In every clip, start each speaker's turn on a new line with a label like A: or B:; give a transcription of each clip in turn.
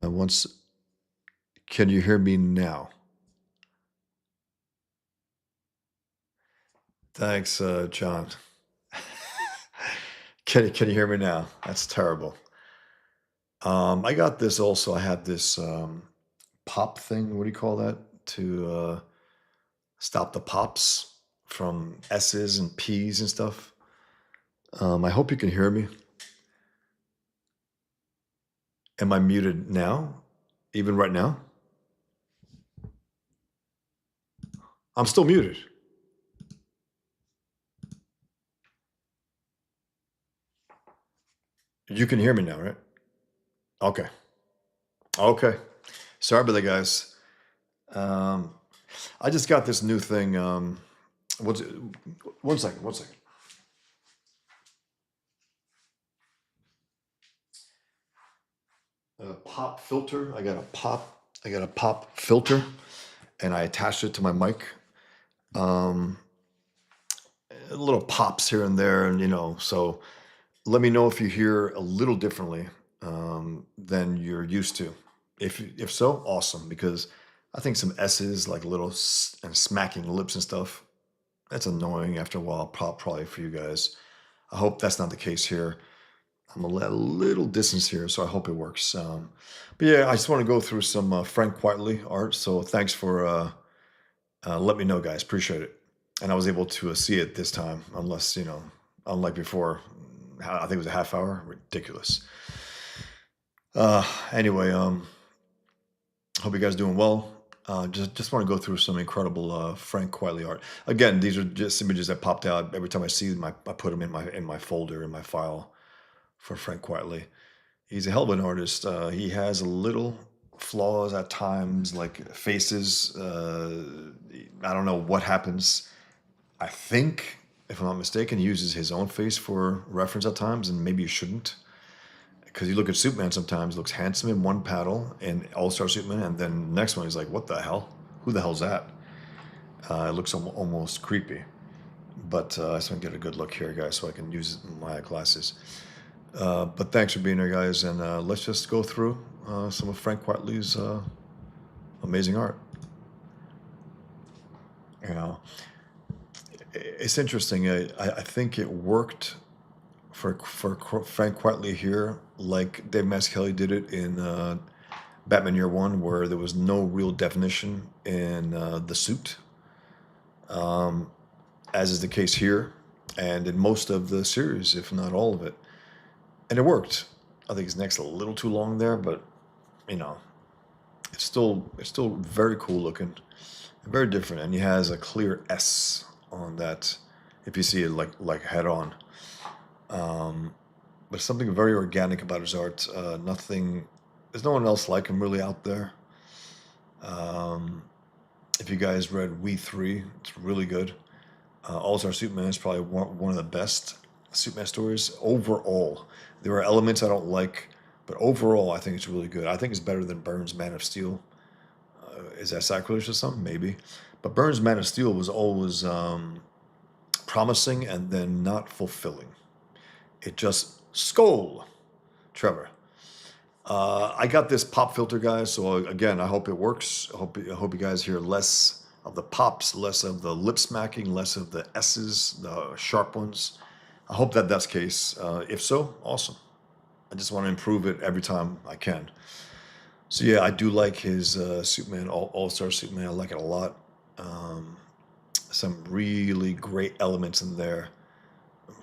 A: Once, can you hear me now? Thanks, John. Can you hear me now? That's terrible. I got this also. I had this pop thing. What do you call that? To stop the pops from S's and P's and stuff. I hope you can hear me. Am I muted now? Even right now? I'm still muted. You can hear me now, right? Okay. Okay. Sorry about that, guys. Um, I just got this new thing. What's it? One second. One second. A pop filter. I got a pop. I got a pop filter, and I attached it to my mic. Um, Little pops here and there, and so let me know if you hear a little differently than you're used to. If so, awesome. Because I think some S's like and smacking lips and stuff. That's annoying after a while, probably for you guys. I hope that's not the case here. I'm a little distance here, so I hope it works. But yeah, I just want to go through some Frank Quitely art. So thanks for letting me know, guys. Appreciate it. And I was able to see it this time, unless unlike before, I think it was a half hour. Ridiculous. Anyway, hope you guys doing well. Just want to go through some incredible Frank Quitely art. Again, these are just images that popped out every time I see them. I put them in my folder in my file for Frank Quitely. He's a hell of an artist. He has a little flaws at times, like faces. I don't know what happens. I think, if I'm not mistaken, he uses his own face for reference at times, and maybe you shouldn't. Because you look at Superman sometimes, looks handsome in one panel in All Star Superman, and then the next one he's like, what the hell? Who the hell's that? It looks almost creepy. But I just want to get a good look here, guys, so I can use my glasses. But thanks for being here, guys, and let's just go through some of Frank Quitely's amazing art. You know, it's interesting. I think it worked for Frank Quitely here, like Dave Mazzucchelli did it in Batman Year One, where there was no real definition in the suit, um, as is the case here, and in most of the series, if not all of it. And it worked. I think his neck's a little too long there, but you know, it's still very cool looking, very different, and he has a clear S on that. If you see it like head on, um, but something very organic about his art. Nothing. There's no one else like him really out there. Um, if you guys read We Three, it's really good. All Star Superman is probably one of the best Superman stories overall. There are elements I don't like, but overall, I think it's really good. I think it's better than Burns' Man of Steel. Is that sacrilege or something? Maybe. But Burns' Man of Steel was always promising and then not fulfilling. It just skull, Trevor. I got this pop filter, guys. So again, I hope it works. I hope you guys hear less of the pops, less of the lip smacking, less of the S's, the sharp ones. I hope that that's the case. If so, awesome. I just want to improve it every time I can. So yeah, I do like his Superman, All Star Superman. I like it a lot. Um, some really great elements in there.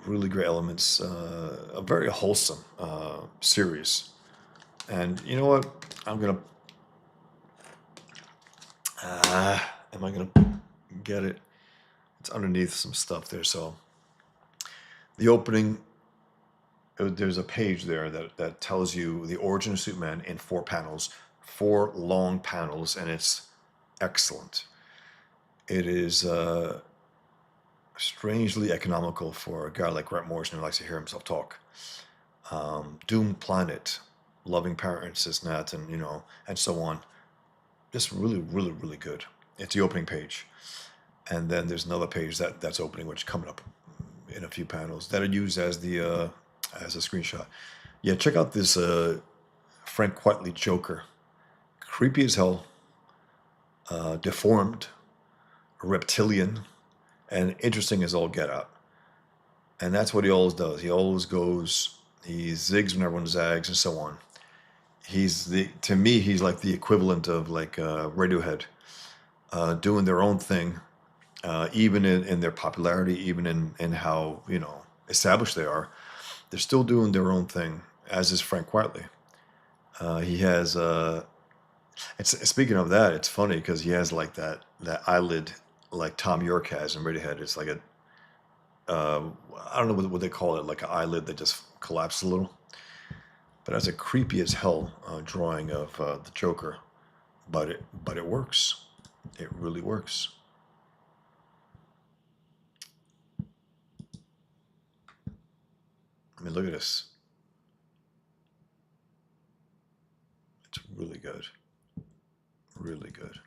A: Really great elements. A very wholesome series. And you know what? I'm gonna. Am I gonna get it? It's underneath some stuff there. So the opening. There's a page there that tells you the origin of Superman in 4 panels, 4 long panels, and it's excellent. It is strangely economical for a guy like Grant Morrison who likes to hear himself talk. Doomed Planet, Loving Parents, this and that, and so on. Just really, really, really good. It's the opening page. And then there's another page that's opening, which is coming up in a few panels that are used as a screenshot. Yeah, check out this Frank Quitely Joker. Creepy as hell, deformed, reptilian, and interesting as all get out. And that's what he always does. He always goes, he zigs when everyone zags, and so on. To me, he's like the equivalent of like Radiohead, doing their own thing, even in their popularity, even in how, established they are. They're still doing their own thing, as is Frank Quitely. He has, speaking of that, it's funny because he has like that eyelid like Tom York has in Radiohead. It's like uh, I don't know what they call it, like an eyelid that just collapses a little. But that's a creepy as hell drawing of the Joker. But it works. It really works. I mean, look at this. It's really good. Really good.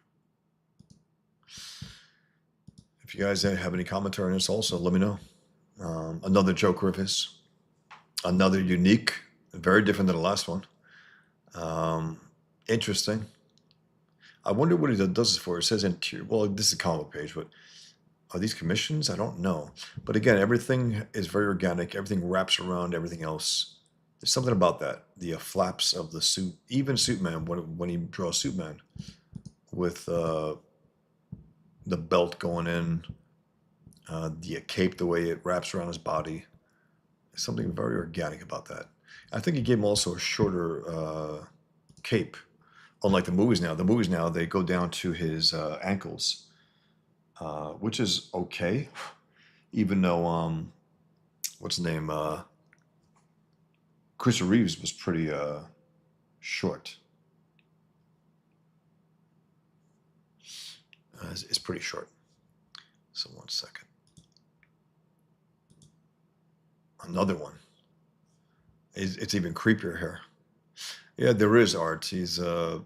A: If you guys have any commentary on this, also let me know. Another Joker of his. Another unique, very different than the last one. Um, Interesting. I wonder what he does this for. It says interior. Well, this is a comic page, but are these commissions? I don't know. But again, everything is very organic. Everything wraps around everything else. There's something about that. The flaps of the suit, even Superman, when he draws Superman with the belt going in, the cape, the way it wraps around his body. There's something very organic about that. I think he gave him also a shorter cape. Unlike the movies now. The movies now, they go down to his ankles, which is okay. Even though, what's his name? Christopher Reeves was pretty short. It's pretty short. So 1 second. Another one. It's even creepier here. Yeah, there is art. He's not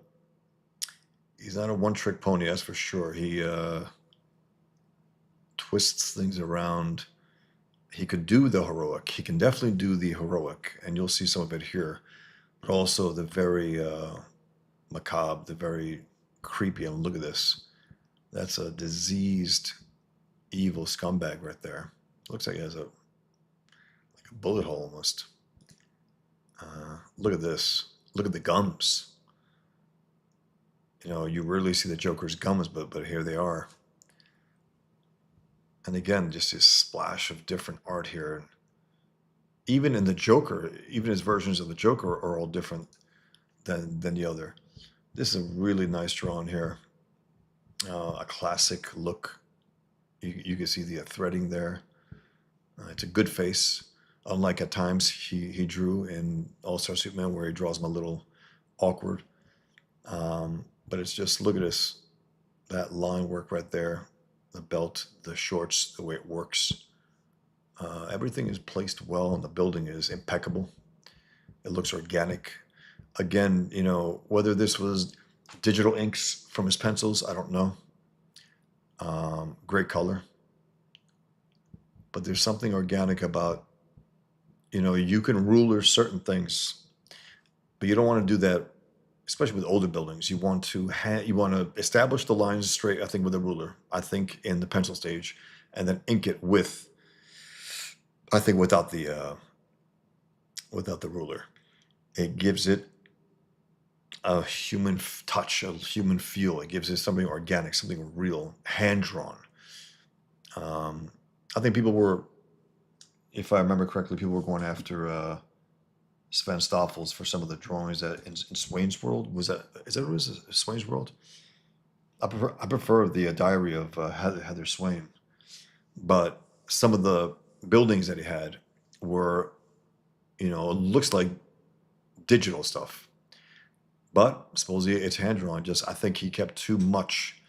A: a one-trick pony, that's for sure. He twists things around. He could do the heroic. He can definitely do the heroic, and you'll see some of it here. But also the very macabre, the very creepy. And look at this. That's a diseased, evil scumbag right there. Looks like he has a bullet hole almost. Look at this. Look at the gums. You rarely see the Joker's gums, but here they are. And again, just this splash of different art here. Even in the Joker, even his versions of the Joker are all different than the other. This is a really nice drawing here. A classic look. You can see the threading there. It's a good face, unlike at times he drew in All-Star Superman, where he draws him a little awkward. But it's just, look at this, that line work right there, the belt, the shorts, the way it works. Everything is placed well, and the building is impeccable. It looks organic. Again, whether this was digital inks from his pencils, I don't know. Great color. But there's something organic about, you can ruler certain things, but you don't want to do that, especially with older buildings. You want to establish the lines straight, I think, with a ruler, I think, in the pencil stage, and then ink it with, I think, without the ruler. It gives it a human touch, a human feel. It gives it something organic, something real, hand-drawn. I think people were, if I remember correctly, people were going after Sven Stoffels for some of the drawings that in Swain's World. Is that what it was? Swain's World? I prefer the diary of Heather Swain, but some of the buildings that he had were, it looks like digital stuff, but supposedly it's hand drawn. Just, I think he kept too much.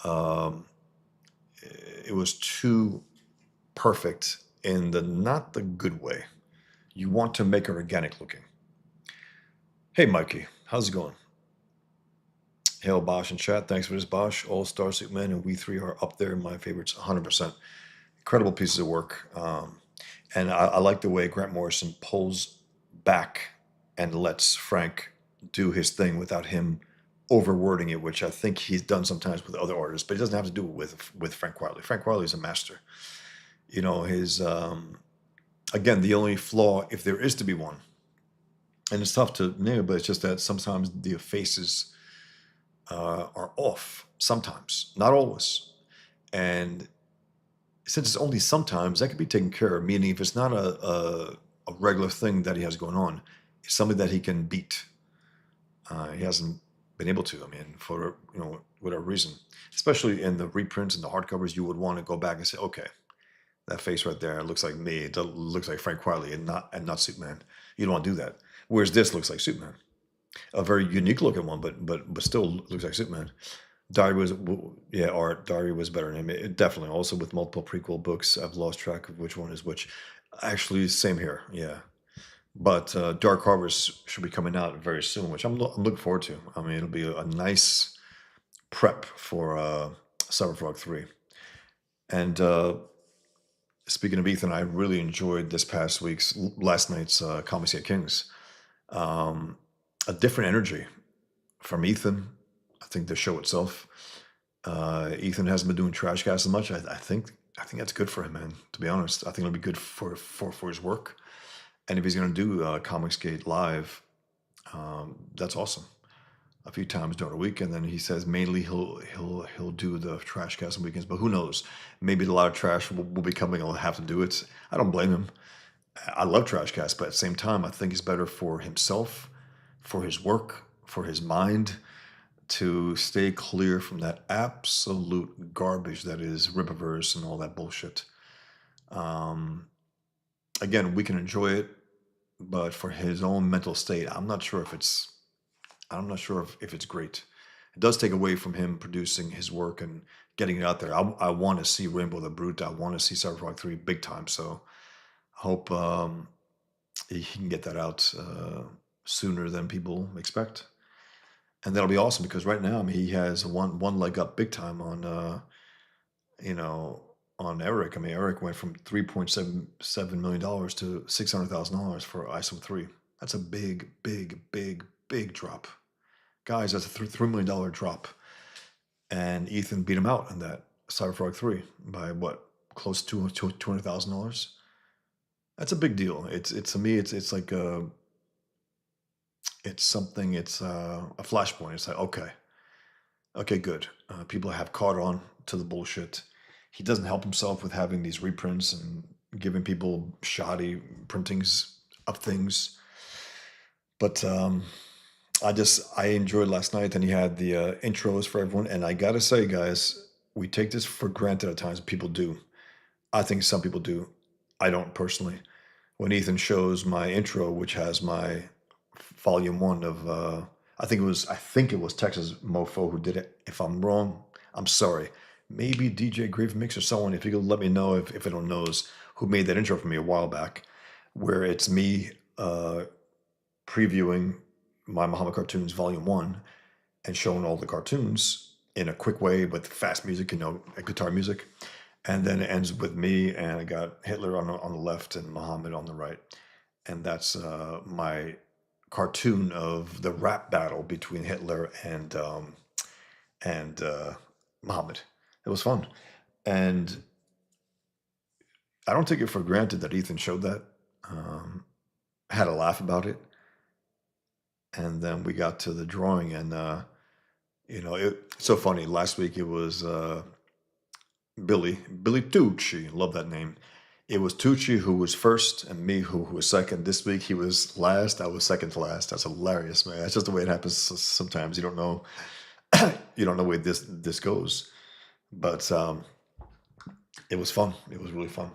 A: It was too perfect in not the good way. You want to make it organic looking. Hey, Mikey, how's it going? Hail Bosch in chat. Thanks for this, Bosch. All Star Superman and We Three are up there in my favorites, 100%. Incredible pieces of work. And I like the way Grant Morrison pulls back and lets Frank do his thing without him overwording it, which I think he's done sometimes with other artists, but he doesn't have to do it with Frank Quitely. Frank Quitely is a master. You know, his again, the only flaw, if there is to be one, and it's tough to name, but it's just that sometimes the faces are off. Sometimes, not always, and since it's only sometimes, that could be taken care of. Meaning, if it's not a regular thing that he has going on, it's something that he can beat. He hasn't been able to. I mean, for whatever reason, especially in the reprints and the hardcovers, you would want to go back and say, okay, that face right there looks like me. It looks like Frank Quitely and not Superman. You don't want to do that. Whereas this looks like Superman, a very unique looking one, but still looks like Superman. Diary was yeah, Art Diary was better than him. It definitely also with multiple prequel books. I've lost track of which one is which. Actually, same here. Yeah, but Dark Harvest should be coming out very soon, which I'm looking forward to. I mean, it'll be a nice prep for Cyberfrog 3. And speaking of Ethan, I really enjoyed this past week's last night's Comics Get Kings. A different energy from Ethan. I think the show itself. Ethan hasn't been doing Trash Cast as much. I think that's good for him, man. To be honest, I think it'll be good for his work. And if he's going to do Comicsgate live, that's awesome. A few times during the week, and then he says mainly he'll do the Trash Cast on weekends. But who knows? Maybe a lot of trash will be coming. He'll have to do it. I don't blame him. I love Trash Cast, but at the same time, I think it's better for himself, for his work, for his mind, to stay clear from that absolute garbage that is Rippaverse and all that bullshit. Um, Again, we can enjoy it, but for his own mental state, I'm not sure if it's great. It does take away from him producing his work and getting it out there. I want to see Rainbow the Brute. I want to see Cyberpunk 3 big time. So I hope he can get that out sooner than people expect. And that'll be awesome because right now, I mean, he has one leg up big time you know, on Eric. I mean, Eric went from $3.77 million to $600,000 for ISO 3. That's a big, big, big, big drop. Guys, that's a $3 million drop. And Ethan beat him out in that Cyberfrog 3 by what? Close to $200,000. That's a big deal. It's to me, it's like it's something. It's a flashpoint. It's like okay, good. People have caught on to the bullshit. He doesn't help himself with having these reprints and giving people shoddy printings of things. But I enjoyed last night, and he had the intros for everyone. And I gotta say, guys, we take this for granted at times. People do. I think some people do. I don't personally. When Ethan shows my intro, which has my volume one of, I think it was Texas Mofo who did it. If I'm wrong, I'm sorry. Maybe DJ Grave Mix or someone. If you could let me know if anyone knows who made that intro for me a while back, where it's me previewing my Muhammad Cartoons Volume 1 and showing all the cartoons in a quick way with fast music, guitar music. And then it ends with me, and I got Hitler on the left and Muhammad on the right. And that's my cartoon of the rap battle between Hitler and Muhammad. It was fun. And I don't take it for granted that Ethan showed that. Had a laugh about it. And then we got to the drawing, and it's so funny. Last week it was Billy Tucci. Love that name. It was Tucci who was first, and me who was second. This week he was last. I was second to last. That's hilarious, man. That's just the way it happens. Sometimes you don't know, you don't know where this goes. But it was fun. It was really fun.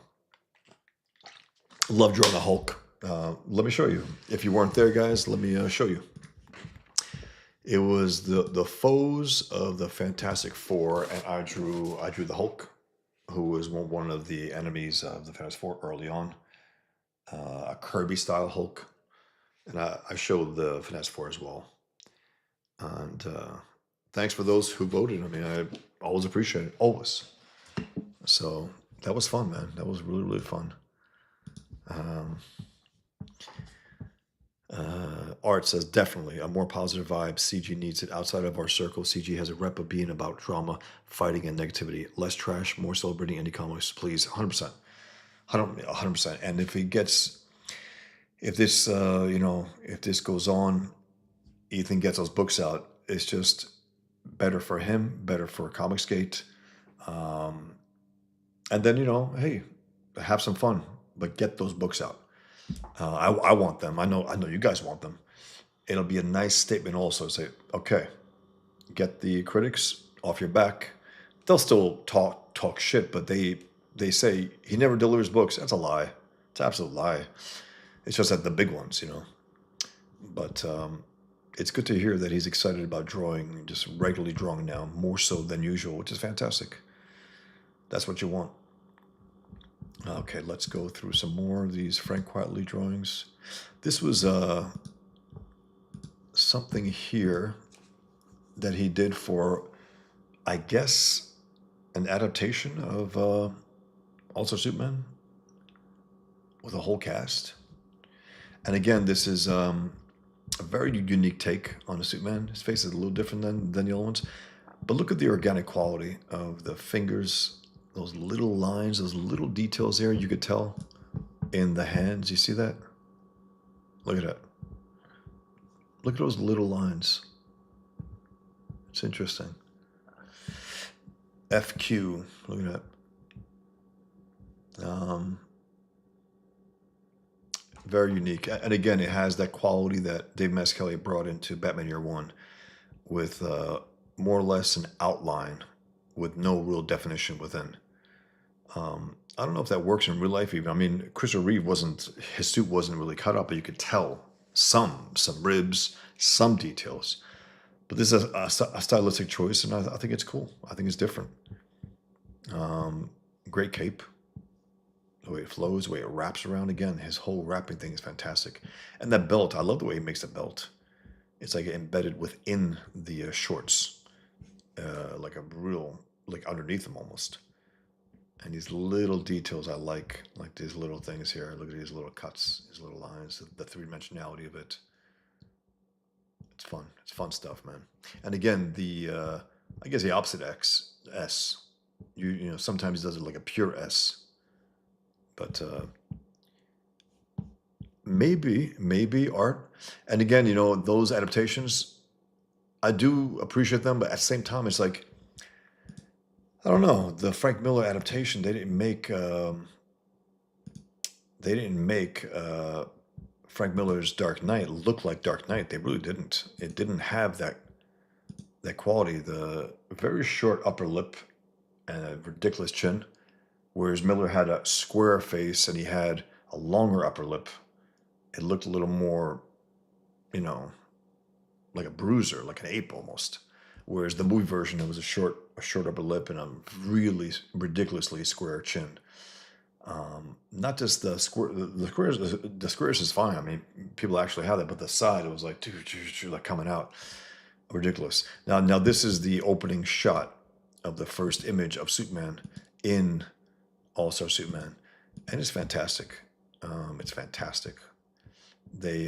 A: Love drawing the Hulk. Let me show you. If you weren't there, guys, let me show you. It was the foes of the Fantastic Four, and I drew the Hulk, who was one of the enemies of the Fantastic Four early on. A Kirby style Hulk, and I showed the Fantastic Four as well. And thanks for those who voted. I mean, I always appreciate it, always. So that was fun, man. That was really, really fun. Art says definitely a more positive vibe. CG needs it outside of our circle. CG has a rep of being about drama, fighting, and negativity. Less trash, more celebrating indie comics, please. 100%. 100%. And if this, if this goes on, Ethan gets those books out, it's just better for him, better for Comicsgate. Um, and then, hey, have some fun, but get those books out. I want them. I know you guys want them. It'll be a nice statement also. Say, okay, get the critics off your back. They'll still talk shit, but they say he never delivers books. That's a lie. It's an absolute lie. It's just that the big ones. But it's good to hear that he's excited about drawing, just regularly drawing now, more so than usual, which is fantastic. That's what you want. Okay, let's go through some more of these Frank Quitely drawings. This was something here that he did for, I guess, an adaptation of Also Superman with a whole cast. And again, this is a very unique take on a Superman. His face is a little different than the other ones. But look at the organic quality of the fingers, those little lines, those little details there. You could tell in the hands. You see that? Look at that. Look at those little lines. It's interesting. FQ. Look at that. Very unique. And again, it has that quality that Dave Mazzucchelli brought into Batman Year One with more or less an outline with no real definition within. I don't know if that works in real life even. I mean, Christopher Reeve his suit wasn't really cut up, but you could tell some ribs, some details. But this is a stylistic choice, and I think it's cool. I think it's different. Great cape. The way it flows, the way it wraps around. Again, his whole wrapping thing is fantastic. And that belt, I love the way he makes the belt. It's like embedded within the shorts, like underneath them almost. And these little details I like these little things here. Look at these little cuts, these little lines, the three-dimensionality of it. It's fun. It's fun stuff, man. And again, I guess the opposite S. Sometimes he does it like a pure S, but maybe art. And again, those adaptations, I do appreciate them, but at the same time, it's like, I don't know, the Frank Miller adaptation. They didn't make Frank Miller's Dark Knight look like Dark Knight. They really didn't. It didn't have that quality. The very short upper lip and a ridiculous chin, whereas Miller had a square face and he had a longer upper lip. It looked a little more, like a bruiser, like an ape almost. Whereas the movie version, it was a short upper lip and a really ridiculously square chin. Not just the square, the squares is fine. I mean, people actually have that, but the side, it was like, like coming out, ridiculous. Now this is the opening shot of the first image of Superman in All-Star Superman, and it's fantastic. It's fantastic. They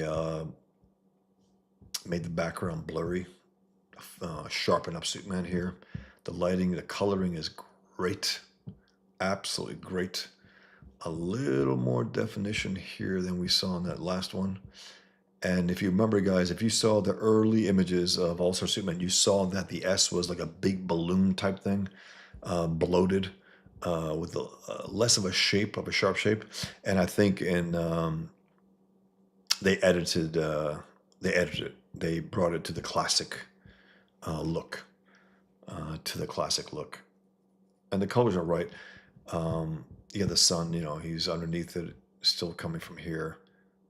A: made the background blurry, sharpen up Superman here. The lighting, the coloring is great, absolutely great. A little more definition here than we saw in that last one. And if you remember, guys, if you saw the early images of All-Star Superman, you saw that the S was like a big balloon type thing, bloated, with less of a sharp shape. And I think they edited it. They brought it to the classic look, and the colors are right. The sun, he's underneath it, still coming from here.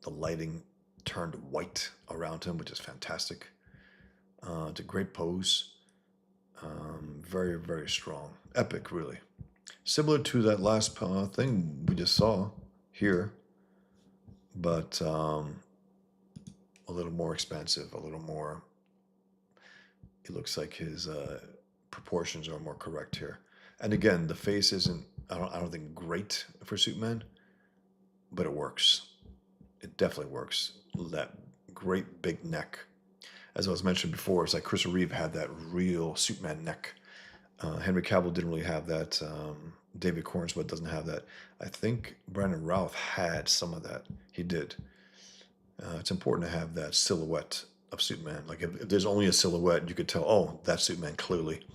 A: The lighting turned white around him, which is fantastic. It's a great pose. Very, very strong. Epic, really. Similar to that last thing we just saw here, but a little more expansive, a little more. It looks like his proportions are more correct here. And again, the face isn't, I don't think, great for Superman, but it works. It definitely works. That great big neck. As I was mentioned before, it's like Chris Reeve had that real Superman neck. Henry Cavill didn't really have that. David Cornswet doesn't have that. I think Brandon Routh had some of that. He did. It's important to have that silhouette of Superman. Like if there's only a silhouette, you could tell, oh, that's Superman clearly.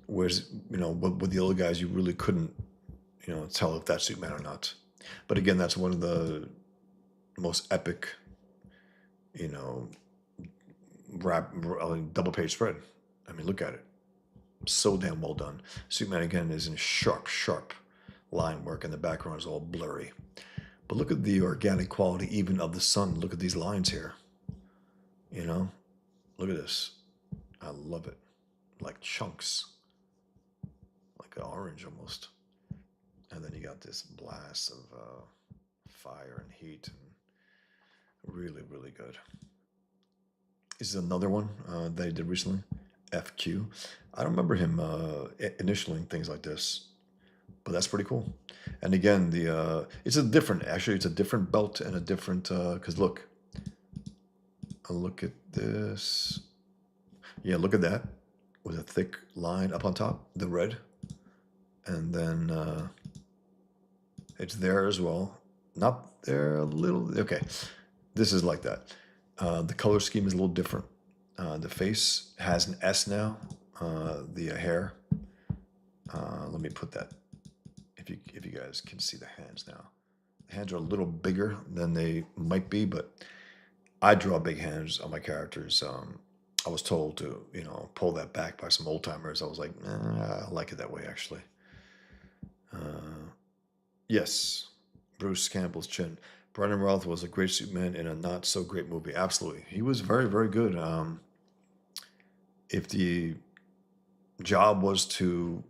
A: Whereas, with the other guys, you really couldn't, tell if that's Superman or not. But again, that's one of the most epic, you know, double page spread. I mean, look at it. So damn well done. Superman again is in sharp, sharp line work, and the background is all blurry. But look at the organic quality even of the sun. Look at these lines here. Look at this. I love it. Like chunks, like an orange almost. And then you got this blast of fire and heat, and really, really good. This is another one that he did recently, FQ. I don't remember him initialing things like this, but that's pretty cool. And again, it's a different belt and a different, because look at this. Yeah, look at that with a thick line up on top, the red, and then it's there as well. Not there, a little. Okay, this is like that. The color scheme is a little different. The face has an S now. The hair. Let me put that. If you guys can see the hands now, the hands are a little bigger than they might be, but I draw big hands on my characters. I was told to pull that back by some old timers. I was like, I like it that way actually. Yes, Bruce Campbell's chin. Brandon Routh was a great Superman in a not so great movie. Absolutely, he was very, very good. If the job was to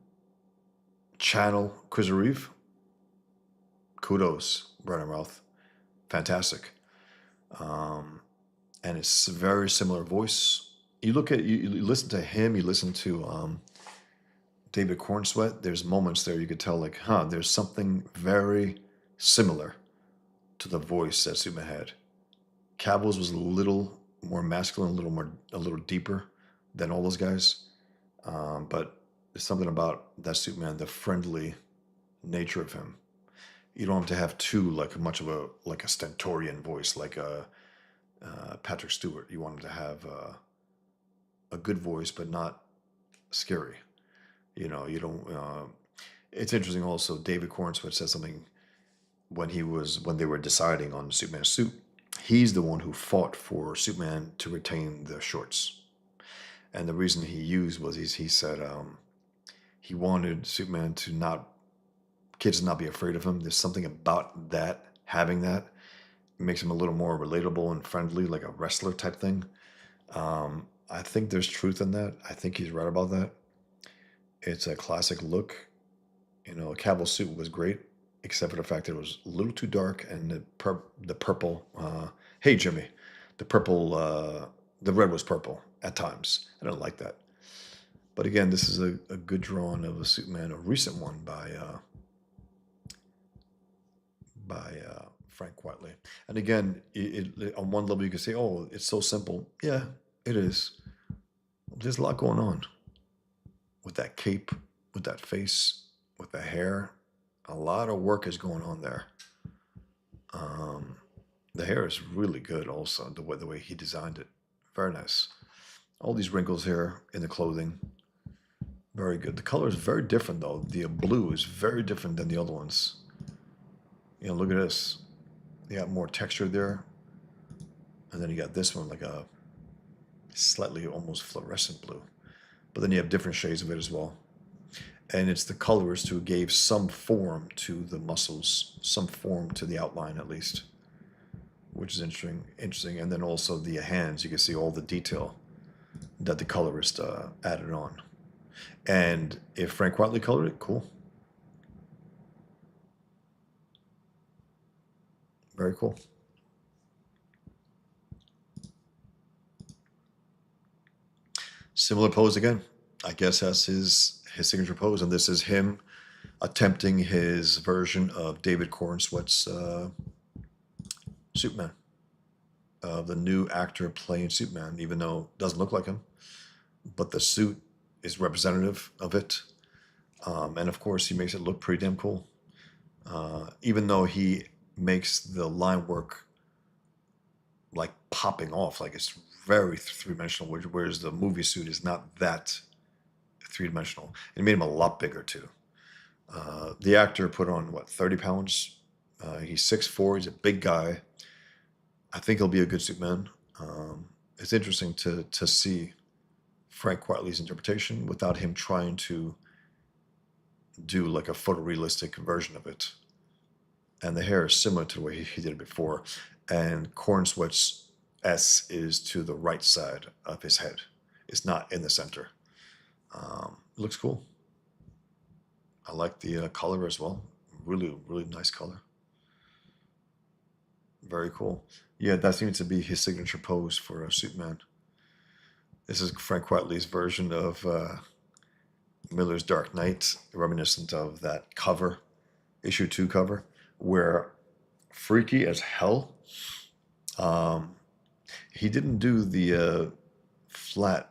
A: channel Chris Reeve, kudos, Brandon Routh, fantastic. And it's a very similar voice. You listen to him, you listen to David Cornswet. There's moments there you could tell, like, there's something very similar to the voice that Superman had. Cavill's was a little more masculine, a little deeper than all those guys. But there's something about that Superman, the friendly nature of him. You don't have to have much of a stentorian voice like Patrick Stewart. You want him to have a good voice, but not scary. You don't. It's interesting. Also, David Cornswet said something when they were deciding on Superman's suit. He's the one who fought for Superman to retain the shorts, and the reason he used was he said he wanted Superman to kids not be afraid of him. There's something about that, having that, makes him a little more relatable and friendly, like a wrestler type thing. I think there's truth in that. I think he's right about that. It's a classic look. Cavill's suit was great, except for the fact that it was a little too dark, and the purple. Hey, Jimmy, the purple. The red was purple at times. I don't like that. But again, this is a good drawing of a Superman, a recent one by Frank Quitely. And again, on one level you can say, "Oh, it's so simple." Yeah, it is. There's a lot going on with that cape, with that face, with the hair. A lot of work is going on there. The hair is really good also, the way he designed it. Very nice. All these wrinkles here in the clothing. Very good. The color is very different though. The blue is very different than the other ones. Look at this. You got more texture there. And then you got this one like a slightly almost fluorescent blue. But then you have different shades of it as well. And it's the colorist who gave some form to the muscles, some form to the outline at least, which is interesting. And then also the hands, you can see all the detail that the colorist added on. And if Frank Quitely colored it, cool. Very cool. Similar pose again. I guess that's his signature pose, and this is him attempting his version of David Cornswet's Superman. of the new actor playing Superman, even though it doesn't look like him, but the suit is representative of it. And of course, he makes it look pretty damn cool. Even though he makes the line work like popping off, like it's very three-dimensional, whereas the movie suit is not that three-dimensional. It made him a lot bigger too. The actor put on what, 30 pounds? He's 6'4", he's a big guy. I think he'll be a good Superman. It's interesting to see Frank Quitely's interpretation without him trying to do like a photorealistic version of it. And the hair is similar to the way he did it before. And Cornsweat's S is to the right side of his head. It's not in the center. It looks cool. I like the color as well. Really, really nice color. Very cool. Yeah, that seems to be his signature pose for Superman. This is Frank Quitely's version of Miller's Dark Knight, reminiscent of that cover, issue 2 cover, where freaky as hell. He didn't do the flat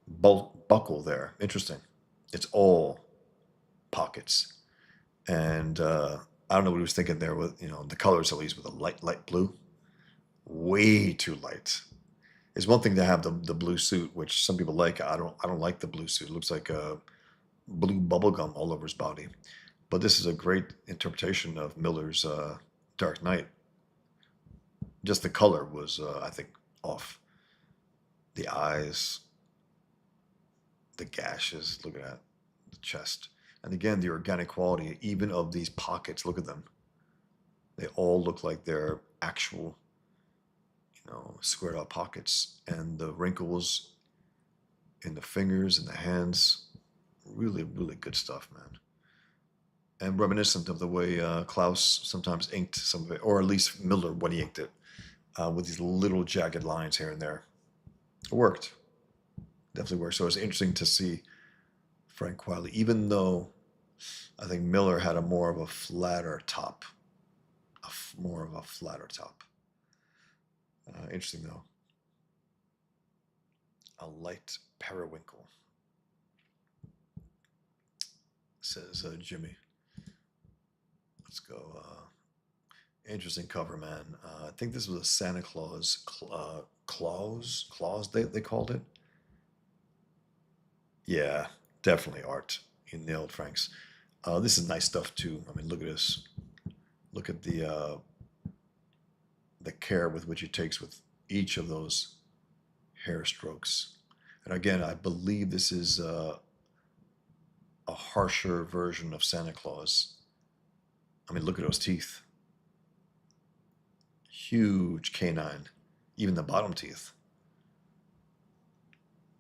A: buckle there. Interesting. It's all pockets. And I don't know what he was thinking there with, the colors at least with a light blue. Way too light. It's one thing to have the blue suit, which some people like. I don't like the blue suit. It looks like blue bubblegum all over his body. But this is a great interpretation of Miller's Dark Knight. Just the color was, I think, off. The eyes, the gashes, look at that, the chest. And again, the organic quality, even of these pockets, look at them. They all look like they're actual, squared out pockets. And the wrinkles in the fingers and the hands, really, really good stuff, man. And reminiscent of the way Klaus sometimes inked some of it, or at least Miller when he inked it, with these little jagged lines here and there. It worked. Definitely worked. So it's interesting to see Frank Quitely, even though I think Miller had a more of a flatter top. Interesting though. A light periwinkle, says Jimmy. Let's go. Interesting cover, man. I think this was a Santa Claus clause they called it. Yeah, definitely art. You nailed Frank's. This is nice stuff too. I mean, look at this. Look at the care with which he takes with each of those hair strokes. And again, I believe this is a harsher version of Santa Claus. I mean, look at those teeth. Huge canine. Even the bottom teeth.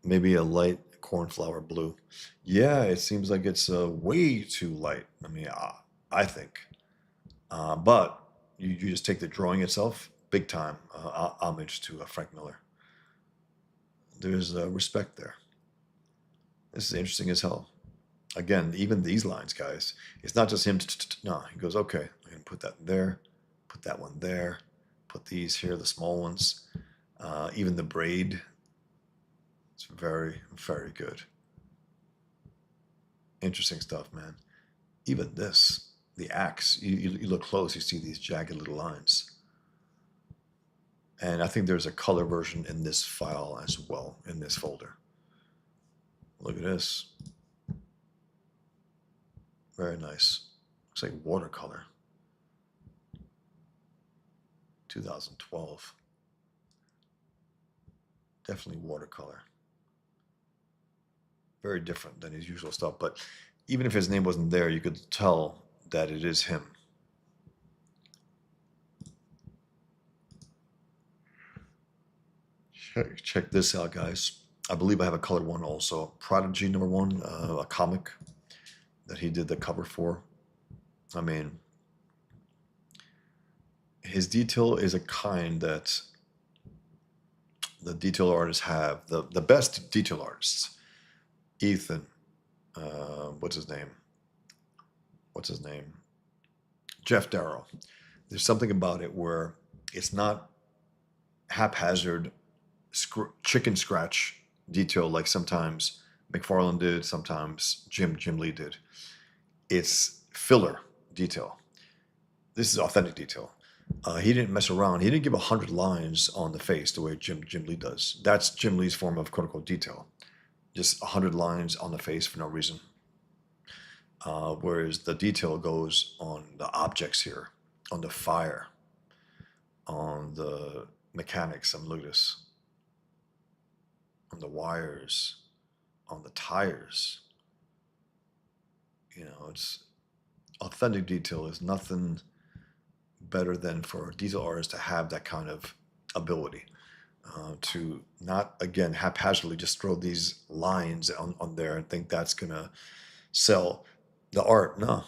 A: Maybe a light cornflower blue. Yeah, it seems like it's way too light. I mean, I think. But you just take the drawing itself, big time homage to Frank Miller. There's respect there. This is interesting as hell. Again, even these lines, guys, it's not just him. No, he goes, okay, I'm going to put that there, put that one there, put these here, the small ones. Even the braid. It's very, very good. Interesting stuff, man. Even this, the axe, you look close, you see these jagged little lines. And I think there's a color version in this file as well, in this folder. Look at this. Very nice. Looks like watercolor. 2012. Definitely watercolor. Very different than his usual stuff, but even if his name wasn't there, you could tell that it is him. Check this out, guys. I believe I have a colored one also. Prodigy #1, a comic that he did the cover for. I mean, his detail is a kind that the detail artists have. The best detail artists. Ethan, what's his name? Jeff Darrow. There's something about it where it's not haphazard chicken scratch detail like sometimes McFarlane did, sometimes Jim Lee did. It's filler detail. This is authentic detail. He didn't mess around. He didn't give 100 lines on the face the way Jim Lee does. That's Jim Lee's form of quote unquote detail. Just 100 lines on the face for no reason. Whereas the detail goes on the objects here, on the fire, on the mechanics. Look at this. On the wires, on the tires. It's authentic detail is nothing better than for a detail artist to have that kind of ability. To not, again, haphazardly just throw these lines on there and think that's going to sell the art. No,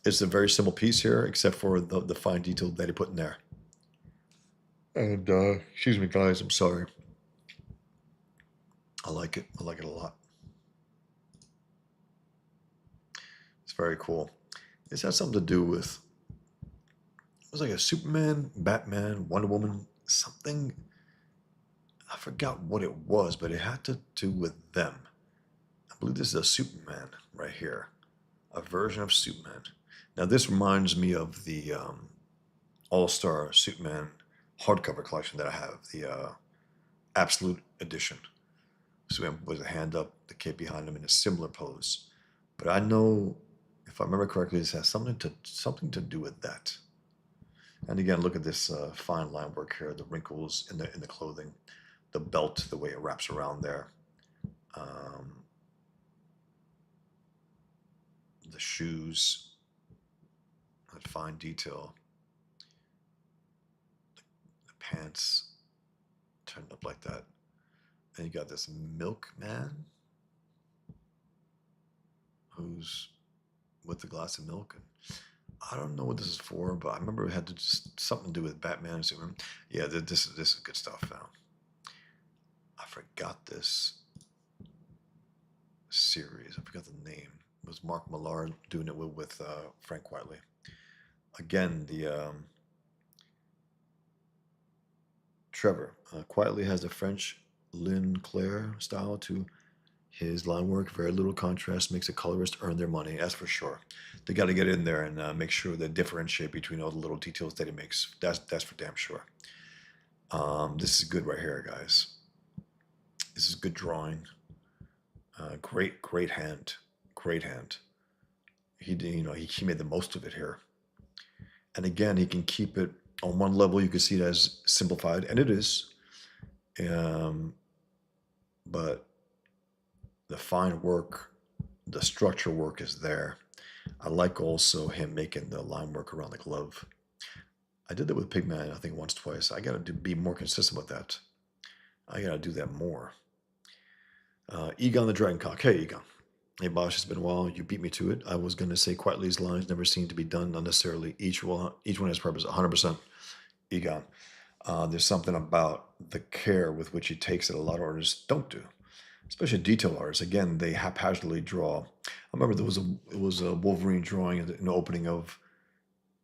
A: it's a very simple piece here, except for the fine detail that he put in there. And excuse me, guys, I'm sorry. I like it. I like it a lot. It's very cool. This has something to do with, it was like a Superman, Batman, Wonder Woman, something. I forgot what it was, but it had to do with them. I believe this is a Superman right here, a version of Superman. Now this reminds me of the All-Star Superman hardcover collection that I have, the Absolute Edition. Superman with a hand up, the cape behind him in a similar pose. But I know, if I remember correctly, this has something to do with that. And again, look at this fine line work here, the wrinkles in the clothing, the belt, the way it wraps around there, the shoes, that fine detail, the pants turned up like that. And you got this milkman who's with the glass of milk. And I don't know what this is for, but I remember it had to just something to do with Batman and Superman. Yeah, this is good stuff now. I forgot this series. I forgot the name. It was Mark Millar doing it with Frank Quitely. Again, the Trevor Quitely has the French Lynn Claire style to his line work. Very little contrast makes a colorist earn their money. That's for sure. They got to get in there and make sure they differentiate between all the little details that he makes. That's for damn sure. This is good right here, guys. This is good drawing. Great hand. Great hand. He made the most of it here. And again, he can keep it on one level. You can see it as simplified, and it is. But the fine work, the structure work is there. I like also him making the line work around the glove. I did that with Pigman, I think once, twice. I got to be more consistent with that. I got to do that more. Egon the Dragoncock. Hey, Egon. Hey, Bosch, it's been a while. You beat me to it. I was going to say Quitely's lines never seem to be done unnecessarily. Each one has purpose. 100%. Egon. There's something about the care with which he takes it a lot of artists don't do. Especially detail artists. Again, they haphazardly draw. I remember it was a Wolverine drawing in the opening of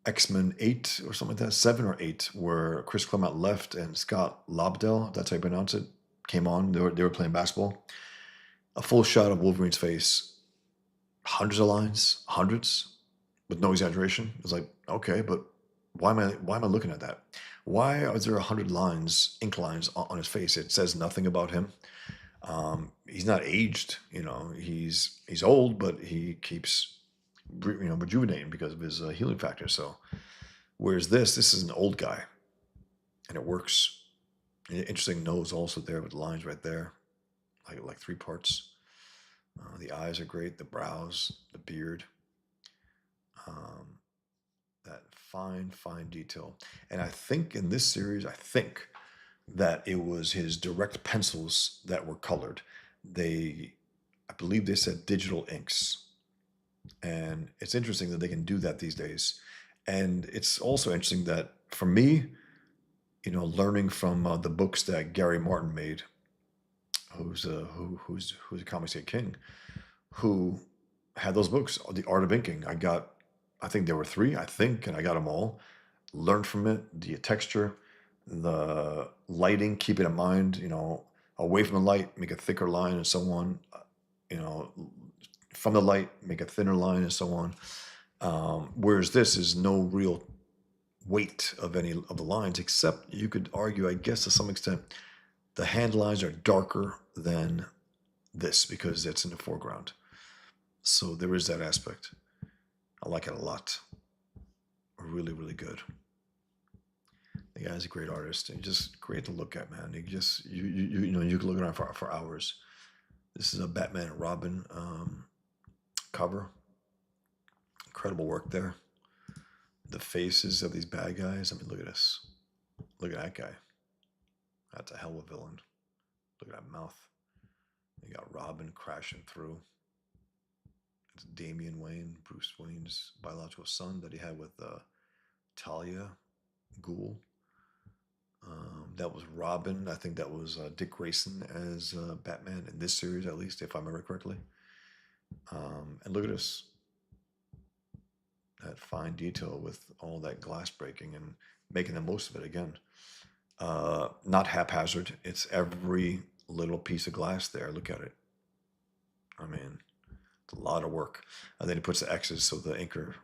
A: X-Men 8 or something like that, 7 or 8, where Chris Claremont left and Scott Lobdell, that's how you pronounce it, came on. They were playing basketball. A full shot of Wolverine's face, hundreds of lines, hundreds, with no exaggeration. It's like, okay, but why am I looking at that? Why is there 100 lines, ink lines on his face? It says nothing about him. He's not aged, he's old, but he keeps rejuvenating because of his healing factor. So whereas this is an old guy, and it works. An interesting nose also there with lines right there, like 3 parts. The eyes are great, the brows, the beard, that fine detail. And I think in this series, that it was his direct pencils that were colored. I believe they said digital inks. And it's interesting that they can do that these days. And it's also interesting that for me, learning from the books that Gary Martin made, who's a comic king, who had those books, The Art of Inking. I think there were 3, and I got them all. Learned from it, the texture, The lighting, keep it in mind, away from the light, make a thicker line and so on. You know, from the light, make a thinner line and so on. Whereas this is no real weight of any of the lines, except you could argue, I guess, to some extent, the hand lines are darker than this because it's in the foreground. So there is that aspect. I like it a lot. Really, really good. The guy's a great artist and just great to look at, man. You can look at it for hours. This is a Batman and Robin cover. Incredible work there. The faces of these bad guys. I mean, look at this. Look at that guy. That's a hell of a villain. Look at that mouth. You got Robin crashing through. It's Damian Wayne, Bruce Wayne's biological son that he had with Talia Ghul. That was Robin. I think that was Dick Grayson as Batman in this series, at least, if I remember correctly. And look at this. That fine detail with all that glass breaking and making the most of it again. Not haphazard. It's every little piece of glass there. Look at it. I mean, it's a lot of work. And then he puts the X's so the inker,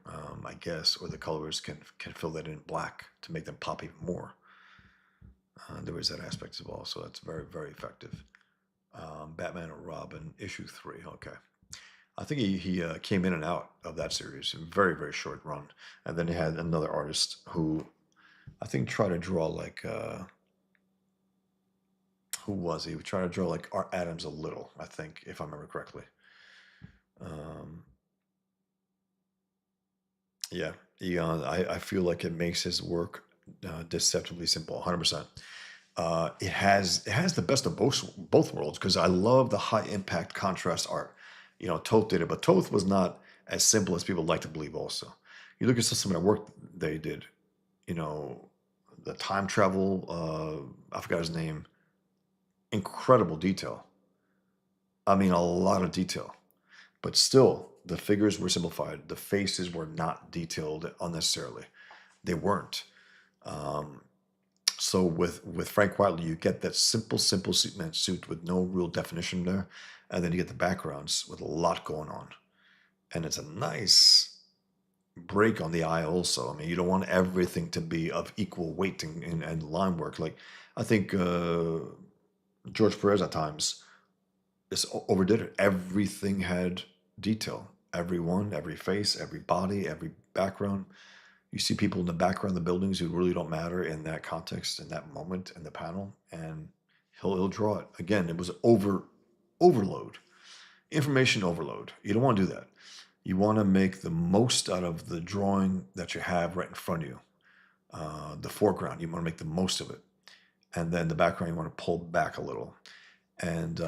A: I guess, or the colorist can fill that in black to make them pop even more. There is that aspect as well, so that's very, very effective. Batman and Robin, issue 3. Okay. I think he came in and out of that series, a very, very short run. And then he had another artist who I think tried to draw like, who was he? He tried to draw like Art Adams a little, I think, if I remember correctly. Yeah, I feel like it makes his work deceptively simple, 100%. It has the best of both worlds because I love the high impact contrast art. Toth did it, but Toth was not as simple as people like to believe. Also, you look at some of the work they did. You know, the time travel. I forgot his name. Incredible detail. I mean, a lot of detail, but still, the figures were simplified. The faces were not detailed unnecessarily. They weren't. Um, So with Frank Whiteley, you get that simple Superman suit with no real definition there, and then you get the backgrounds with a lot going on, and it's a nice break on the eye. Also, I mean, you don't want everything to be of equal weight and line work. Like I think George Perez at times just overdid it. Everything had detail. Everyone, every face, every body, every background. You see people in the background of the buildings who really don't matter in that context, in that moment, in the panel, and he'll draw it. Again, it was overload, information overload. You don't want to do that. You want to make the most out of the drawing that you have right in front of you. The foreground, you want to make the most of it, and then the background, you want to pull back a little. And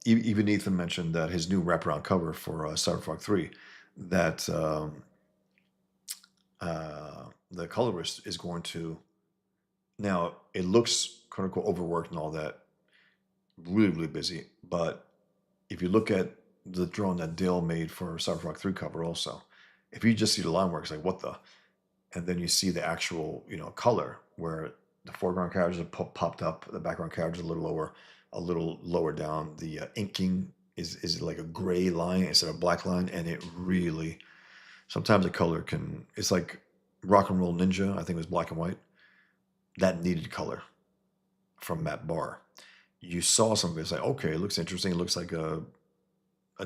A: even Ethan mentioned that his new wraparound cover for Cyberpunk 3, that the colorist is going to, now it looks quote unquote overworked and all that, really, really busy. But if you look at the drawing that Dale made for Cyberpunk 3 cover also, if you just see the line work, it's like, what the? And then you see the actual, color where the foreground characters are popped up, the background characters are a little lower down. The inking is like a gray line instead of a black line, and it really, sometimes the color it's like Rock and Roll Ninja, I think it was black and white. That needed color from Matt Barr. You saw some of it, it's like, okay, it looks interesting. It looks like a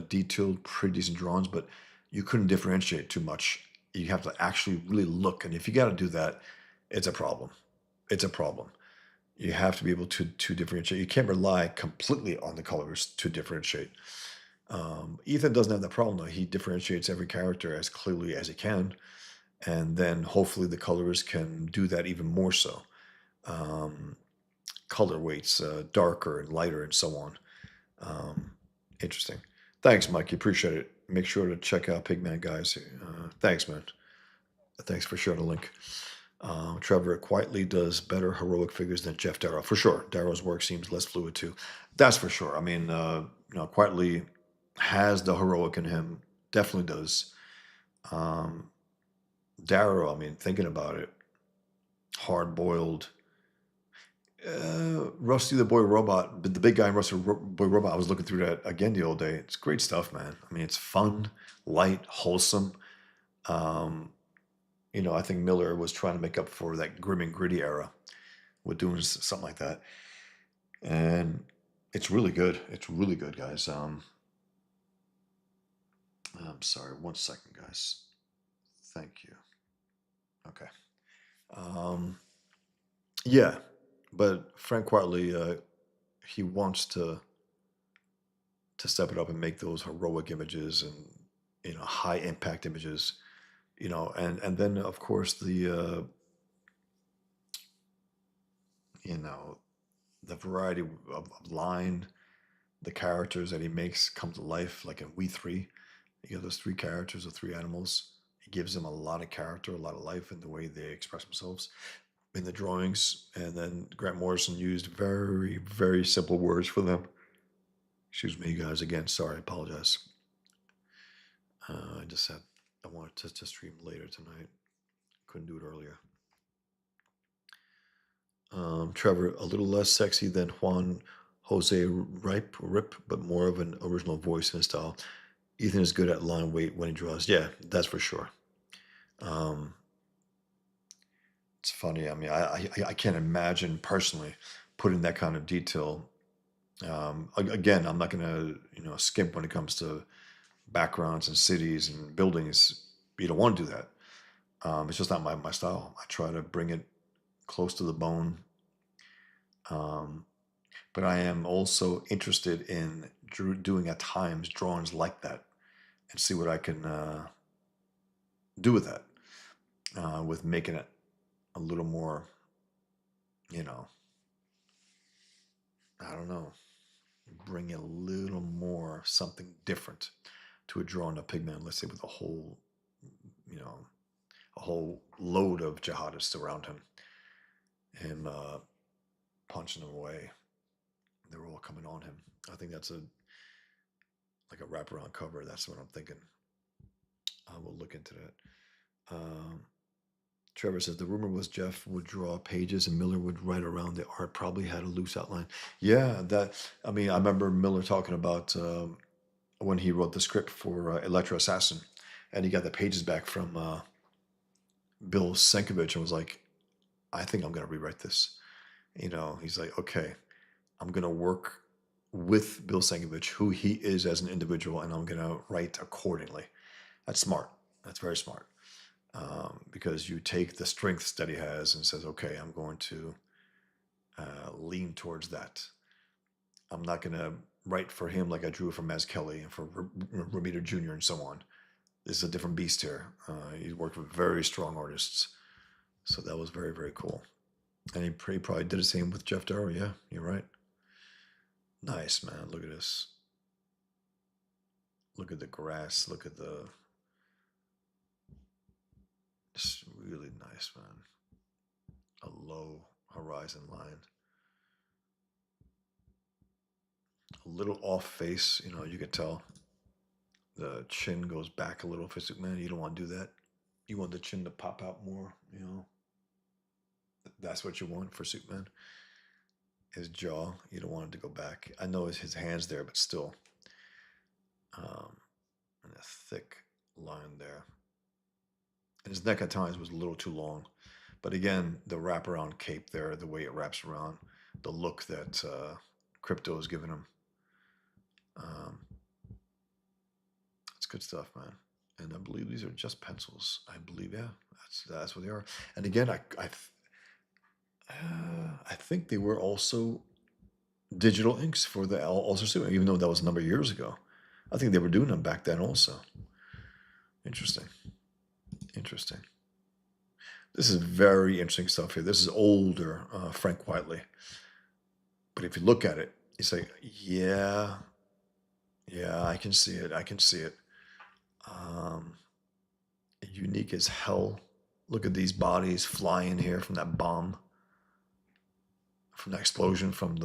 A: detailed, pretty decent drawings, but you couldn't differentiate too much. You have to actually really look. And if you got to do that, it's a problem. It's a problem. You have to be able to differentiate. You can't rely completely on the colors to differentiate. Ethan doesn't have that problem though. He differentiates every character as clearly as he can, and then hopefully the colorist can do that even more so. Color weights, darker and lighter, and so on. Interesting. Thanks, Mikey. Appreciate it. Make sure to check out Pigman, guys. Thanks, man. Thanks for sharing the link. Trevor quietly does better heroic figures than Jeff Darrow. For sure. Darrow's work seems less fluid, too. That's for sure. I mean, quietly has the heroic in him. Definitely does. Darrow, I mean, thinking about it, hard-boiled. Rusty the Boy Robot, the big guy in Boy Robot. I was looking through that again the old day. It's great stuff, man. I mean, it's fun, light, wholesome. Um, I think Miller was trying to make up for that grim and gritty era with doing something like that, and it's really good. It's really good, guys. I'm sorry, 1 second, guys. Thank you. Okay. Um, yeah, but Frank Quitely, he wants to step it up and make those heroic images and high impact images. And then of course you know the variety of line, the characters that he makes come to life, like in We Three. You know, those three characters, the three animals. He gives them a lot of character, a lot of life in the way they express themselves in the drawings. And then Grant Morrison used very, very simple words for them. Excuse me, guys. Again, sorry, I apologize. I just had I wanted to stream later tonight. Couldn't do it earlier. Trevor, a little less sexy than Juan Jose Rip, but more of an original voice and style. Ethan is good at line weight when he draws. Yeah, that's for sure. Um, it's funny. I mean, I can't imagine personally putting that kind of detail. Again, I'm not gonna skimp when it comes to backgrounds and cities and buildings. You don't want to do that. It's just not my style. I try to bring it close to the bone. Um, but I am also interested in doing at times drawings like that and see what I can do with that, with making it a little more, you know, I don't know, bring a little more something different to a drawing of Pigman, let's say with you know, a whole load of jihadists around him punching them away. They're all coming on him. I think that's like a wraparound cover. That's what I'm thinking. I will look into that. Trevor says the rumor was Jeff would draw pages and Miller would write around the art. Probably had a loose outline. Yeah, that. I mean, I remember Miller talking about when he wrote the script for Electro Assassin, and he got the pages back from Bill Sienkiewicz and was like, "I think I'm going to rewrite this." He's like, "Okay, I'm going to work with Bill Sienkiewicz, who he is as an individual, and I'm going to write accordingly." That's smart. That's very smart. Because you take the strengths that he has and says, okay, I'm going to lean towards that. I'm not going to write for him like I drew for Mazzucchelli and for Romita Jr. and so on. This is a different beast here. He worked with very strong artists. So that was very, very cool. And he probably did the same with Jeff Darrow. Yeah, you're right. Nice, man. Look at this. Look at the grass. Look at the... It's really nice, man. A low horizon line. A little off face, you can tell. The chin goes back a little for Superman. You don't want to do that. You want the chin to pop out more. That's what you want for Superman. His jaw, you don't want it to go back. I know his hand's there, but still. And a thick line there. And his neck at times was a little too long. But again, the wraparound cape there, the way it wraps around, the look that Crypto has given him. It's good stuff, man. And I believe these are just pencils. I believe, yeah, that's what they are. And again, I think they were also digital inks for the Ulcer Suit, even though that was a number of years ago. I think they were doing them back then also. Interesting. Interesting. This is very interesting stuff here. This is older Frank Quitely. But if you look at it, you say, yeah, I can see it. I can see it. Unique as hell. Look at these bodies flying here from that bomb, from that explosion, from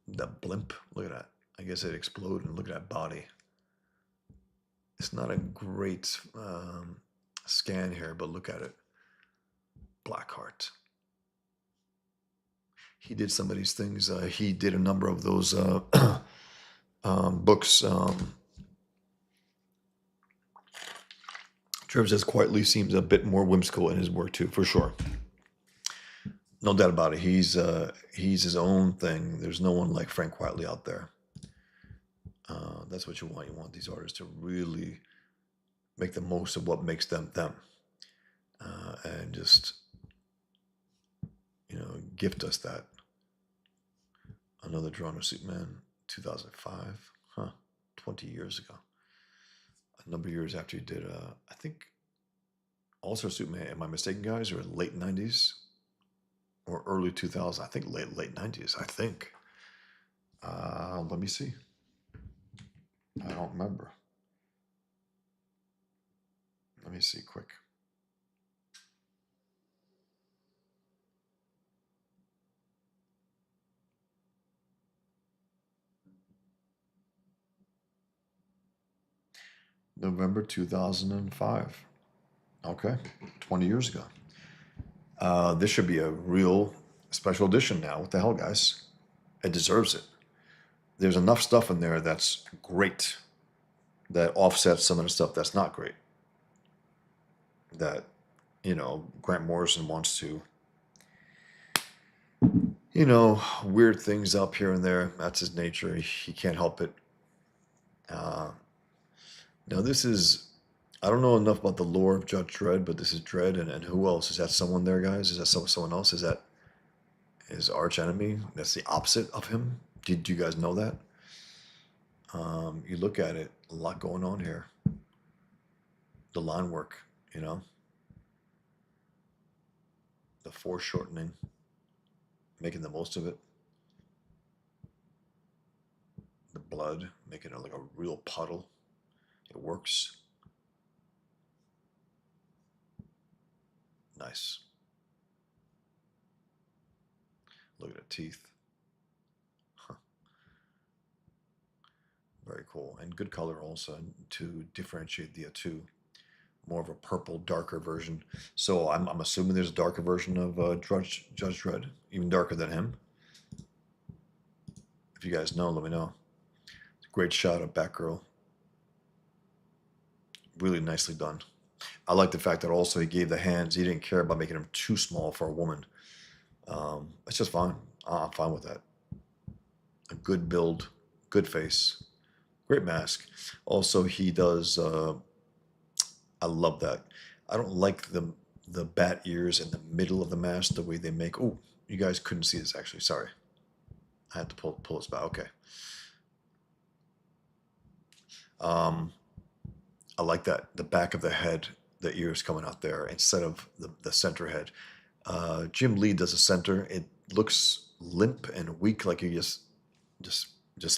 A: that blimp. Look at that. I guess it exploded, and look at that body. It's not a great scan here, but look at it. Blackheart. he did some of these things. He did a number of those books. Trevor Says Quietly seems a bit more whimsical in his work too, for sure. No doubt about it. He's his own thing. There's no one like Frank Quietly out there. That's what you want. You want these artists to really make the most of what makes them them, and just gift us that. Another drawing of Superman, 2005, huh? 20 years ago. A number of years after he did, I think, also Superman. Am I mistaken, guys? Or late 90s or early 2000s? I think late 90s. I think. Let me see. I don't remember. Let me see quick. November 2005. Okay, 20 years ago. This should be a real special edition now. What the hell, guys? It deserves it. There's enough stuff in there that's great that offsets some of the stuff that's not great. That, Grant Morrison wants to, weird things up here and there. That's his nature. He can't help it. Now, this is, I don't know enough about the lore of Judge Dredd, but this is Dredd, and who else? Is that someone there, guys? Is that someone else? Is that his arch enemy? That's the opposite of him? Do you guys know that? You look at it, a lot going on here. The line work, the foreshortening, making the most of it. The blood, making it like a real puddle. It works. Nice. Look at the teeth. Huh. Very cool. And good color also to differentiate the two. More of a purple, darker version. So I'm assuming there's a darker version of Judge Dredd, even darker than him. If you guys know, let me know. Great shot of Batgirl. Really nicely done. I like the fact that also he gave the hands. He didn't care about making them too small for a woman. It's just fine. I'm fine with that. A good build, good face, great mask. Also, he does. I love that. I don't like the bat ears in the middle of the mask. The way they make. Oh, you guys couldn't see this actually. Sorry, I had to pull this back. Okay. I like that. The back of the head, the ears coming out there instead of the center head. Jim Lee does a center. It looks limp and weak, like you just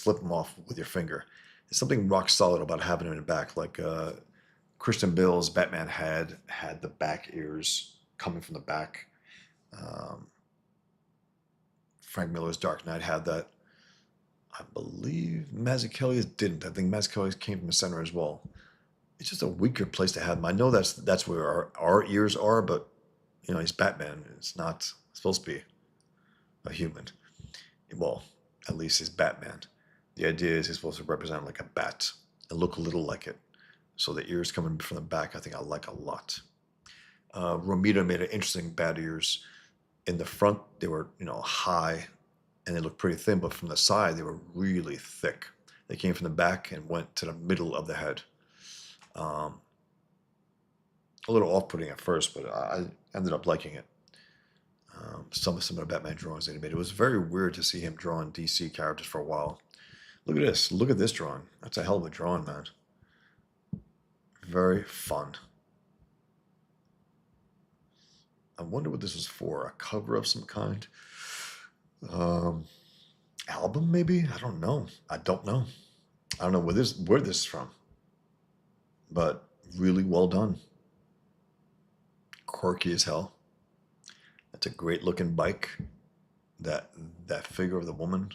A: flip them off with your finger. There's something rock solid about having it in the back, like Christian Bale's Batman had the back ears coming from the back. Frank Miller's Dark Knight had that. I believe Mazzucchelli's didn't. I think Mazzucchelli's came from the center as well. It's just a weaker place to have them. I know that's where our ears are, but he's Batman. It's not supposed to be a human. Well, at least he's Batman. The idea is he's supposed to represent like a bat and look a little like it. So the ears coming from the back, I think I like a lot. Romita made an interesting bat ears. In the front, they were high, and they looked pretty thin, but from the side, they were really thick. They came from the back and went to the middle of the head. A little off-putting at first, but I ended up liking it. Some of the Batman drawings that he made. It was very weird to see him drawing DC characters for a while. Look at this. Look at this drawing. That's a hell of a drawing, man. Very fun. I wonder what this was for. A cover of some kind? Album, maybe? I don't know. I don't know where this is from. But really well done. Quirky as hell. That's a great looking bike. That figure of the woman.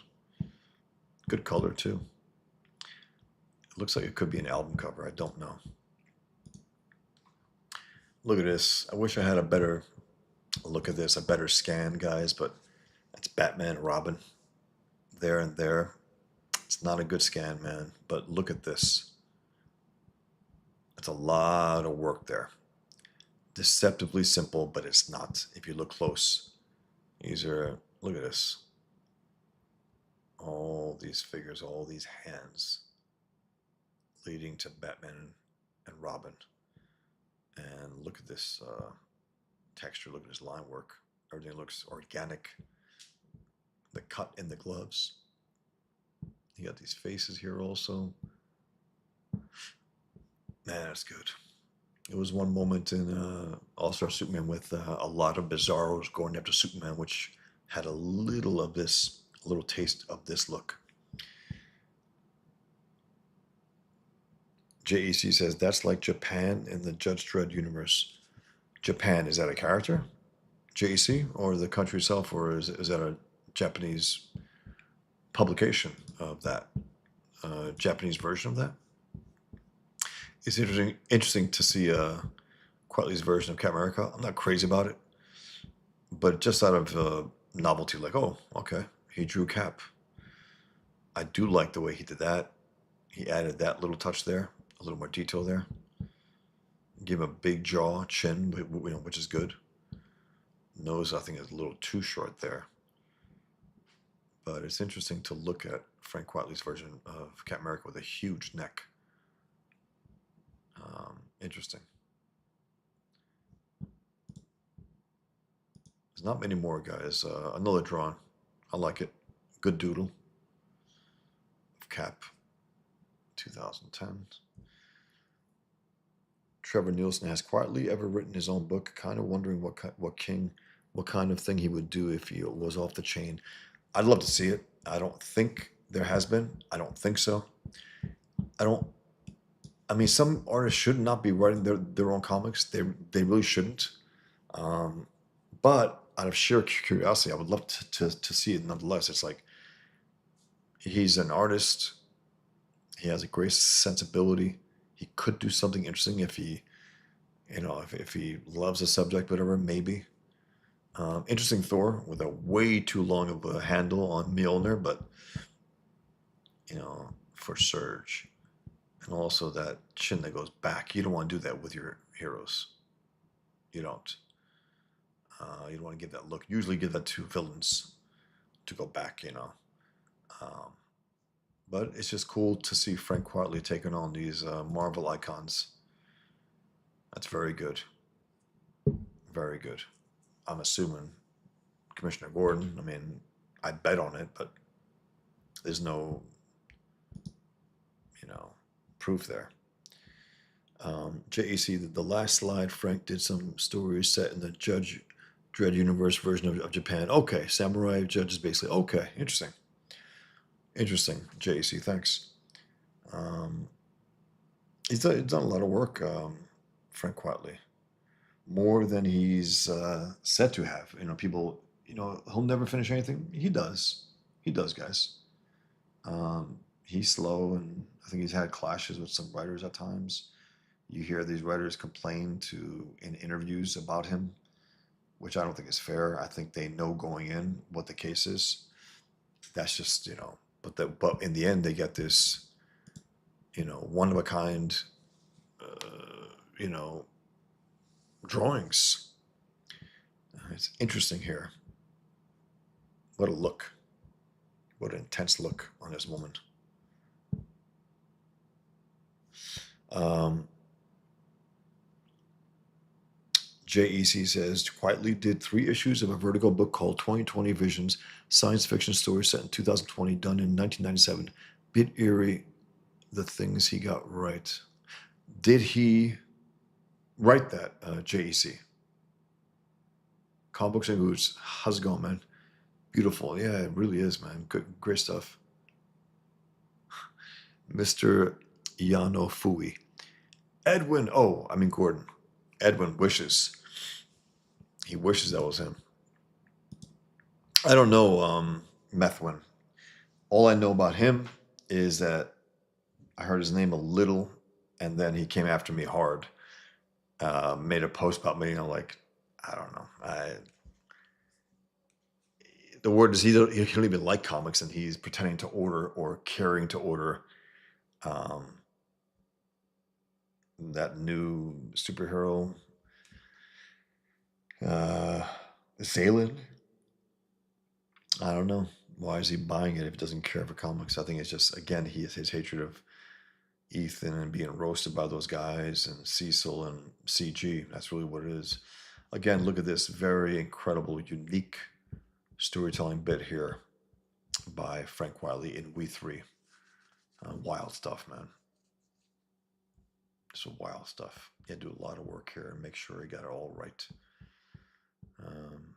A: Good color too. It looks like it could be an album cover. I don't know. Look at this. I wish I had a better look at this, a better scan, guys, but That's Batman and Robin there and there. It's not a good scan, man, but look at this. It's a lot of work there. Deceptively simple, but it's not if you look close. These are, look at this. All these figures, all these hands leading to Batman and Robin. And look at this texture, look at this line work. Everything looks organic. The cut in the gloves. You got these faces here also. Man, that's good. It was one moment in All-Star Superman with a lot of Bizarros going after Superman, which had a little of this, a little taste of this look. JEC says, that's like Japan in the Judge Dredd universe. Japan, is that a character? JEC, or the country itself, or is that a Japanese publication of that? Japanese version of that? It's interesting to see Quitely's version of Captain America. I'm not crazy about it, but just out of novelty, like, oh, okay, he drew Cap. I do like the way he did that. He added that little touch there, a little more detail there. Give him a big jaw, chin, which is good. Nose, I think, is a little too short there. But it's interesting to look at Frank Quitely's version of Captain America with a huge neck. Interesting. There's not many more, guys. Another drawing. I like it. Good doodle. Cap. 2010. Trevor Nielsen has quietly ever written his own book, kind of wondering what kind of thing he would do if he was off the chain. I'd love to see it. I don't think there has been. I don't think so. I mean, some artists should not be writing their own comics. They really shouldn't. But out of sheer curiosity, I would love to see it nonetheless. It's like he's an artist. He has a great sensibility. He could do something interesting if he, if he loves the subject, whatever, maybe. Interesting Thor with a way too long of a handle on Mjolnir, but, for Surge. And also that chin that goes back. You don't want to do that with your heroes. You don't. You don't want to give that look. Usually give that to villains to go back, But it's just cool to see Frank Quitely taking on these Marvel icons. That's very good. Very good. I'm assuming Commissioner Gordon, I mean, I bet on it, but there's no, proof there. JEC, the last slide, Frank did some stories set in the Judge Dredd universe version of Japan. Okay, Samurai Judge is basically, okay, interesting. Interesting, JEC, thanks. He's done a lot of work, Frank Quitely. More than he's said to have. People, he'll never finish anything. He does. He does, guys. He's slow, and I think he's had clashes with some writers at times. You hear these writers complain in interviews about him, which I don't think is fair. I think they know going in what the case is. That's just, but in the end, they get this, one of a kind, drawings. It's interesting here. What a look. What an intense look on this woman. JEC says, Quitely did 3 issues of a Vertigo book called 2020 Visions, science fiction story set in 2020, done in 1997. Bit eerie, the things he got right. Did he write that, JEC? Comic Books and Goods. How's it going, man? Beautiful. Yeah, it really is, man. Good, great stuff. Mr. Yano Fui. Gordon. Edwin wishes. He wishes that was him. I don't know, Methwin. All I know about him is that I heard his name a little, and then he came after me hard. Made a post about me, and I'm like, I don't know. the word is he don't even like comics, and he's pretending to order or caring to order um, that new superhero, uh, Zaylan. I don't know. Why is he buying it if he doesn't care for comics? I think it's just, again, his hatred of Ethan and being roasted by those guys and Cecil and CG. That's really what it is. Again, look at this very incredible, unique storytelling bit here by Frank Wiley in We Three. Wild stuff, man. Some wild stuff. He had to do a lot of work here and make sure he got it all right. Um,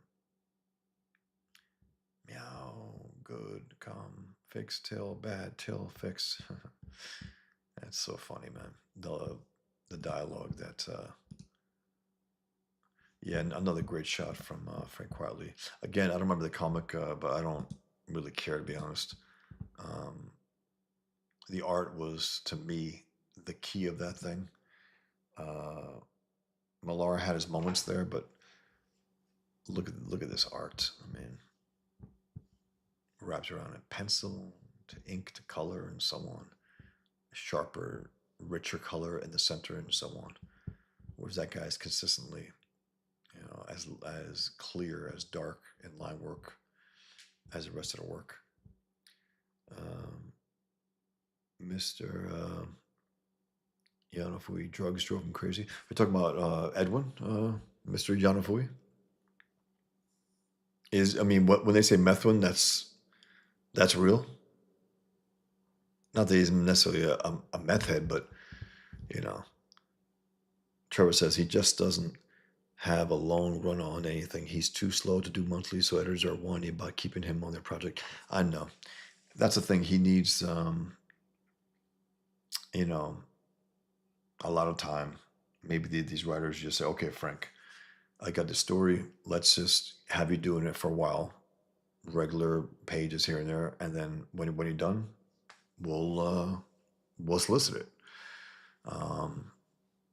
A: meow, good, calm, fix, till, bad, till, fix. That's so funny, man. The dialogue that yeah, and another great shot from Frank Wiley. Again, I don't remember the comic, but I don't really care, to be honest. Um, the art was, to me, the key of that thing. Uh, Millar had his moments there, but look at this art. I mean, wraps around a pencil to ink to color and so on. Sharper, richer color in the center and so on. Whereas that guy's consistently, as clear, as dark in line work as the rest of the work. Mr. Yanofui, drugs drove him crazy. We're talking about Edwin, Mr. Yanofui. I mean, when they say Methwin, that's real. Not that he's necessarily a meth head, but Trevor says he just doesn't have a long run on anything. He's too slow to do monthly, so editors are whining about keeping him on their project. I know. That's the thing. He needs, a lot of time. Maybe these writers just say, okay, Frank, I got the story. Let's just have you doing it for a while, regular pages here and there, and then when you're done, we'll solicit it.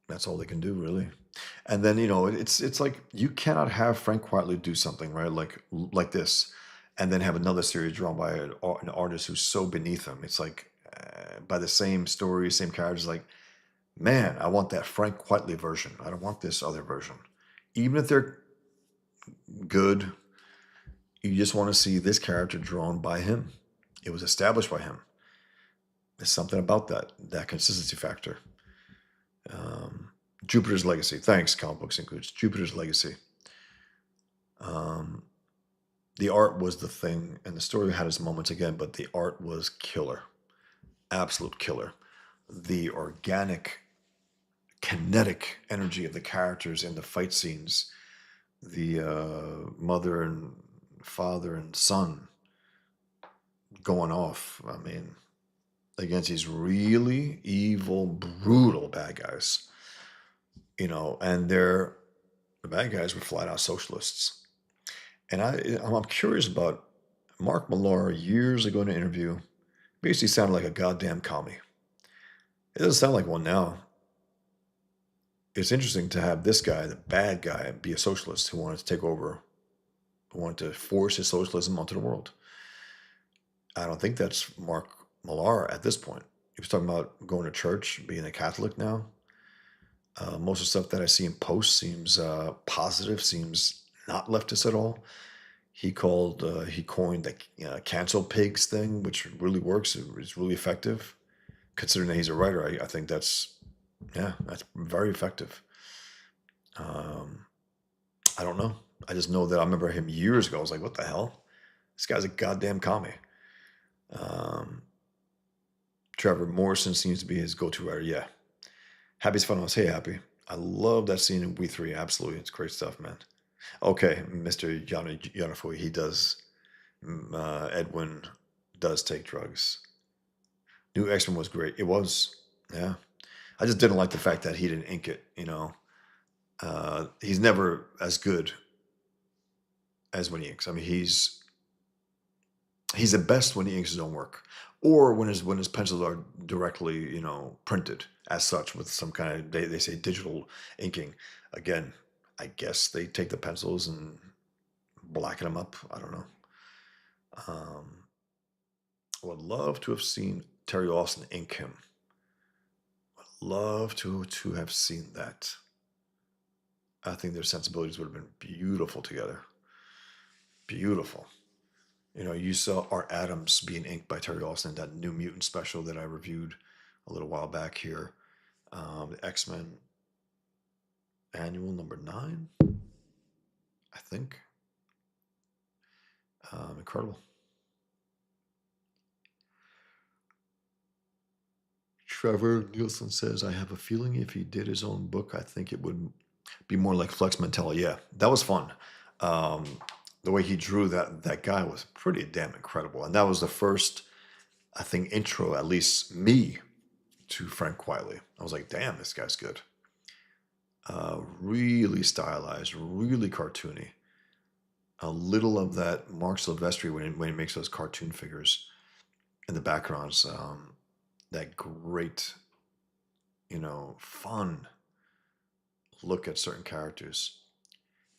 A: That's all they can do, really. And then it's like you cannot have Frank Quitely do something right like this, and then have another series drawn by an artist who's so beneath him. It's like by the same story, same characters. Like, man, I want that Frank Quitely version. I don't want this other version. Even if they're good, you just want to see this character drawn by him. It was established by him. There's something about that consistency factor. Jupiter's Legacy. Thanks, Comic Books Includes. Jupiter's Legacy. The art was the thing, and the story had its moments again, but the art was killer. Absolute killer. The organic, kinetic energy of the characters in the fight scenes, the mother and father and son going off, I mean, against these really evil, brutal bad guys. And the bad guys were flat out socialists. And I'm curious about Mark Millar years ago in an interview. Basically sounded like a goddamn commie. It doesn't sound like one now. It's interesting to have this guy, the bad guy, be a socialist who wanted to take over, who wanted to force his socialism onto the world. I don't think that's Mark Millar at this point. He was talking about going to church, being a Catholic now. Most of the stuff that I see in posts seems positive, seems not leftist at all. He coined the cancel pigs thing, which really works. It's really effective. Considering that he's a writer, I think that's very effective. I don't know. I just know that I remember him years ago. I was like, what the hell? This guy's a goddamn commie. Trevor Morrison seems to be his go-to writer. Yeah. Happy's fun house. Hey, Happy. I love that scene in We Three. Absolutely. It's great stuff, man. Okay, Mr. Yanafui, he does. Edwin does take drugs. New X-Men was great. It was. Yeah. I just didn't like the fact that he didn't ink it, He's never as good as when he inks. I mean, he's the best when he inks his own work, or when his pencils are directly, printed as such with some kind of they say digital inking. Again, I guess they take the pencils and blacken them up. I don't know. Um, I would love to have seen Terry Austin ink him. Love to have seen that. I think their sensibilities would have been beautiful together. Beautiful. You know, you saw Art Adams being inked by Terry Austin, that New Mutant special that I reviewed a little while back here. The X Men Annual number 9, I think. Incredible. Trevor Nielsen says, I have a feeling if he did his own book, I think it would be more like Flex Mentallo. Yeah, that was fun. Um, the way he drew that guy was pretty damn incredible. And that was the first, I think, intro, at least me, to Frank Quitely. I was like, damn, this guy's good. Really stylized, really cartoony. A little of that Mark Silvestri when he makes those cartoon figures in the backgrounds. That great, fun look at certain characters.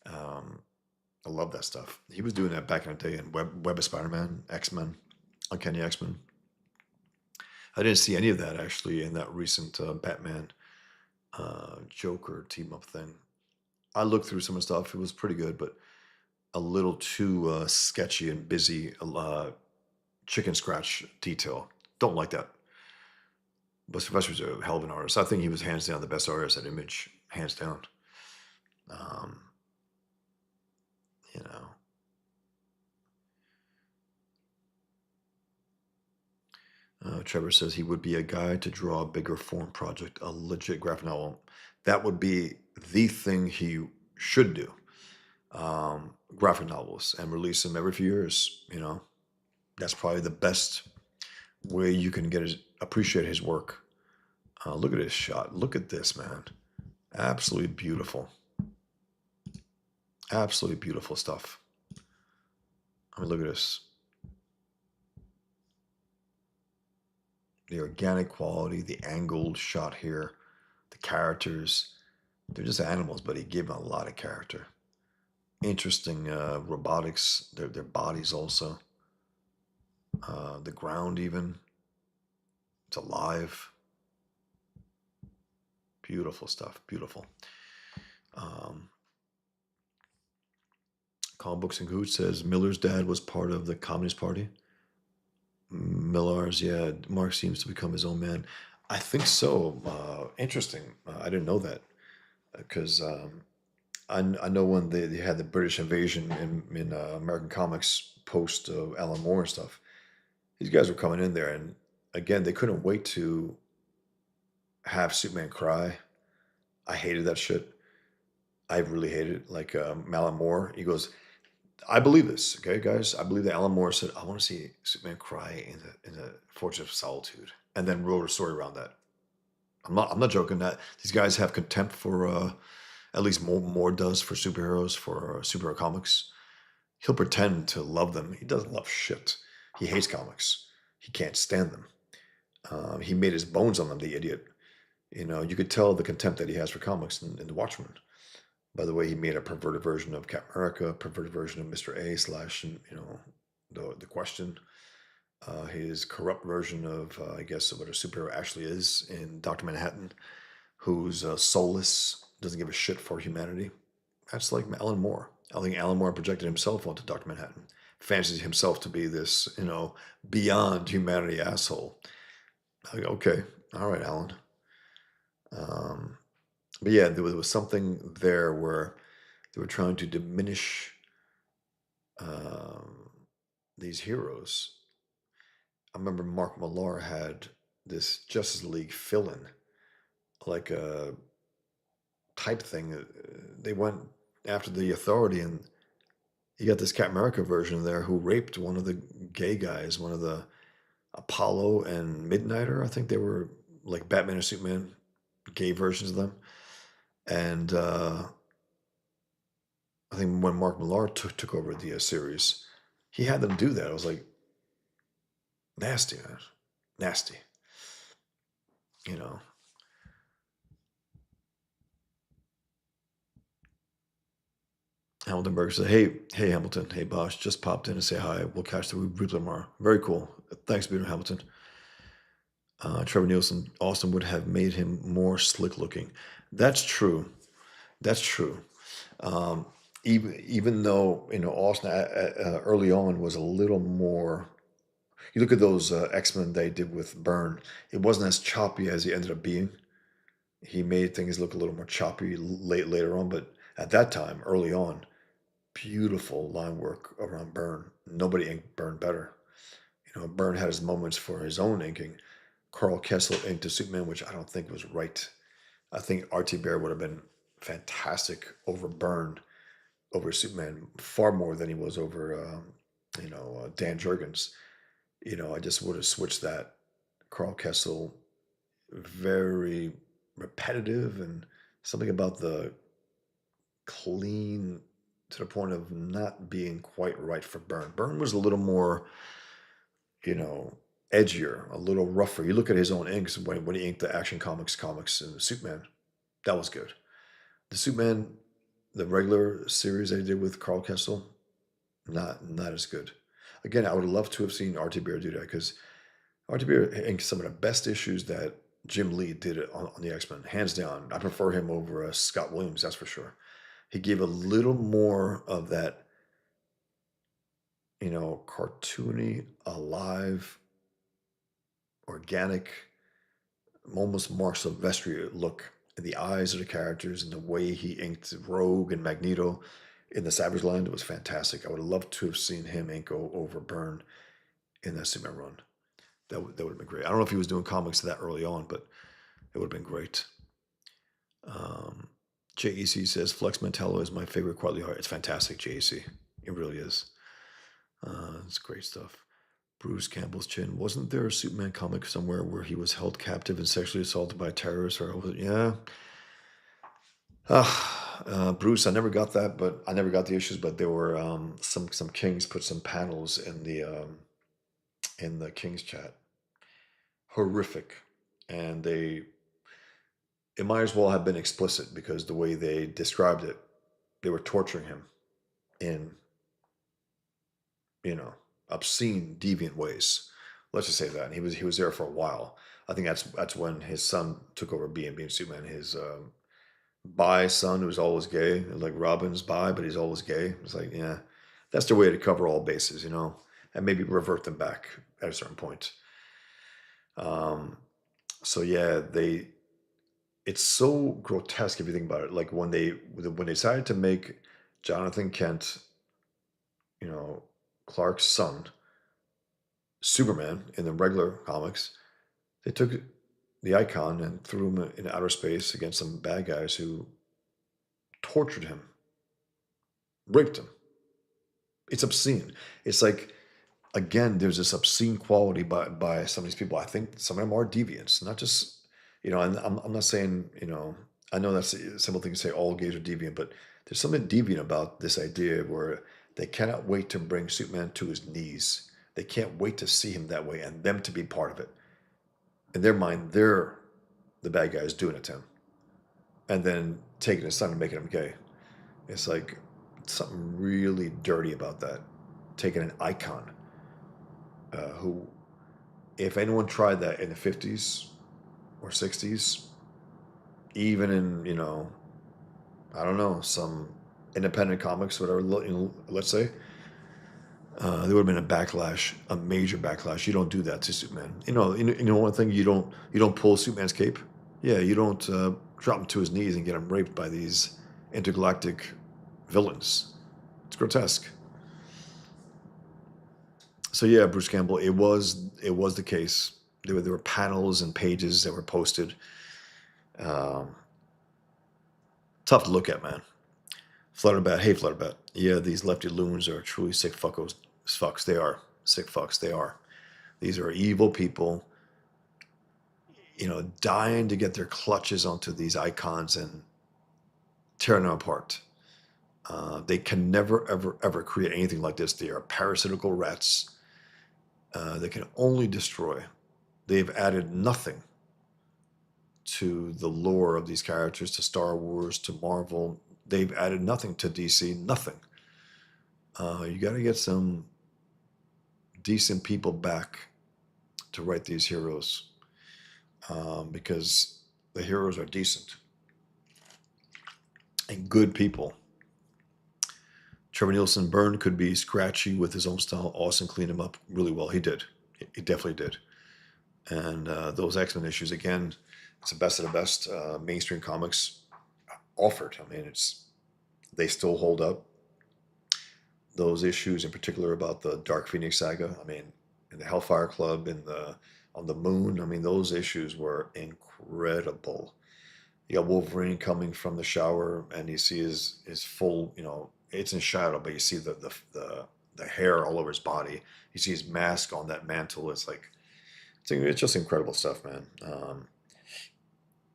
A: Um, I love that stuff. He was doing that back in the day in Web of Spider-Man, X-Men, Uncanny X-Men. I didn't see any of that actually in that recent Batman Joker team up thing. I looked through some of the stuff. It was pretty good, but a little too sketchy and busy. Chicken scratch detail. Don't like that. But Sylvester's a hell of an artist. I think he was hands down the best artist at Image, hands down. Um, you know, Trevor says he would be a guy to draw a bigger form project, a legit graphic novel. That would be the thing he should do. Graphic novels and release them every few years. That's probably the best way you can appreciate his work. Look at his shot. Look at this, man. Absolutely beautiful. Absolutely beautiful stuff. I mean, look at this. The organic quality, the angled shot here, the characters. They're just animals, but he gave them a lot of character. Interesting robotics, their bodies also. The ground even. It's alive. Beautiful stuff. Beautiful. Comic Books and Cahoots says Miller's dad was part of the Communist Party. Millar's, yeah. Mark seems to become his own man. I think so. Interesting. I didn't know that because I know when they had the British invasion in American comics post Alan Moore and stuff. These guys were coming in there, and again, they couldn't wait to have Superman cry. I hated that shit. I really hated it. Like Alan Moore, he goes, I believe this, okay, guys. I believe that Alan Moore said, "I want to see Superman cry in the Fortress of Solitude," and then wrote a story around that. I'm not joking. That these guys have contempt for at least Moore does for superheroes for superhero comics. He'll pretend to love them. He doesn't love shit. He hates comics. He can't stand them. He made his bones on them. The idiot. You could tell the contempt that he has for comics in The Watchmen. By the way, he made a perverted version of Captain America, a perverted version of Mr. A slash, the Question. His corrupt version of, I guess, what a superhero actually is in Dr. Manhattan, who's soulless, doesn't give a shit for humanity. That's like Alan Moore. I think Alan Moore projected himself onto Dr. Manhattan, fancies himself to be this, beyond humanity asshole. Like, okay, all right, Alan. But yeah, there was something there where they were trying to diminish um, these heroes. I remember Mark Millar had this Justice League fill-in, like a type thing. They went after the Authority, and you got this Captain America version there who raped one of the gay guys, one of the Apollo and Midnighter. I think they were like Batman and Superman, gay versions of them. And I think when Mark Millar took over the series, he had them do that. I was like, nasty, man. Nasty. You know. Hamilton Berger said, hey, Hamilton. Hey, Bosch. Just popped in to say hi. We'll catch the replay tomorrow. Very cool. Thanks, Peter Hamilton. Trevor Nielsen, Austin would have made him more slick looking. That's true. That's true. Um, even though Austin early on was a little more. You look at those X-Men they did with Byrne. It wasn't as choppy as he ended up being. He made things look a little more choppy later on, but at that time, early on, beautiful line work around Byrne. Nobody inked Byrne better. Byrne had his moments for his own inking. Carl Kessel inked a Superman, which I don't think was right. I think R.T. Bear would have been fantastic over Byrne, over Superman, far more than he was over, Dan Jurgens. I just would have switched that. Carl Kessel, very repetitive, and something about the clean to the point of not being quite right for Byrne. Byrne was a little more, edgier, a little rougher. You look at his own inks when he inked the Action Comics and Superman. That was good. The Superman, the regular series they did with Carl Kessel, not as good. Again, I would love to have seen R.T. Bear do that because R.T. Bear inked some of the best issues that Jim Lee did it on the X-Men, hands down. I prefer him over Scott Williams, that's for sure. He gave a little more of that, cartoony, alive, organic, almost Mark Silvestri look in the eyes of the characters and the way he inked Rogue and Magneto in the Savage Land. It was fantastic. I would have loved to have seen him ink over Byrne in that Superman run. That would have been great. I don't know if he was doing comics that early on, but it would have been great. JEC says Flex Mentallo is my favorite Quietly Heart. It's fantastic, JEC. It really is. It's great stuff. Bruce Campbell's Chin. Wasn't there a Superman comic somewhere where he was held captive and sexually assaulted by terrorists? Or was it? Yeah. Bruce, I never got that, but I never got the issues. But there were some Kings put some panels in the Kings chat. Horrific, and it might as well have been explicit because the way they described it, they were torturing him in obscene, deviant ways. Let's just say that. And he was there for a while. I think that's when his son took over being Superman. His bi son, who was always gay, like Robin's bi, but he's always gay. It's like, yeah, that's the way to cover all bases, and maybe revert them back at a certain point. So yeah, it's so grotesque if you think about it. Like when they decided to make Jonathan Kent, Clark's son, Superman in the regular comics, they took the icon and threw him in outer space against some bad guys who tortured him, raped him. It's obscene. It's like, again, there's this obscene quality by some of these people. I think some of them are deviants, not just, and I'm not saying, I know that's a simple thing to say all gays are deviant, but there's something deviant about this idea where they cannot wait to bring Superman to his knees. They can't wait to see him that way and them to be part of it. In their mind, they're the bad guys doing it to him. And then taking his son and making him gay. It's like something really dirty about that. Taking an icon who, if anyone tried that in the 50s or 60s, even in, I don't know, some independent comics, whatever, let's say, there would have been a backlash, a major backlash. You don't do that to Superman. One thing, you don't pull Superman's cape. Yeah, you don't drop him to his knees and get him raped by these intergalactic villains. It's grotesque. So yeah, Bruce Campbell, it was the case. There were panels and pages that were posted. Tough to look at, man. Flutterbat, hey Flutterbat. Yeah, these lefty loons are truly sick fuckos. Fucks. They are sick fucks. They are. These are evil people, dying to get their clutches onto these icons and tearing them apart. They can never, ever, ever create anything like this. They are parasitical rats. They can only destroy. They've added nothing to the lore of these characters, to Star Wars, to Marvel. They've added nothing to DC, nothing. You got to get some decent people back to write these heroes, because the heroes are decent and good people. Trevor Nielsen Byrne could be scratchy with his own style. Austin cleaned him up really well. He did. He definitely did. And those X-Men issues, again, it's the best of the best mainstream comics offered. I mean, they still hold up. Those issues in particular about the Dark Phoenix saga, I mean, in the Hellfire Club, on the Moon, I mean, those issues were incredible. You got Wolverine coming from the shower, and you see his full, it's in shadow, but you see the hair all over his body. You see his mask on that mantle. It's just incredible stuff, man.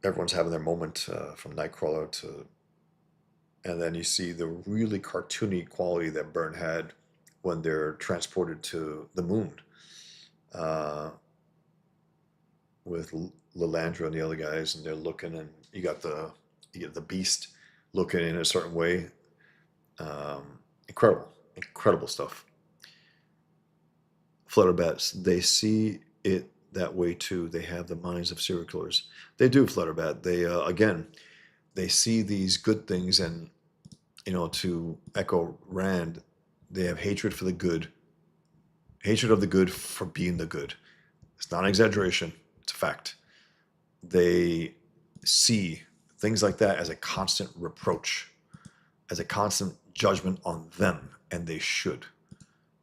A: Everyone's having their moment, from Nightcrawler to, and then you see the really cartoony quality that Byrne had when they're transported to the moon, uh, with Lilandra and the other guys, and they're looking, and you get the Beast looking in a certain way. Incredible, incredible stuff. Flutterbats, they see it that way too. They have the minds of serial killers. They do, Flutterbat. They again, they see these good things, and to echo Rand, they have hatred for the good, hatred of the good for being the good. It's not an exaggeration. It's a fact. They see things like that as a constant reproach, as a constant judgment on them, and they should.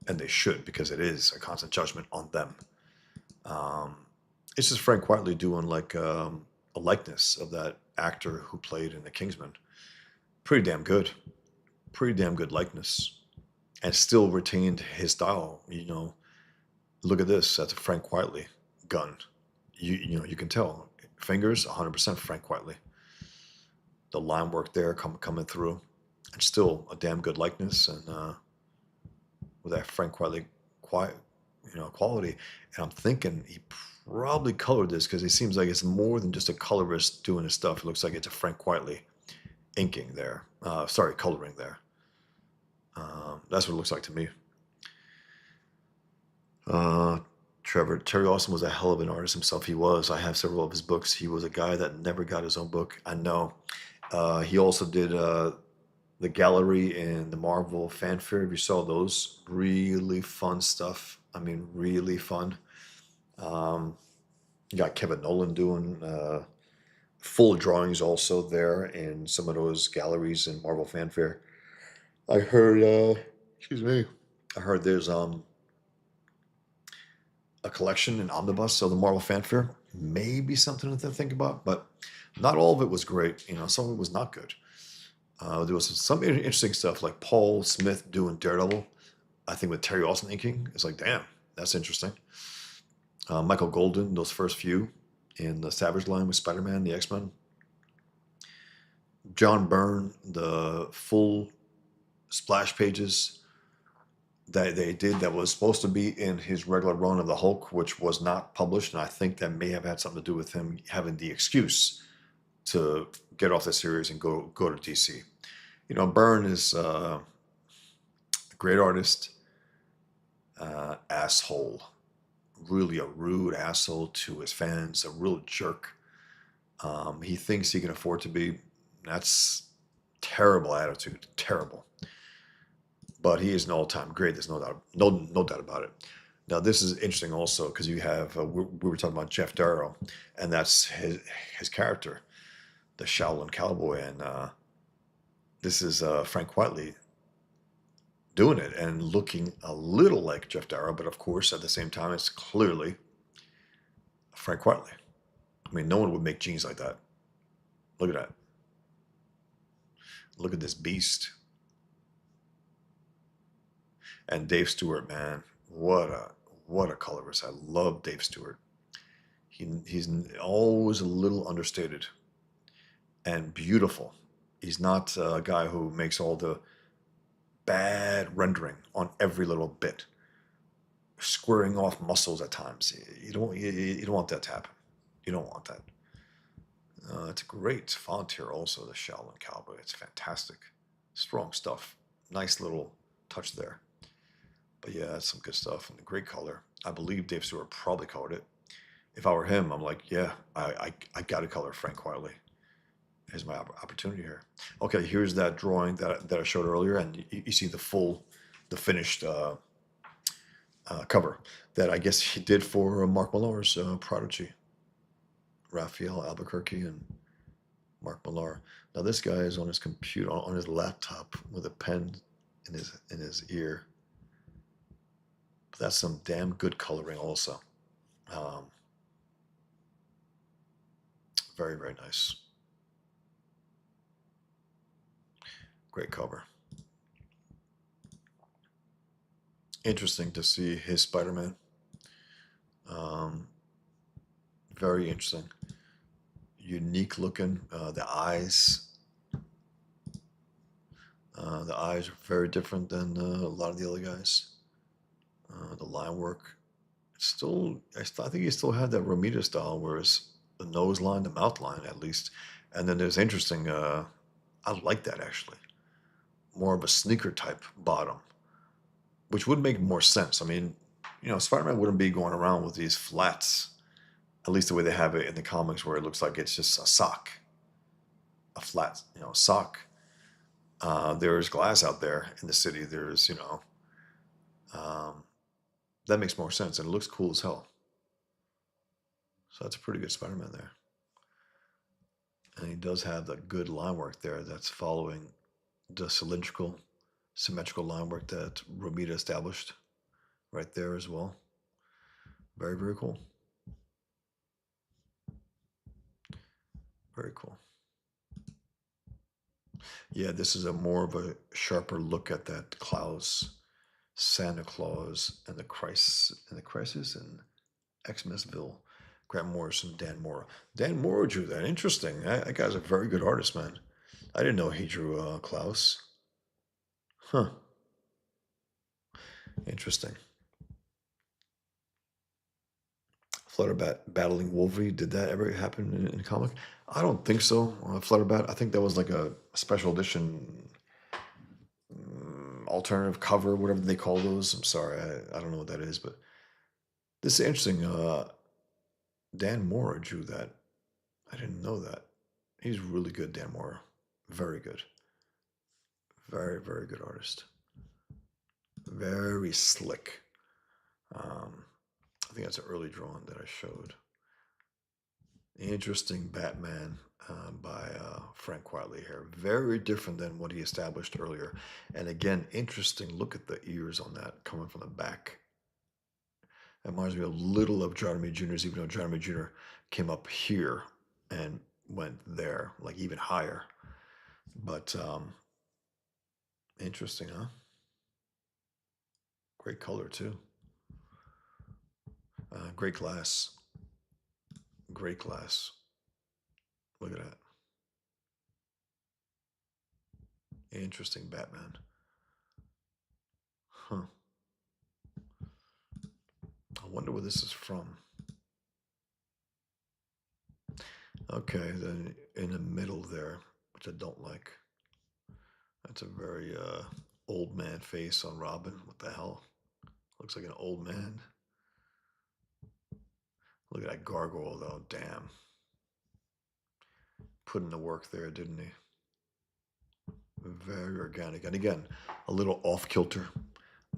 A: And they should, because it is a constant judgment on them. Um, it's just Frank Quitely doing like a likeness of that actor who played in The Kingsman. Pretty damn good. Pretty damn good likeness. And still retained his style. Look at this. That's a Frank Quitely gun. You can tell. Fingers, 100% Frank Quitely. The line work there coming through. And still a damn good likeness, and with that Frank Quitely quality. And I'm thinking he probably colored this, because it seems like it's more than just a colorist doing his stuff. It looks like it's a Frank Quitely inking there. Coloring there. That's what it looks like to me. Uh, Terry Austin was a hell of an artist himself. He was. I have several of his books. He was a guy that never got his own book. I know. He also did the gallery and the Marvel Fanfare. If you saw those, really fun stuff. I mean, really fun. Um, you got Kevin Nolan doing full drawings also there in some of those galleries in Marvel Fanfare. I heard, excuse me, I heard there's a collection, an omnibus of the Marvel Fanfare. Maybe something to think about, but not all of it was great. Some of it was not good. There was some interesting stuff, like Paul Smith doing Daredevil. I think with Terry Austin inking, it's like, damn, that's interesting. Michael Golden, those first few in the Savage line with Spider-Man, the X-Men. John Byrne, the full splash pages that they did that was supposed to be in his regular run of the Hulk, which was not published, and I think that may have had something to do with him having the excuse to get off the series and go to DC. Byrne is a great artist, asshole, really a rude asshole to his fans, a real jerk. He thinks he can afford to be. That's terrible attitude, terrible. But he is an all-time great. There's no doubt about it. Now, this is interesting also, because you have we were talking about Jeff Darrow, and that's his character, the Shaolin Cowboy, and this is Frank Quitely doing it and looking a little like Jeff Darrow, but of course at the same time it's clearly Frank Quitely. I mean, no one would make jeans like that. Look at that. Look at this beast. And Dave Stewart, man, what a colorist. I love Dave Stewart. He's always a little understated and beautiful. He's not a guy who makes all the bad rendering on every little bit, squaring off muscles at times. You don't want that to happen. You don't want that. It's a great font here also, the Shaolin Cowboy. It's fantastic. Strong stuff. Nice little touch there. But yeah, that's some good stuff and a great color. I believe Dave Stewart probably colored it. If I were him, I'm like, yeah, I got to color Frank Quietly. Here's my opportunity here. Okay, here's that drawing that I showed earlier, and you see the full, the finished cover that I guess he did for Mark Millar's Prodigy, Raphael Albuquerque and Mark Millar. Now this guy is on his computer, on his laptop, with a pen in his ear. But that's some damn good coloring, also. Um, very very nice, great cover. Interesting to see his Spider-Man. Um, very interesting, unique looking. The eyes are very different than a lot of the other guys. The line work, still, I think he still had that Romita style, whereas the nose line, the mouth line, at least. And then there's interesting. I like that actually. More of a sneaker type bottom, which would make more sense. I mean, Spider-Man wouldn't be going around with these flats, at least the way they have it in the comics, where it looks like it's just a sock, a flat, sock. There's glass out there in the city. Um, that makes more sense, and it looks cool as hell. So that's a pretty good Spider-Man there. And he does have the good line work there that's following the cylindrical, symmetrical line work that Romita established right there as well. Very, very cool. Very cool. Yeah, this is a more of a sharper look at that Klaus, Santa Claus, and the Crisis and Xmasville. Grant Morrison, Dan Mora. Dan Mora drew that. Interesting. That guy's a very good artist, man. I didn't know he drew Klaus. Huh. Interesting. Flutterbat battling Wolverine. Did that ever happen in a comic? I don't think so. Flutterbat. I think that was like a special edition, alternative cover, whatever they call those. I'm sorry, I don't know what that is, but this is interesting. Dan Mora drew that. I didn't know that. He's really good, Dan Mora. Very good. Very, very good artist. Very slick. Um, I think that's an early drawing that I showed. Interesting Batman by Frank Quietly here. Very different than what he established earlier. And again, interesting. Look at the ears on that coming from the back. It reminds me a little of John Romita Jr.'s, even though John Romita Jr. came up here and went there, like even higher. But interesting, huh? Great color too. Great glass. Great glass. Look at that. Interesting Batman. Huh. I wonder where this is from. Okay, then in the middle there, which I don't like. That's a very old man face on Robin. What the hell? Looks like an old man. Look at that gargoyle, though. Damn. Put in the work there, didn't he? Very organic. And again, a little off kilter,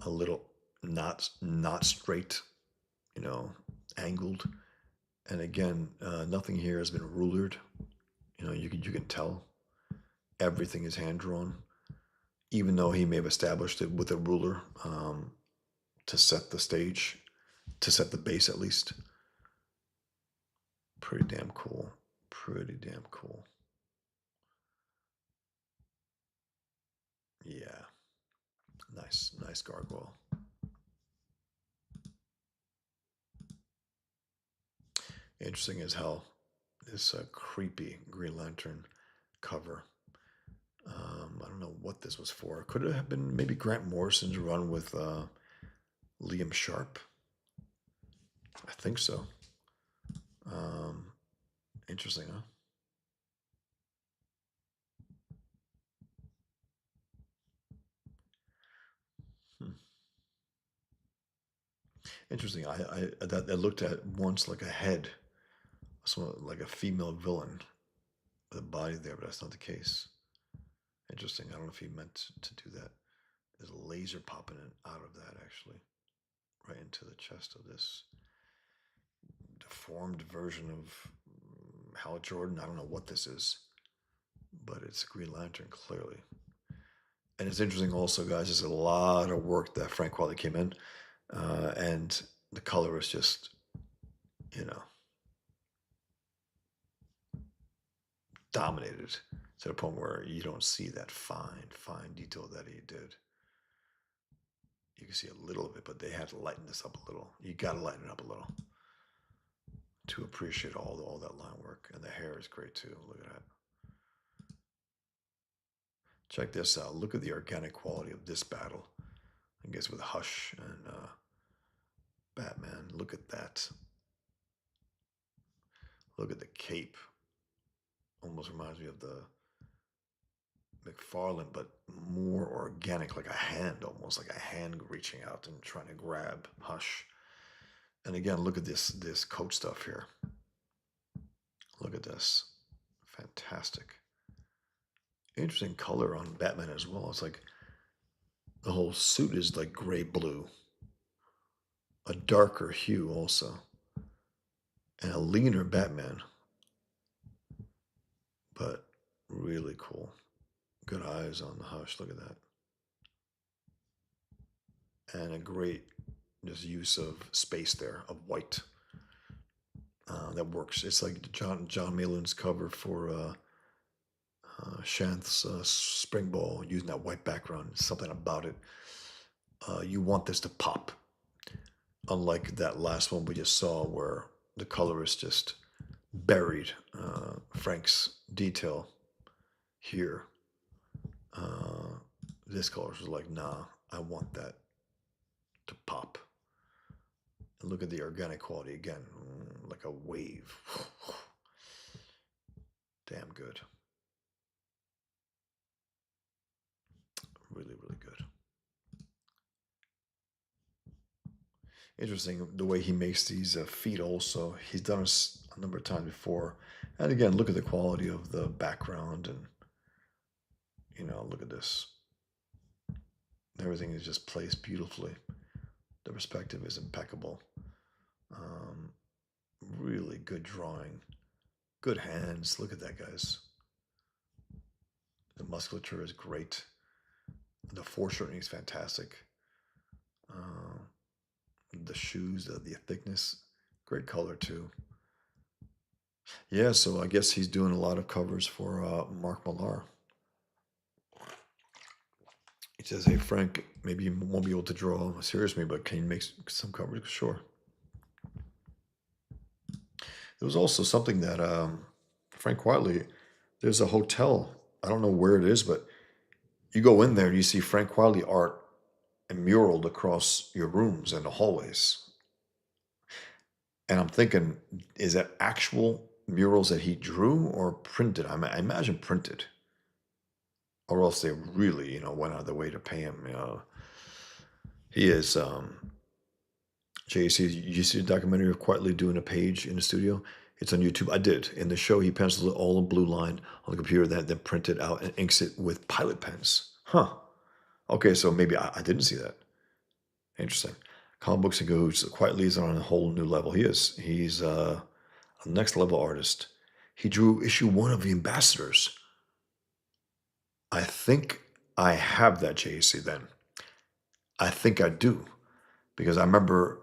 A: a little not straight, you know, angled. And again, nothing here has been rulered. You can tell everything is hand drawn, even though he may have established it with a ruler to set the stage, to set the base at least. Pretty damn cool. Pretty damn cool. Yeah. Nice, nice gargoyle. Interesting as hell. This creepy Green Lantern cover. I don't know what this was for. Could it have been maybe Grant Morrison's run with Liam Sharp? I think so. Um, Interesting, huh? Hmm. Interesting. I looked at once like a head, so like a female villain with a body there, but that's not the case. Interesting. I don't know if he meant to do that. There's a laser popping in out of that actually, right into the chest of this deformed version of Hal Jordan. I don't know what this is, but it's Green Lantern clearly. And it's interesting also, guys. There's a lot of work that Frank Quitely came in, and the color is just, you know, dominated to the point where you don't see that fine detail that he did. You can see a little of it, but they had to lighten this up a little. You got to lighten it up a little to appreciate all that line work. And the hair is great too. Look at that. Check this out. Look at the organic quality of this battle. I guess with Hush and Batman. Look at that. Look at the cape. Almost reminds me of the McFarlane, but more organic, like a hand, almost like a hand reaching out and trying to grab Hush. And again, look at this coat stuff here. Look at this. Fantastic. Interesting color on Batman as well. It's like the whole suit is like gray blue. A darker hue also. And a leaner Batman. But really cool. Good eyes on the Hush. Look at that. And a great just use of space there, of white. That works. It's like John Maylin's cover for Shanth's Spring Ball, using that white background. Something about it. You want this to pop. Unlike that last one we just saw where the color is just buried. Frank's detail here. This color was like, nah, I want that to pop. And look at the organic quality again, like a wave. Damn good. Really, really good. Interesting the way he makes these feet also. He's done it a number of times before. And again, look at the quality of the background and, look at this. Everything is just placed beautifully. The perspective is impeccable. Really good drawing. Good hands. Look at that, guys. The musculature is great. The foreshortening is fantastic. The shoes, the thickness, great color too. Yeah, so I guess he's doing a lot of covers for Mark Millar. He says, "Hey Frank, maybe you won't be able to draw seriously, but can you make some covers?" Sure. There was also something that Frank Quitely. There's a hotel. I don't know where it is, but you go in there and you see Frank Quitely art and muraled across your rooms and the hallways. And I'm thinking, is that actual murals that he drew or printed? I imagine printed, or else they really, went out of their way to pay him. He is. JC, you see the documentary of Quitely doing a page in the studio? It's on YouTube. I did. In the show, he pencils it all in blue line on the computer, then print it out and inks it with pilot pens. Huh. Okay, so maybe I didn't see that. Interesting. Comic books and Cahoots. Quitely is on a whole new level. He is. He's a next level artist. He drew issue 1 of The Ambassadors. I think I have that, JC, then. I think I do. Because I remember,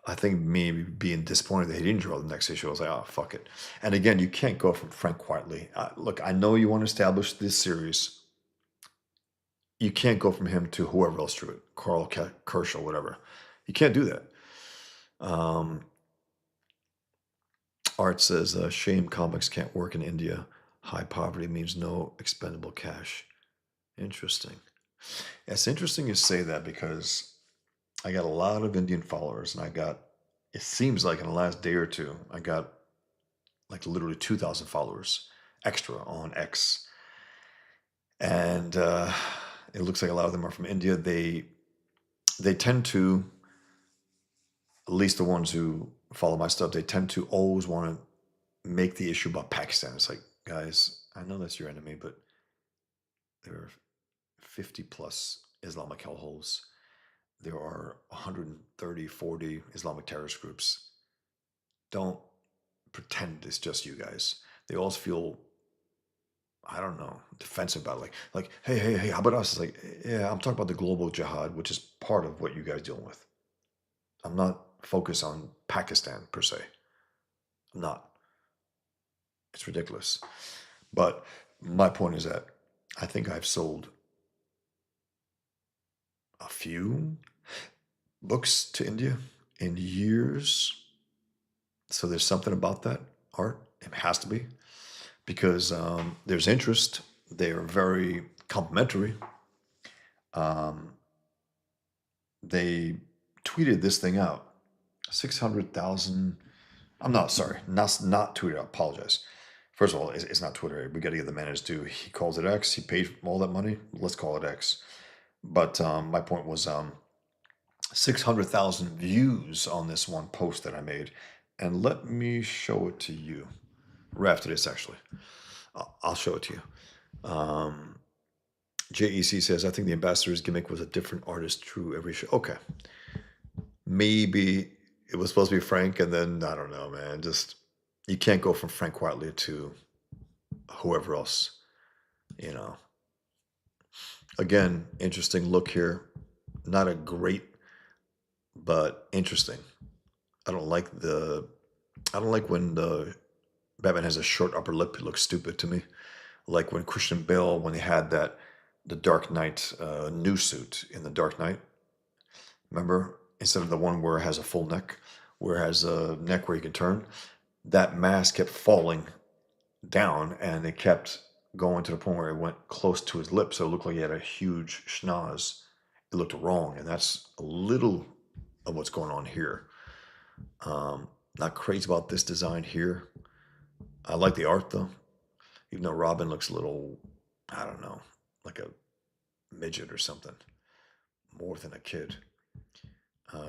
A: I think me being disappointed that he didn't draw the next issue. I was like, oh, fuck it. And again, you can't go from Frank Quitely. Look, I know you want to establish this series. You can't go from him to whoever else drew it, Carl Kershaw, whatever. You can't do that. Art says, shame comics can't work in India. High poverty means no expendable cash. Interesting. It's interesting you say that because I got a lot of Indian followers, and it seems like in the last day or two, I got like literally 2,000 followers extra on X. And it looks like a lot of them are from India. They they tend to, at least the ones who follow my stuff, they tend to always want to make the issue about Pakistan. It's like, guys, I know that's your enemy, but there are 50 plus Islamic hellholes. There are 130, 40 Islamic terrorist groups. Don't pretend it's just you guys. They all feel, I don't know, defensive about it. Like, hey, how about us? It's like, yeah, I'm talking about the global jihad, which is part of what you guys dealing with. I'm not focused on Pakistan per se. I'm not. It's ridiculous. But my point is that I think I've sold a few books to India in years. So there's something about that art. It has to be because there's interest. They are very complimentary. Um, they tweeted this thing out. 600,000. I'm not sorry, not Twitter. I apologize. First of all, it's not Twitter. We got to give the man his due. He calls it X. He paid all that money. Let's call it X. But my point was 600,000 views on this one post that I made. And let me show it to you. Right after this, actually. I'll show it to you. JEC says, I think the ambassador's gimmick was a different artist through every show. Okay. Maybe it was supposed to be Frank, and then, I don't know, man. Just, you can't go from Frank Quitely to whoever else, you know. Again, interesting look here. Not a great, but interesting. I don't like when the Batman has a short upper lip. It looks stupid to me. Like when Christian Bale, when he had the Dark Knight new suit in the Dark Knight. Remember, instead of the one where it has a full neck, where it has a neck where you can turn, that mask kept falling down, and it kept going to the point where it went close to his lips, so it looked like he had a huge schnoz. It looked wrong, and that's a little of what's going on here. Not crazy about this design here. I like the art though, even though Robin looks a little, I don't know, like a midget or something, more than a kid.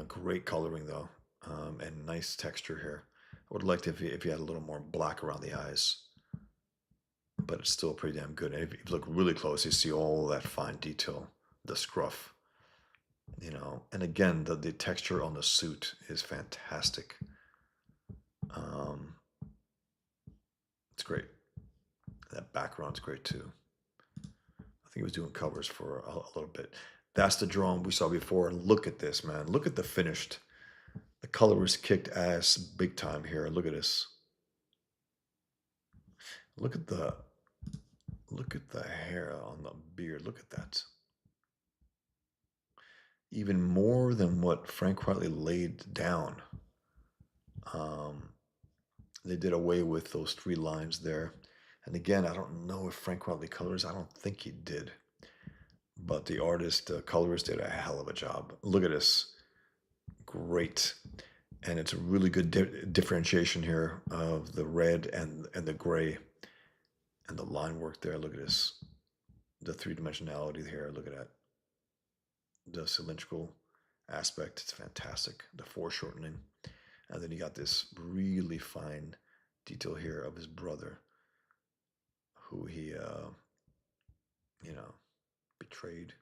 A: Great coloring though, and nice texture here. I would like to if you had a little more black around the eyes, but it's still pretty damn good. And if you look really close, you see all that fine detail, the scruff, you know. And again, the texture on the suit is fantastic. It's great. That background's great too. I think he was doing covers for a little bit. That's the drawing we saw before. And look at this, man. Look at the finished. The color was kicked ass big time here. Look at this. Look at the hair on the beard. Look at that. Even more than what Frank Quitely laid down. They did away with those 3 lines there. And again, I don't know if Frank Quitely colors. I don't think he did. But the artist, the colorist did a hell of a job. Look at this. Great. And it's a really good differentiation here of the red and the gray and the line work there. Look at this. The 3-dimensionality here. Look at that. The cylindrical aspect. It's fantastic. The foreshortening. And then you got this really fine detail here of his brother, who he, betrayed,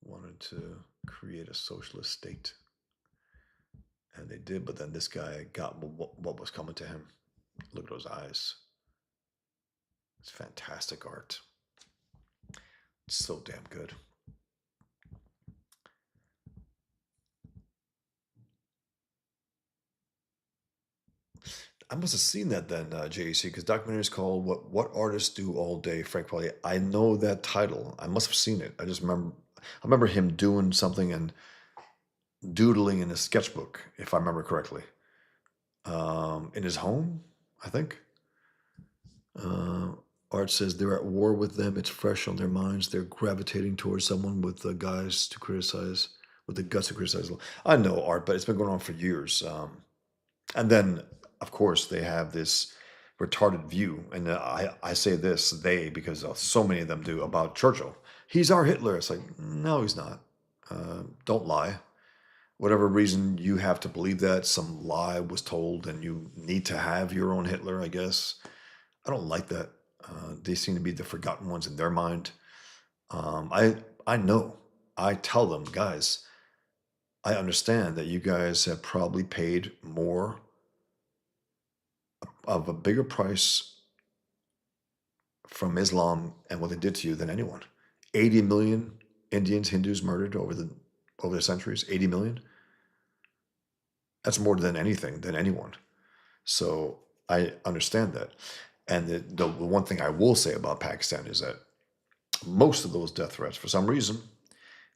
A: wanted to create a socialist state. And they did, but then this guy got what was coming to him. Look at those eyes. It's fantastic art. It's so damn good. I must have seen that then, JEC, because documentary is called "What Artists Do All Day." Frank Quitely. I know that title. I must have seen it. I remember him doing something and doodling in a sketchbook, if I remember correctly, in his home, I think. Art says they're at war with them. It's fresh on their minds. They're gravitating towards someone with the guys to criticize, with the guts to criticize. I know Art, but it's been going on for years. And then, of course, they have this retarded view, and I say they because so many of them do, about Churchill. He's our Hitler. It's like, no, he's not. Don't lie. Whatever reason you have to believe that, some lie was told and you need to have your own Hitler, I guess. I don't like that. They seem to be the forgotten ones in their mind. I know. I tell them, guys, I understand that you guys have probably paid more of a bigger price from Islam and what they did to you than anyone. 80 million Indians, Hindus murdered over the centuries. 80 million. That's more than anything, than anyone. So I understand that. And the one thing I will say about Pakistan is that most of those death threats, for some reason,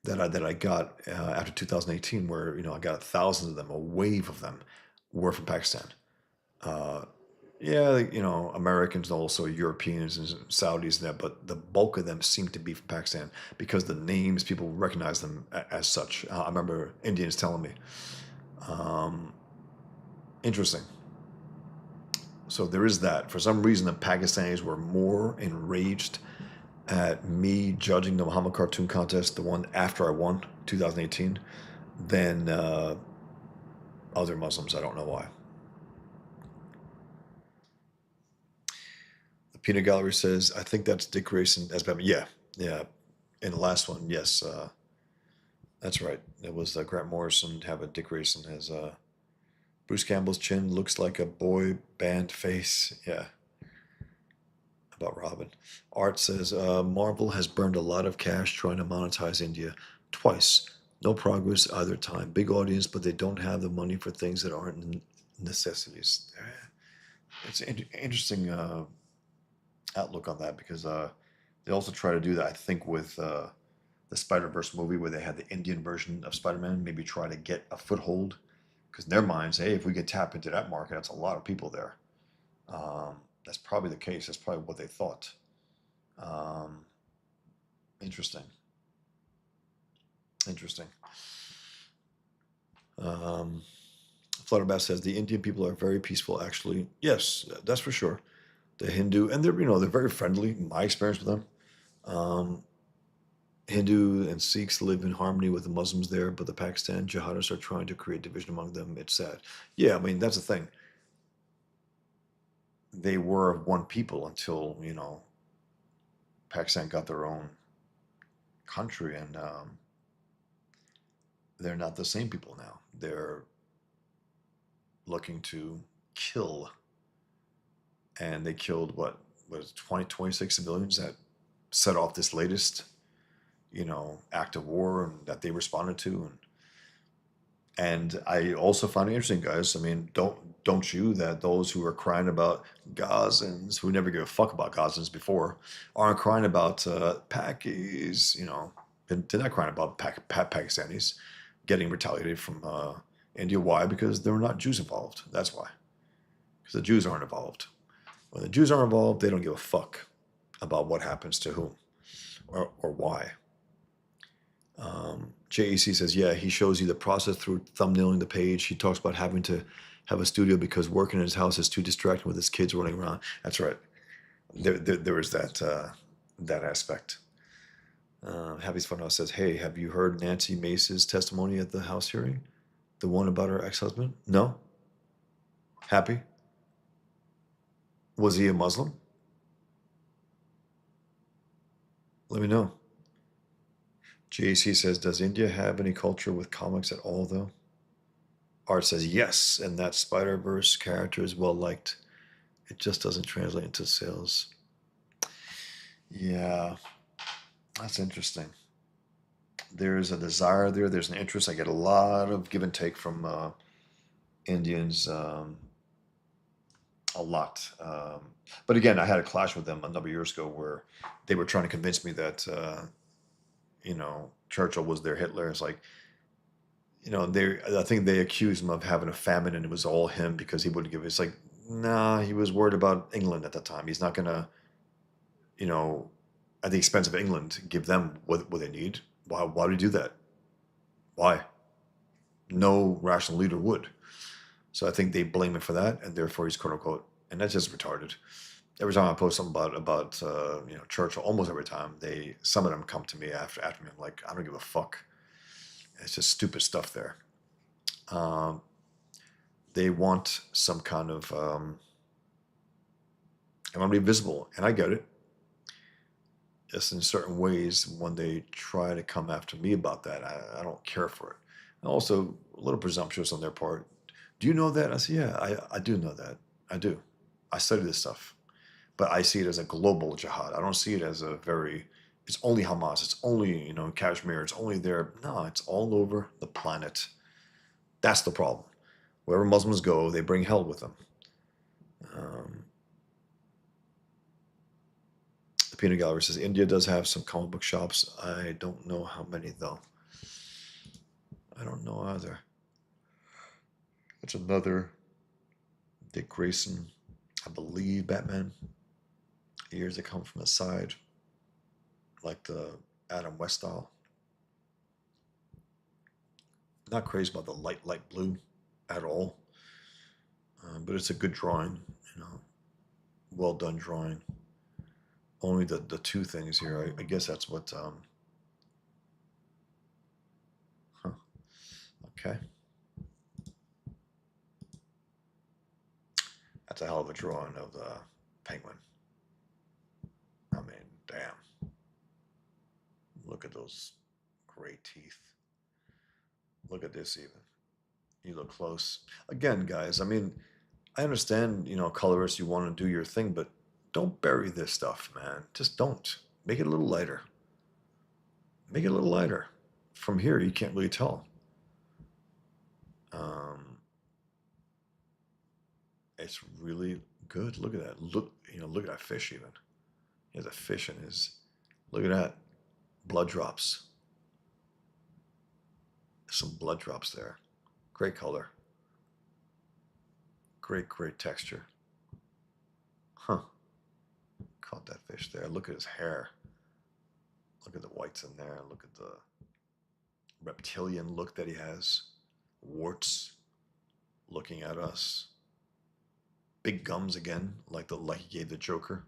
A: that I got after 2018, where I got thousands of them, a wave of them, were from Pakistan. Uh, yeah, Americans and also Europeans and Saudis and that, but the bulk of them seem to be from Pakistan because the names people recognize them as such. I remember Indians telling me. Um, Interesting. So there is that. For some reason, the Pakistanis were more enraged at me judging the Muhammad cartoon contest, the one after I won, 2018, than other Muslims. I don't know why. The Peanut Gallery says, I think that's Dick Grayson as Batman. Yeah, yeah. In the last one, yes, that's right. It was Grant Morrison having Dick Grayson as Bruce Campbell's chin looks like a boy band face. Yeah, about Robin. Art says Marvel has burned a lot of cash trying to monetize India twice. No progress either time. Big audience, but they don't have the money for things that aren't necessities. It's an interesting outlook on that because they also try to do that, I think, with the Spider-Verse movie where they had the Indian version of Spider-Man, maybe try to get a foothold because in their minds, hey, if we could tap into that market, that's a lot of people there. Um, that's probably the case. That's probably what they thought. Um, Interesting. Interesting. Um, Flutterbass says the Indian people are very peaceful. Actually, yes, that's for sure. The Hindu, and they're very friendly. In my experience with them, um, Hindu and Sikhs live in harmony with the Muslims there, but the Pakistan jihadists are trying to create division among them. It's sad. Yeah, I mean that's the thing. They were one people until Pakistan got their own country, and they're not the same people now. They're looking to kill, and they killed what was 20, 26 civilians that set off this latest, act of war and that they responded to, and I also find it interesting, guys. I mean, don't you that those who are crying about Gazans, who never give a fuck about Gazans before, aren't crying about Pakis, they're not crying about Pakistanis getting retaliated from India. Why? Because there were not Jews involved. That's why. Because the Jews aren't involved. When the Jews aren't involved, they don't give a fuck about what happens to whom or why. JEC says, yeah, he shows you the process through thumbnailing the page. He talks about having to have a studio because working in his house is too distracting with his kids running around. That's right. There is that aspect. Happy's Funhouse says, hey, have you heard Nancy Mace's testimony at the House hearing? The one about her ex-husband? No? Happy? Was he a Muslim? Let me know. JC says, does India have any culture with comics at all, though? Art says, yes, and that Spider-Verse character is well liked. It just doesn't translate into sales. Yeah, that's interesting. There's a desire there. There's an interest. I get a lot of give and take from Indians, a lot. But again, I had a clash with them a number of years ago where they were trying to convince me that, Churchill was their Hitler. It's like, I think they accused him of having a famine and it was all him because he wouldn't give it. It's like, nah, he was worried about England at the time. He's not going to, you know, at the expense of England, give them what they need. Why would he do that? Why? No rational leader would. So I think they blame him for that, and therefore he's quote unquote, and that's just retarded. Every time I post something about Churchill, almost every time some of them come to me after me. I'm like, I don't give a fuck. It's just stupid stuff there. Um, they want some kind of, I want to be visible, and I get it. Just in certain ways, when they try to come after me about that, I don't care for it. And also, a little presumptuous on their part. Do you know that? I say, yeah, I do know that. I do. I study this stuff. But I see it as a global jihad. I don't see it as a very, it's only Hamas, it's only, in Kashmir, it's only there. No, it's all over the planet. That's the problem. Wherever Muslims go, they bring hell with them. Um, the Peanut Gallery says India does have some comic book shops. I don't know how many, though. I don't know either. It's another Dick Grayson, I believe, Batman. Ears that come from the side, like the Adam West style. Not crazy about the light blue at all, but it's a good drawing, well done drawing. Only the two things here, I guess that's what, huh, okay. That's a hell of a drawing of the penguin. I mean, damn. Look at those great teeth. Look at this even. You look close. Again, guys, I mean, I understand, colorists, you want to do your thing, but don't bury this stuff, man. Just don't. Make it a little lighter. Make it a little lighter. From here, you can't really tell. It's really good. Look at that. Look at that fish even. He has a fish in his. Look at that. Blood drops. Some blood drops there. Great color. Great texture. Huh. Caught that fish there. Look at his hair. Look at the whites in there. Look at the reptilian look that he has. Warts looking at us. Big gums again, like he gave the Joker.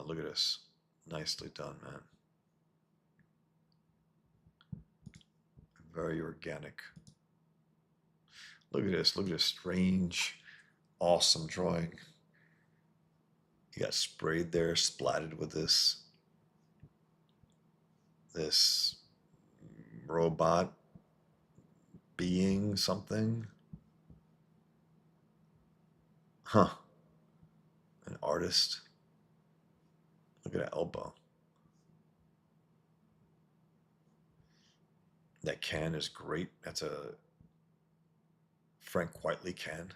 A: Look at this. Nicely done, man. Very organic. Look at this. Look at this strange, awesome drawing. You got sprayed there, splatted with this robot being something. Huh. An artist. Look at that elbow. That can is great. That's a Frank Whiteley can.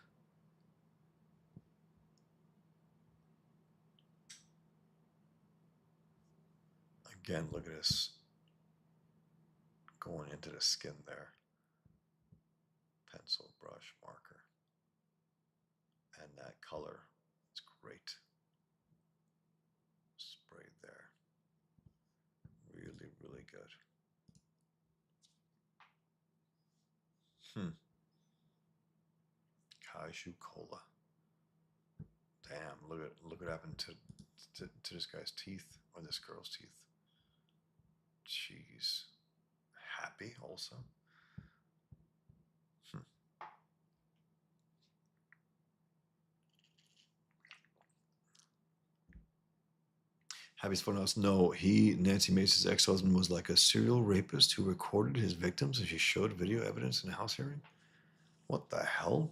A: Again, look at this. Going into the skin there. Pencil, brush, marker. And that color, it's great. Sprayed there. Really, really good. Kaiju Cola. Damn, look what happened to this guy's teeth, or this girl's teeth. Jeez. Happy also. Happy's Funhouse. No, Nancy Mace's ex-husband, was like a serial rapist who recorded his victims and she showed video evidence in a house hearing. What the hell?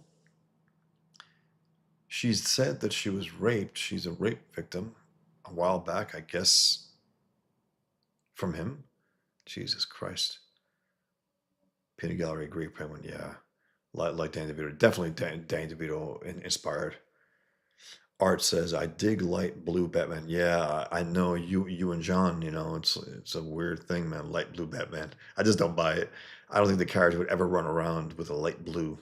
A: She's said that she was raped. She's a rape victim a while back, I guess, from him. Jesus Christ. Peanut Gallery, Greek Penguin, yeah. Like Danny DeVito. Definitely Danny DeVito inspired. Art says, I dig light blue Batman. Yeah, I know you and John, it's a weird thing, man. Light blue Batman. I just don't buy it. I don't think the character would ever run around with a light blue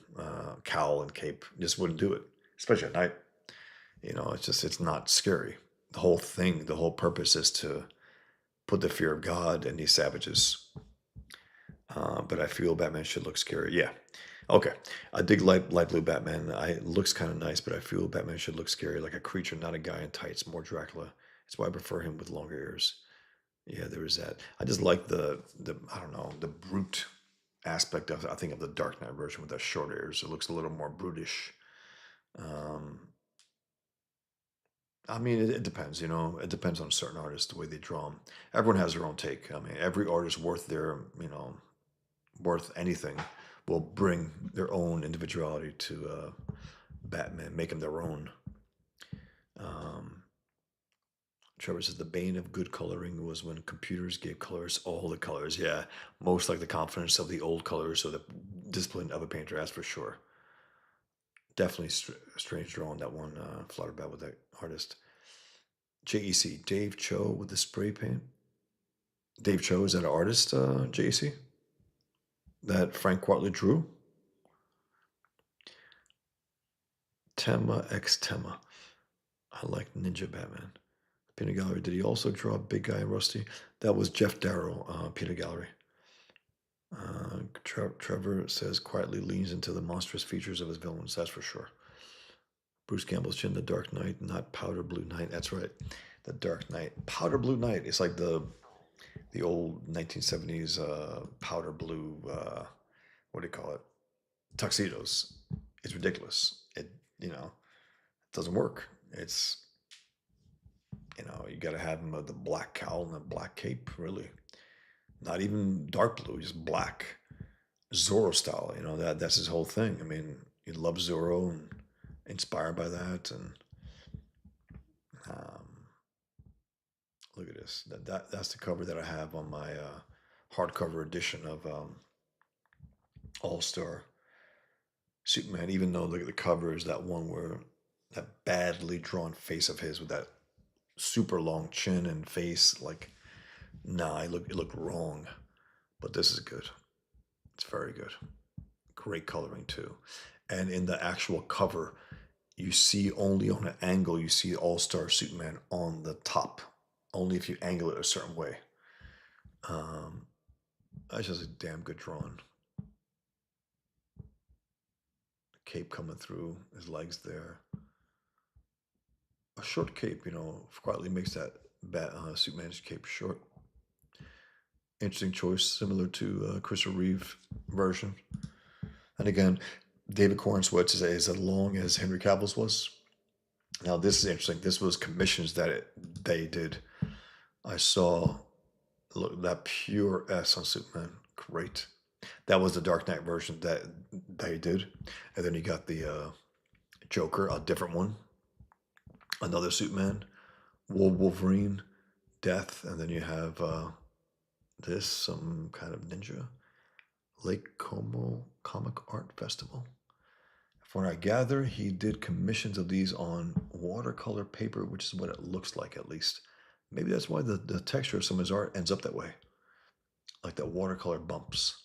A: cowl and cape. Just wouldn't do it, especially at night. It's not scary. The whole thing, the whole purpose is to put the fear of God in these savages. But I feel Batman should look scary. Yeah. Okay. I dig light blue Batman. It looks kind of nice, but I feel Batman should look scary, like a creature, not a guy in tights, more Dracula. That's why I prefer him with longer ears. Yeah, there is that. I just like the I don't know, the brute aspect of, I think, of the Dark Knight version with the short hairs. It looks a little more brutish. Um, I mean, it depends, you know. It depends on certain artists the way they draw them. Everyone has their own take. I mean, every artist worth their, worth anything will bring their own individuality to Batman, make him their own. Um, Trevor says the bane of good coloring was when computers gave colors all the colors. Yeah, most like the confidence of the old colors or the discipline of a painter. That's for sure. Definitely strange drawing that one Flutter Bat with that artist. JEC, Dave Cho with the spray paint. Dave Cho, is that an artist, JEC? That Frank Quatley drew? Tema X Tema. I like Ninja Batman. Peanut Gallery. Did he also draw Big Guy and Rusty? That was Jeff Darrow, Peanut Gallery. Trevor says quietly leans into the monstrous features of his villains. That's for sure. Bruce Campbell's chin, The Dark Knight, not Powder Blue Knight. That's right, The Dark Knight. Powder Blue Knight. It's like the old 1970s powder blue. What do you call it? Tuxedos. It's ridiculous. It doesn't work. It's you got to have him with the black cowl and the black cape. Really, not even dark blue, just black. Zorro style. That's his whole thing. I mean, he loves Zorro and inspired by that. And um, look at this. That's the cover that I have on my hardcover edition of All Star Superman. Even though the cover is that one where that badly drawn face of his with that super long chin and face, like, nah, it looked wrong. But this is good. It's very good. Great coloring too. And in the actual cover, you see only on an angle, you see All Star Superman on the top. Only if you angle it a certain way. Um, that's just a damn good drawing. The cape coming through, his legs there. A short cape, quietly makes that Superman's cape short. Interesting choice, similar to Christopher Reeve version. And again, David Cornsweat is as long as Henry Cavill's was. Now this is interesting. This was commissions that they did. I saw, look, that pure S on Superman. Great. That was the Dark Knight version that they did. And then you got the Joker, a different one. Another Superman. Wolverine, Death. And then you have this, some kind of ninja. Lake Como Comic Art Festival. From what I gather, he did commissions of these on watercolor paper, which is what it looks like, at least. Maybe that's why the texture of some of his art ends up that way. Like that watercolor bumps.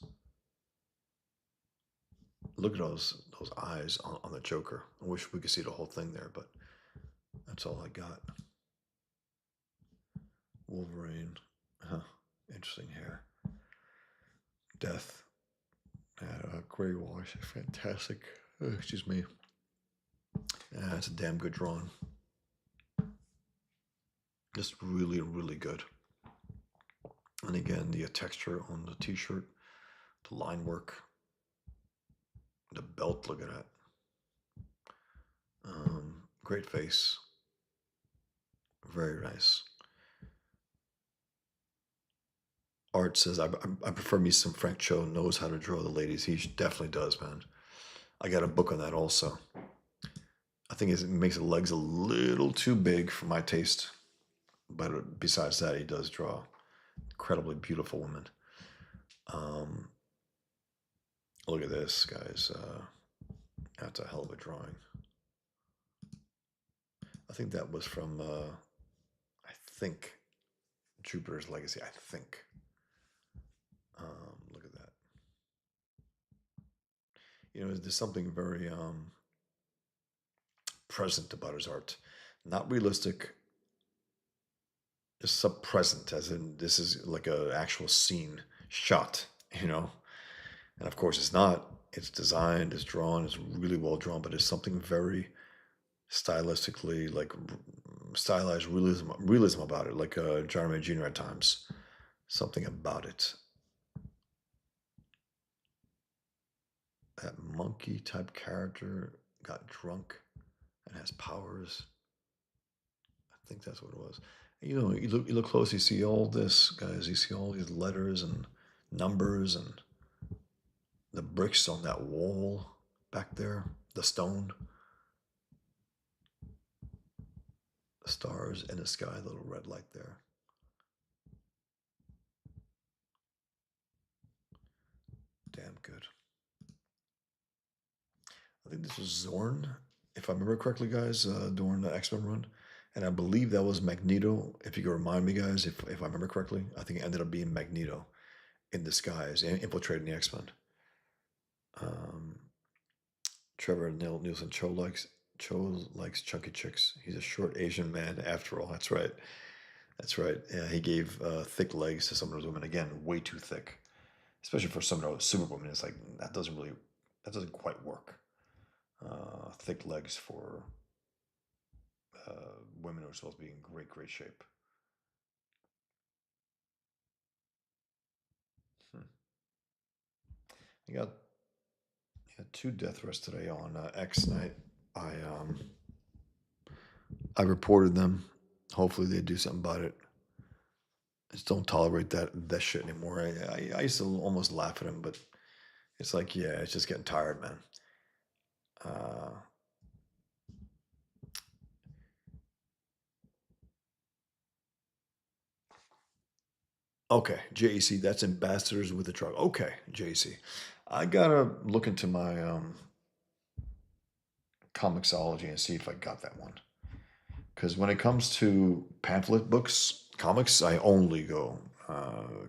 A: Look at those eyes on the Joker. I wish we could see the whole thing there, but that's all I got. Wolverine. Huh. Interesting hair. Death. Gray wash. Fantastic. Excuse me. Yeah, it's a damn good drawing. Just really, really good. And again, the texture on the t-shirt, the line work, the belt, look at that. Great face. Very nice. Art says, I prefer me some Frank Cho, knows how to draw the ladies. He definitely does, man. I got a book on that also. I think it makes the legs a little too big for my taste. But besides that, he does draw incredibly beautiful women. Look at this, guys. That's a hell of a drawing. I think that was from, I think, Jupiter's Legacy. I think. Look at that. There's something very present about his art. Not realistic, just sub-present, as in this is like an actual scene shot, And of course, it's not. It's designed, it's drawn, it's really well drawn, but it's something very stylistically, like stylized realism about it, like John Romita Jr. at times. Something about it. That monkey type character got drunk and has powers. I think that's what it was. You know, you look close, you see all this, guys. You see all these letters and numbers and the bricks on that wall back there, the stone, the stars in the sky, little red light there. Damn good. I think this was Zorn, if I remember correctly, guys, during the X-Men run. And I believe that was Magneto. If you could remind me, guys, if I remember correctly, I think it ended up being Magneto in disguise and infiltrating the X-Men. Um, Trevor Nielsen Cho likes chunky chicks. He's a short Asian man after all. That's right. That's right. Yeah, he gave thick legs to some of those women. Again, way too thick, especially for some of those superwomen. It's like that doesn't quite work. Thick legs for women who are supposed to be in great shape. Hmm. I got two death threats today on X Night. I um I reported them. Hopefully they do something about it. I just don't tolerate that shit anymore. I used to almost laugh at him, but it's like, yeah, it's just getting tired, man. Uh, okay, JC, that's Ambassadors with the Truck. Okay, JC, I gotta look into my Comixology and see if I got that one. Because when it comes to pamphlet books, comics, I only go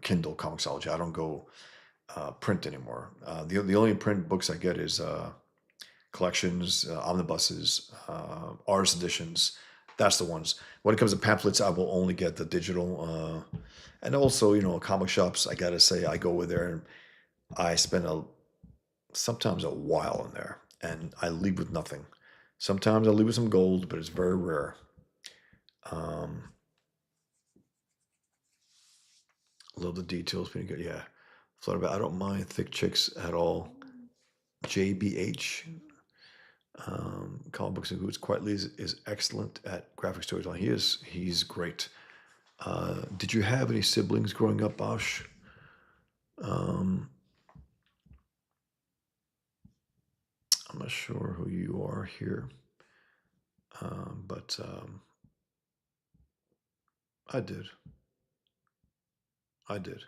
A: Kindle Comixology. I don't go print anymore. The only print books I get is collections, omnibuses, artist editions. That's the ones. When it comes to pamphlets, I will only get the digital. And also, you know, comic shops. I gotta say, I go over there and I spend sometimes a while in there, and I leave with nothing. Sometimes I leave with some gold, but it's very rare. Um, love the details, pretty good. Yeah, Flutterby. I don't mind thick chicks at all. JBH, comic books and goods quietly is excellent at graphic storytelling. He's great. Did you have any siblings growing up, Bosch? Um, I'm not sure who you are here, but I did. I did.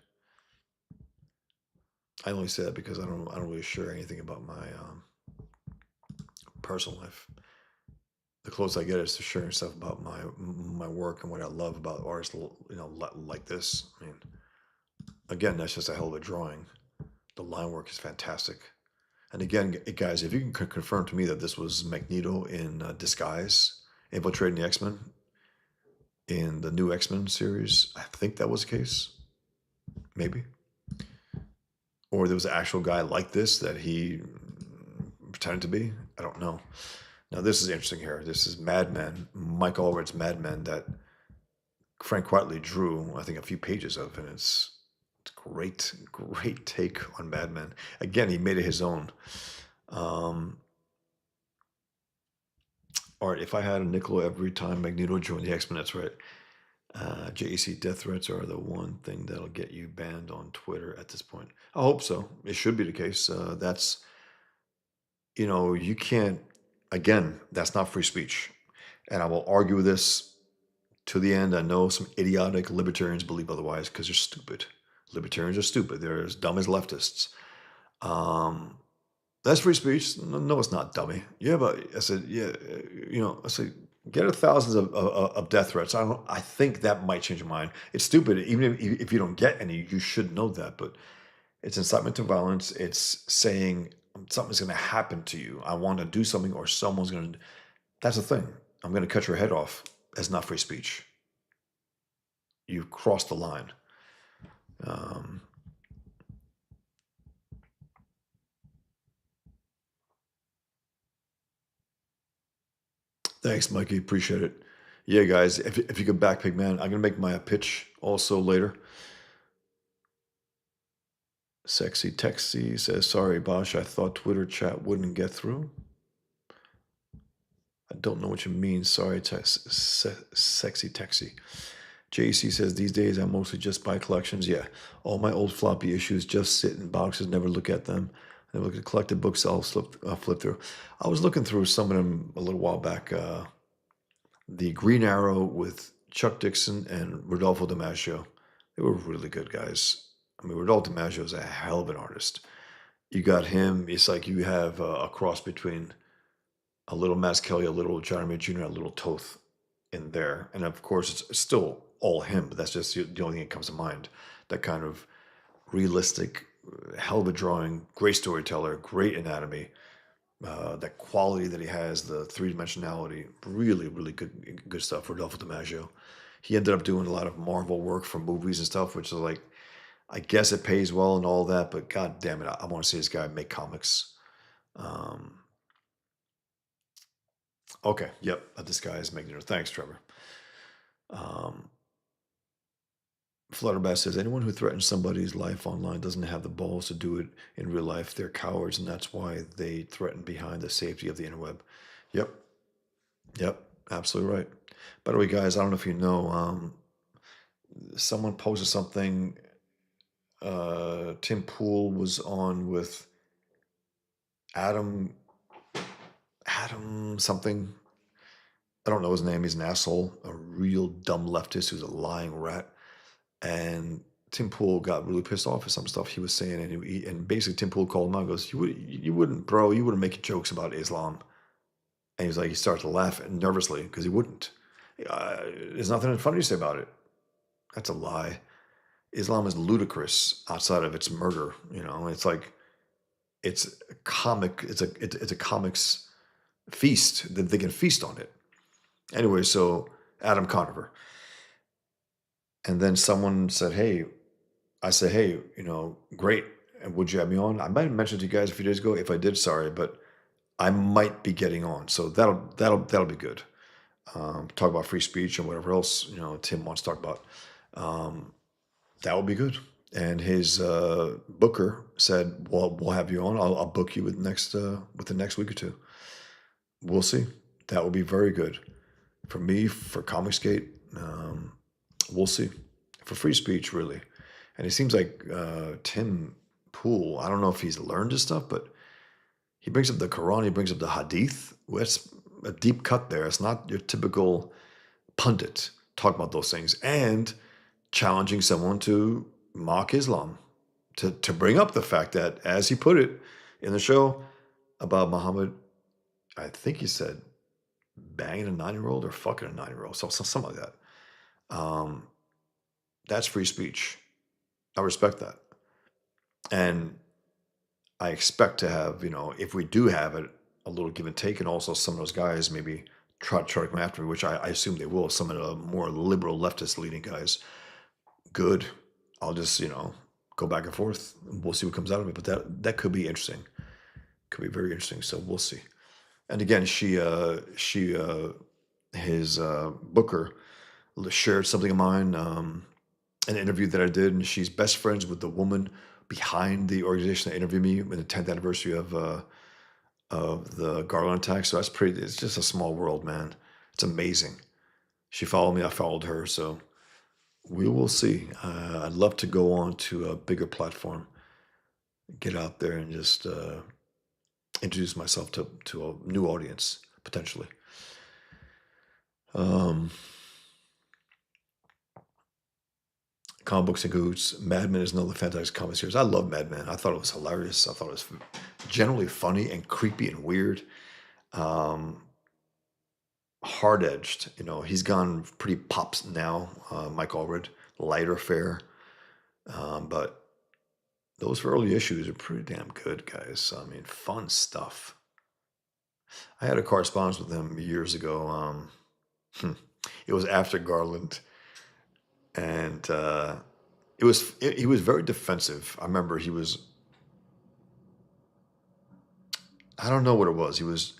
A: I only say that because I don't really share anything about my personal life. The closest I get is to sharing stuff about my work and what I love about artists, you know, like this. I mean, again, that's just a hell of a drawing. The line work is fantastic. And again, guys, if you can confirm to me that this was Magneto in disguise, infiltrating the X-Men in the new X-Men series, I think that was the case. Maybe. Or there was an actual guy like this that he pretended to be. I don't know. Now, this is interesting here. This is Mad Men, Mike Allred's Mad Men that Frank Quitely drew, I think, a few pages of, and it's great take on Mad Men. Again, he made it his own. Um, all right, if I had a nickel every time Magneto joined the X Men, that's right. JEC death threats are the one thing that'll get you banned on Twitter at this point. I hope so. It should be the case. That's, you know, you can't, again, that's not free speech. And I will argue this to the end. I know some idiotic libertarians believe otherwise because they're stupid. Libertarians are stupid. They're as dumb as leftists. Um, that's free speech. No, it's not, dummy. Yeah, but I said, yeah, you know, I said, get thousands of death threats. I think that might change your mind. It's stupid. Even if you don't get any, you should know that. But it's incitement to violence. It's saying something's going to happen to you. I want to do something, or someone's going to. That's the thing. I'm going to cut your head off. That's not free speech. You've crossed the line. Um, Thanks, Mikey. Appreciate it. Yeah, guys, if you could back Pigman, I'm gonna make my pitch also later. Sexy Texy says, sorry, Bosh, I thought Twitter chat wouldn't get through. I don't know what you mean. Sorry, Sexy Texy. JC says, these days I mostly just buy collections. Yeah, all my old floppy issues just sit in boxes, never look at them. I look at collected books I'll flip through. I was looking through some of them a little while back. The Green Arrow with Chuck Dixon and Rodolfo DiMaggio. They were really good guys. I mean, Rodolfo DiMaggio is a hell of an artist. You got him. It's like you have a cross between a little Kelly, a little Johnny May Jr., a little Toth in there. And of course, it's still all him, but that's just the only thing that comes to mind. That kind of realistic, hell of a drawing, great storyteller, great anatomy, that quality that he has, the three dimensionality, really, really good stuff for Rodolfo DiMaggio. He ended up doing a lot of Marvel work for movies and stuff, which is like, I guess it pays well and all that, but god damn it, I want to see this guy make comics. Um, okay, yep, this guy is making it. Thanks, Trevor. Um, Flutterbass says, anyone who threatens somebody's life online doesn't have the balls to do it in real life. They're cowards, and that's why they threaten behind the safety of the interweb. Yep, yep, absolutely right. By the way, guys, I don't know if you know, someone posted something. Tim Pool was on with Adam something. I don't know his name. He's an asshole, a real dumb leftist who's a lying rat. And Tim Pool got really pissed off at some stuff he was saying, and basically Tim Pool called him out and goes, you wouldn't, bro, you wouldn't make jokes about Islam. And he was like, he started to laugh nervously because he wouldn't. There's nothing funny to say about it. That's a lie. Islam is ludicrous outside of its murder. You know, it's like it's a comic. It's a comics feast that they can feast on it. Anyway, so Adam Conover, and then someone said, "Hey," I said, "Hey, you know, great. And would you have me on?" I might have mentioned to you guys a few days ago. If I did, sorry, but I might be getting on, so that'll be good. Talk about free speech and whatever else Tim wants to talk about. Um, that would be good. And his booker said, "Well, we'll have you on. I'll book you with the next week or two. We'll see. That would be very good for me for Comicsgate. We'll see for free speech, really." And it seems like Tim Pool. I don't know if he's learned his stuff, but he brings up the Quran. He brings up the Hadith. It's a deep cut there. It's not your typical pundit talking about those things and challenging someone to mock Islam, to bring up the fact that, as he put it in the show about Muhammad, I think he said banging a 9-year-old or fucking a 9-year-old, so something like that. That's free speech. I respect that, and I expect to have, if we do have it, a little give and take, and also some of those guys maybe try to come after me, which I assume they will. Some of the more liberal leftist leading guys. Good. I'll just, go back and forth. We'll see what comes out of it. But that could be interesting. Could be very interesting. So we'll see. And again, his booker shared something of mine, an interview that I did, and she's best friends with the woman behind the organization that interviewed me in the 10th anniversary of the Garland attack. So it's just a small world, man. It's amazing. She followed me. I followed her. So we will see. I'd love to go on to a bigger platform, get out there and just introduce myself to a new audience, potentially. Comic Books and Goots. Mad Men is another fantastic comic series. I love Mad Men. I thought it was hilarious. I thought it was generally funny and creepy and weird. Hard-edged. He's gone pretty pops now, Mike Allred. Lighter fare. But those early issues are pretty damn good, guys. I mean, fun stuff. I had a correspondence with him years ago. It was after Garland, and he was very defensive. I remember he was. I don't know what it was. He was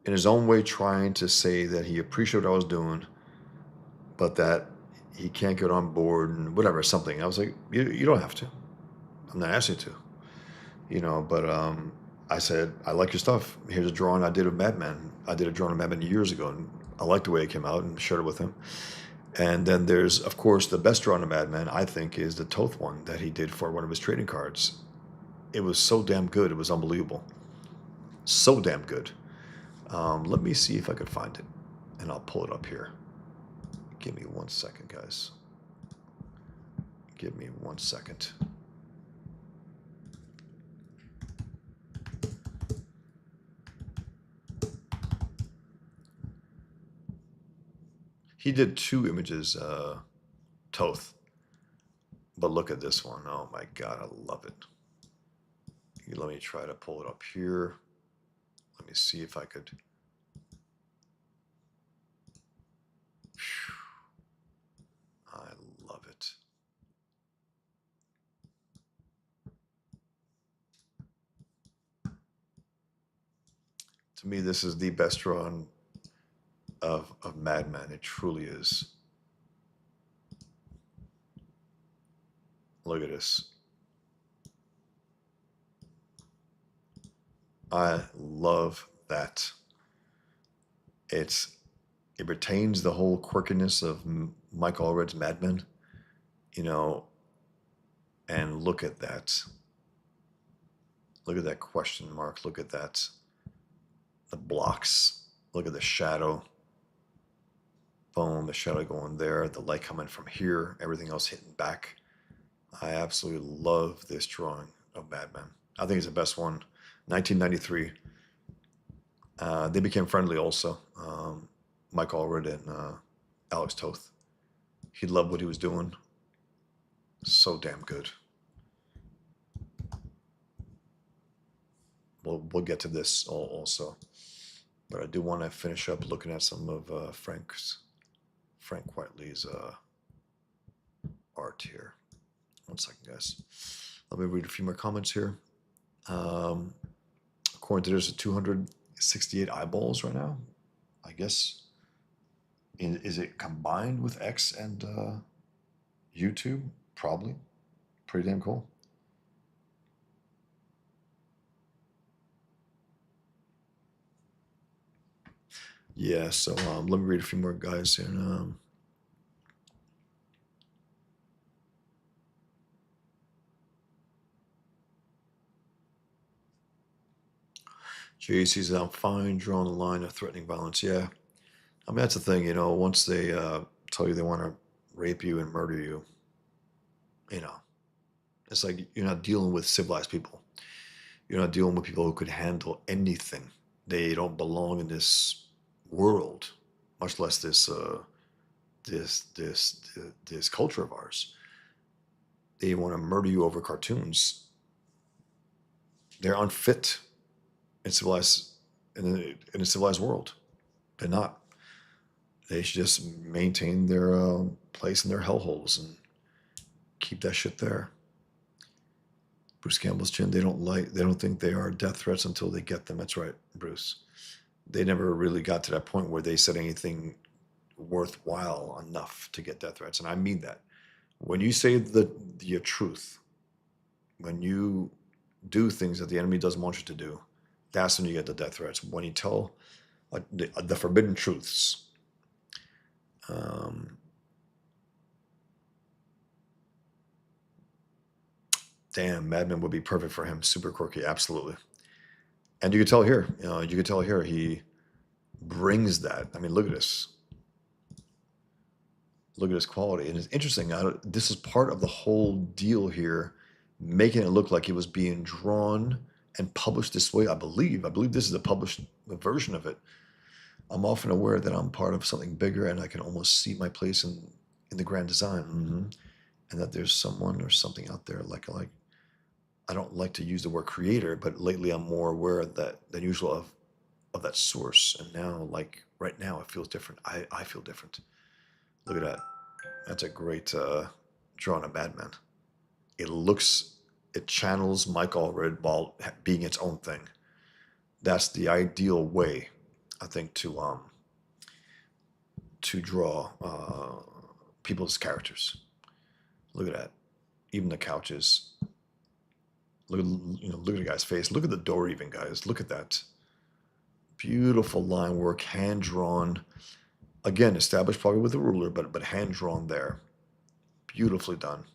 A: in his own way trying to say that he appreciated what I was doing, but that he can't get on board and whatever, something. I was like, you don't have to. I'm not asking you to, but I said, I like your stuff. Here's a drawing I did of Madman. I did a drawing of Madman years ago, and I liked the way it came out and shared it with him. And then there's, of course, the best drawing of Madman, I think, is the Toth one that he did for one of his trading cards. It was so damn good. It was unbelievable. So damn good. Let me see if I could find it, and I'll pull it up here. Give me 1 second, guys. Give me 1 second. He did 2 images, Toth. But look at this one. Oh my God, I love it. Let me try to pull it up here. Let me see if I could. I love it. To me, this is the best drawing of Madman. It truly is. Look at this. I love that. It retains the whole quirkiness of Mike Allred's Madman, and look at that. Look at that question mark. Look at that. The blocks. Look at the shadow. Boom, the shadow going there, the light coming from here, everything else hitting back. I absolutely love this drawing of Madman. I think it's the best one. 1993. They became friendly also. Mike Allred and Alex Toth. He loved what he was doing. So damn good. We'll get to this also, but I do want to finish up looking at some of Frank Quitely's art here. 1 second, guys. Let me read a few more comments here. According to there's 268 eyeballs right now. I guess. Is it combined with X and YouTube? Probably. Pretty damn cool. Yeah, so let me read a few more guys here. JC says, I'm fine drawing the line of threatening violence. Yeah. I mean, that's the thing, once they tell you they want to rape you and murder you, it's like you're not dealing with civilized people. You're not dealing with people who could handle anything. They don't belong in this world, much less this culture of ours. They want to murder you over cartoons. They're unfit in a civilized world. They're not. They should just maintain their place in their hellholes and keep that shit there. Bruce Campbell's chin. They don't think they are death threats until they get them. That's right, Bruce. They never really got to that point where they said anything worthwhile enough to get death threats, and I mean that. When you say your truth, when you do things that the enemy doesn't want you to do, that's when you get the death threats. When you tell the forbidden truths. Damn, Madman would be perfect for him. Super quirky, absolutely. And you could tell here, he brings that. I mean, look at this. Look at his quality. And it's interesting. This is part of the whole deal here, making it look like it was being drawn and published this way. I believe this is a published version of it. I'm often aware that I'm part of something bigger, and I can almost see my place in the grand design, and that there's someone or something out there like I don't like to use the word creator, but lately I'm more aware than usual of that source. And now, like right now, it feels different. I feel different. Look at that. That's a great drawing of Madman. It channels Mike Allred while being its own thing. That's the ideal way, I think, to draw people's characters. Look at that. Even the couches. Look at look at the guy's face. Look at the door, even guys. Look at that beautiful line work, hand drawn. Again, established probably with a ruler, but hand drawn there, beautifully done.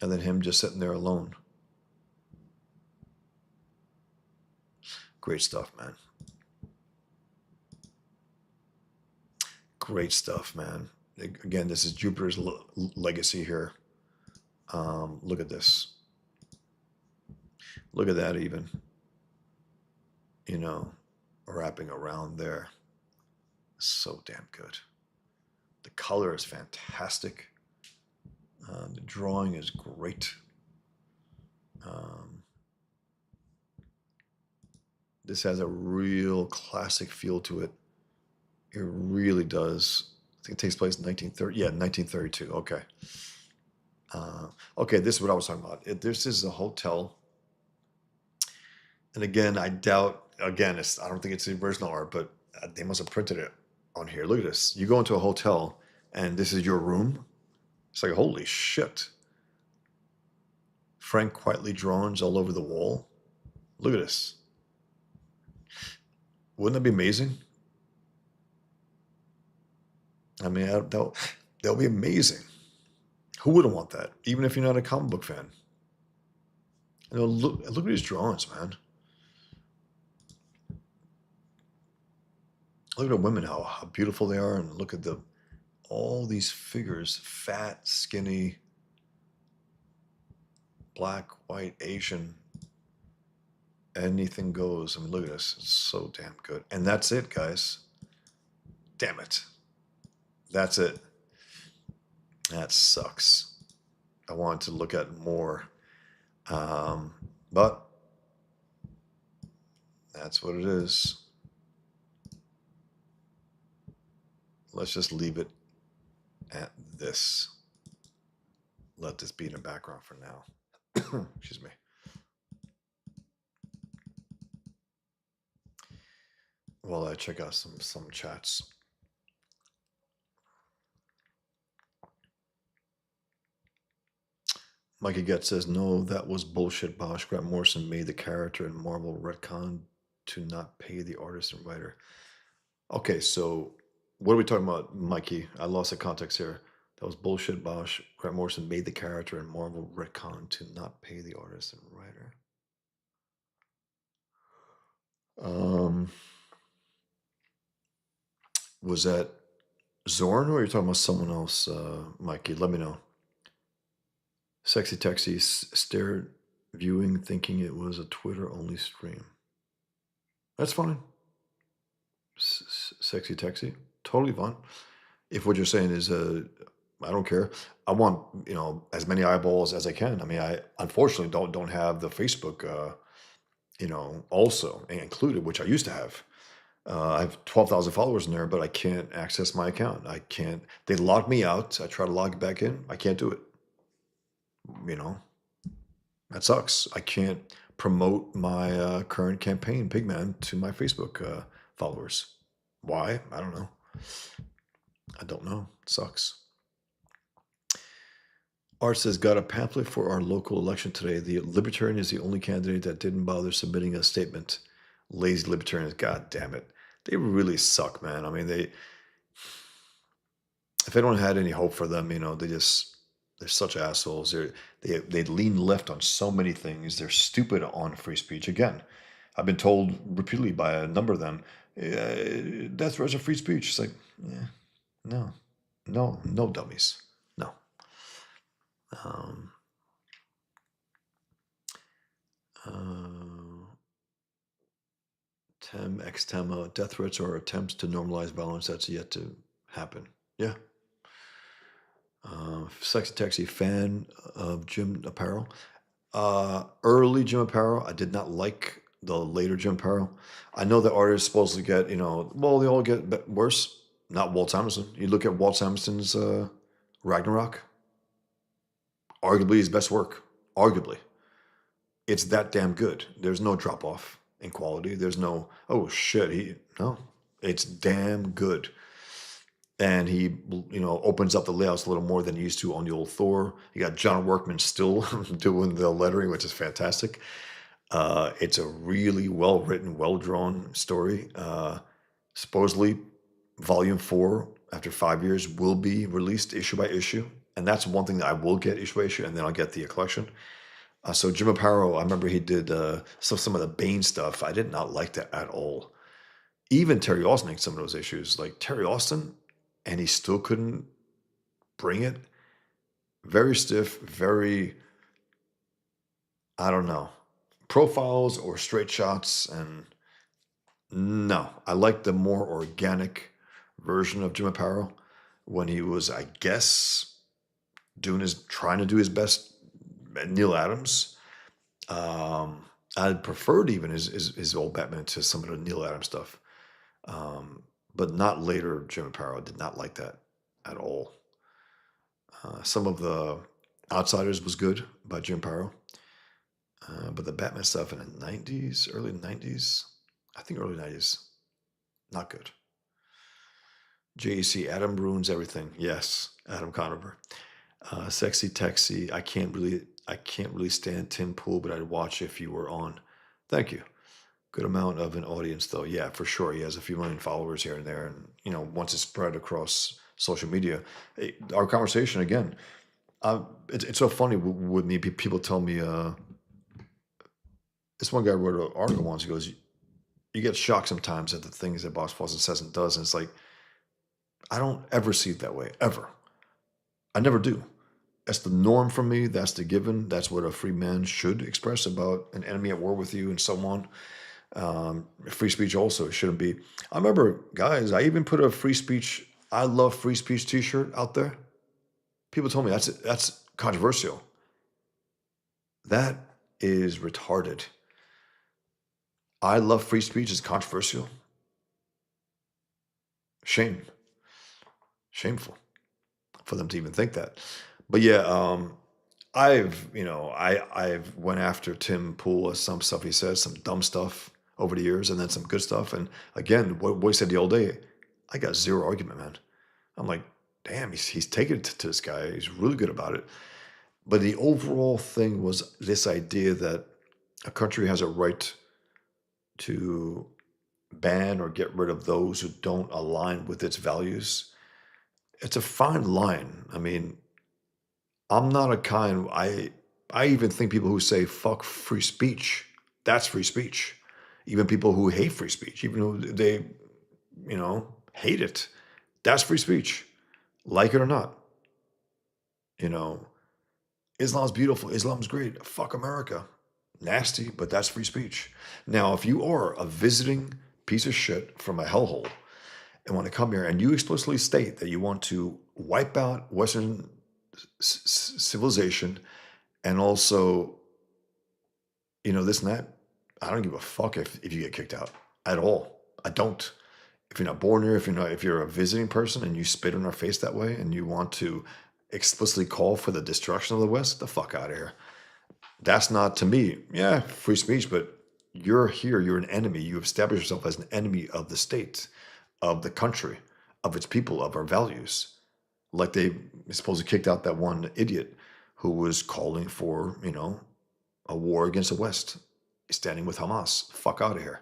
A: And then him just sitting there alone. Great stuff, man. Great stuff, man. Again, this is Jupiter's legacy here. Look at this. Look at that even, you know, wrapping around there. So damn good. The color is fantastic. The drawing is great. This has a real classic feel to it. It really does. I think it takes place in 1930. Yeah, 1932. Okay. Okay, this is what I was talking about. This is a hotel. And again, I doubt, again, I don't think it's the original art, but they must have printed it on here. Look at this. You go into a hotel and this is your room. It's like, holy shit. Frank Quitely drawings all over the wall. Look at this. Wouldn't that be amazing? I mean, that'll be amazing. Who wouldn't want that? Even if you're not a comic book fan. You know, look at these drawings, man. Look at the women, how beautiful they are, and look at all these figures, fat, skinny, black, white, Asian. Anything goes. I mean, look at this. It's so damn good. And that's it, guys. Damn it. That's it. That sucks. I wanted to look at more. But that's what it is. Let's just leave it at this. Let this be in the background for now. Excuse me. While I check out some chats. Mikey Getz says, no, that was bullshit, Bosch. Grant Morrison made the character in Marvel retcon to not pay the artist and writer. Okay, so what are we talking about, Mikey? I lost the context here. That was bullshit, Bosch. Grant Morrison made the character in Marvel retcon to not pay the artist and writer. Was that Zorn or are you talking about someone else, Mikey? Let me know. Sexy Texy stared viewing thinking it was a Twitter-only stream. That's fine. Sexy Texy, totally fine. If what you're saying is, I don't care. I want as many eyeballs as I can. I mean, I unfortunately don't have the Facebook, also included, which I used to have. I have 12,000 followers in there, but I can't access my account. I can't. They logged me out. I try to log back in. I can't do it. That sucks. I can't promote my current campaign, Pigman, to my Facebook followers. Why? I don't know. It sucks. Art says, got a pamphlet for our local election today. The Libertarian is the only candidate that didn't bother submitting a statement. Lazy Libertarians, god damn it. They really suck, man. I mean, if anyone had any hope for them, they're such assholes. They lean left on so many things. They're stupid on free speech. Again, I've been told repeatedly by a number of them, death threats are free speech. It's like, yeah, no dummies. No. Tem, death threats are attempts to normalize violence that's yet to happen. Yeah. Sexy Taxi fan of Jim Apparel. Early Jim Apparel, I did not like the later Jim Apparel. I know the artists supposed to get, they all get worse. Not Walt Simonson. You look at Walt Simonson's Ragnarok, arguably his best work. Arguably. It's that damn good. There's no drop off in quality. There's no, oh shit, no. It's damn good. and he opens up the layouts a little more than he used to on the old Thor. You got John Workman still doing the lettering, which is fantastic. It's a really well written, well drawn story. Supposedly, Volume 4, after 5 years, will be released issue by issue. And that's one thing that I will get issue by issue, and then I'll get the collection. So Jim Aparo, I remember he did some of the Bane stuff. I did not like that at all. Even Terry Austin had some of those issues, like Terry Austin, and he still couldn't bring it. Very stiff, very, I don't know, profiles or straight shots. And no, I like the more organic version of Jim Aparo when he was, I guess, trying to do his best. Neil Adams. Um, I preferred even his old Batman to some of the Neil Adams stuff, but not later Jim Aparo. I did not like that at all. Some of the Outsiders was good by Jim Aparo, but the Batman stuff in the '90s, early '90s, I think early '90s, not good. JEC Adam ruins everything. Yes, Adam Conover. Sexy Texy. I can't really stand Tim Pool, but I'd watch if you were on. Thank you. Good amount of an audience, though. Yeah, for sure. He has a few million followers here and there, and once it's spread across social media, our conversation again. It's so funny with me. People tell me. This one guy wrote an article once. He goes, "You get shocked sometimes at the things that Boss Fawcett says and does," and it's like I don't ever see it that way ever. I never do. That's the norm for me. That's the given. That's what a free man should express about an enemy at war with you and so on. Free speech also shouldn't be. I remember, guys, I even put a free speech, I love free speech t shirt out there. People told me that's controversial. That is retarded. I love free speech is controversial. Shame. Shameful for them to even think that. But yeah, I've went after Tim Pool as some stuff he says, some dumb stuff over the years, and then some good stuff. And again, what he said the old day, I got zero argument, man. I'm like, damn, he's taking it to this guy. He's really good about it. But the overall thing was this idea that a country has a right to ban or get rid of those who don't align with its values. It's a fine line. I mean, I'm not a kind. I even think people who say fuck free speech, that's free speech. Even people who hate free speech, even though they, hate it, that's free speech. Like it or not, you know, Islam's beautiful. Islam's great. Fuck America. Nasty, but that's free speech. Now, if you are a visiting piece of shit from a hellhole and want to come here and you explicitly state that you want to wipe out Western civilization and also, this and that, I don't give a fuck if you get kicked out at all. I don't. If you're not born here, if you're a visiting person and you spit in our face that way and you want to explicitly call for the destruction of the West, the fuck out of here. That's not to me, yeah, free speech, but you're here, you're an enemy. You establish yourself as an enemy of the state, of the country, of its people, of our values. Like they supposedly kicked out that one idiot who was calling for, a war against the West, standing with Hamas. Fuck out of here.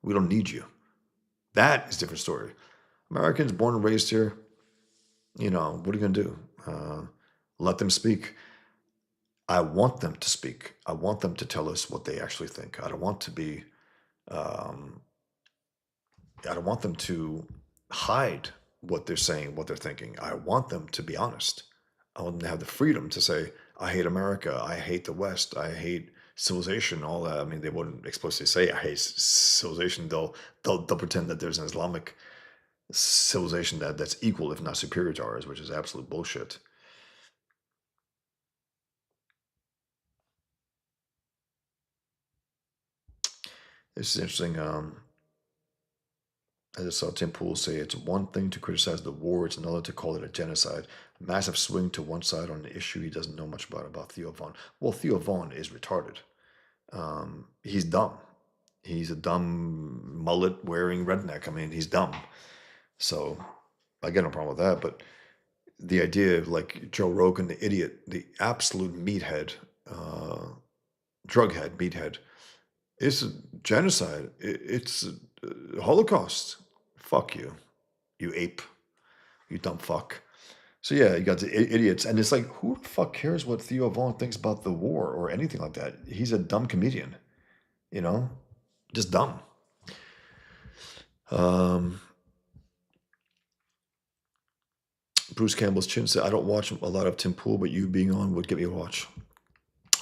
A: We don't need you. That is a different story. Americans born and raised here, what are you going to do? Let them speak. I want them to speak. I want them to tell us what they actually think. I don't want to be, um, I don't want them to hide what they're saying, what they're thinking. I want them to be honest. I want them to have the freedom to say, I hate America. I hate the West. I hate civilization, all that. I mean, they wouldn't explicitly say I hate civilization. They'll pretend that there's an Islamic civilization that's equal, if not superior to ours, which is absolute bullshit. This is interesting. I just saw Tim Pool say it's one thing to criticize the war, it's another to call it a genocide. Massive swing to one side on an issue he doesn't know much about Theo Vaughn. Well, Theo Vaughn is retarded. He's dumb. He's a dumb mullet wearing redneck. I mean, he's dumb. So I get no problem with that, but the idea of like Joe Rogan, the idiot, the absolute meathead, uh, drughead, meathead, it's a genocide. It's a Holocaust. Fuck you, you ape, you dumb fuck. So yeah, you got the idiots, and it's like, who the fuck cares what Theo Vaughn thinks about the war or anything like that? He's a dumb comedian, you know, just dumb. Um, Bruce Campbell's chin said, "I don't watch a lot of Tim Pool, but you being on would get me a watch."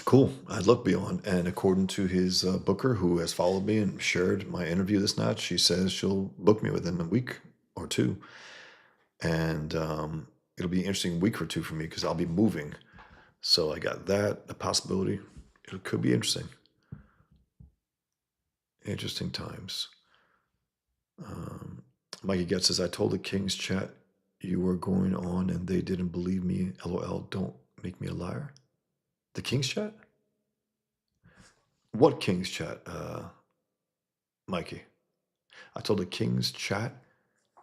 A: Cool. I'd love to be on. And according to his booker, who has followed me and shared my interview this night, she says she'll book me within a week or two. And it'll be an interesting week or two for me because I'll be moving. So I got that, a possibility. It could be interesting. Interesting times. Um, Mikey Getz says, I told the King's chat you were going on and they didn't believe me. LOL, don't make me a liar. The King's chat? What King's chat, Mikey? I told the King's chat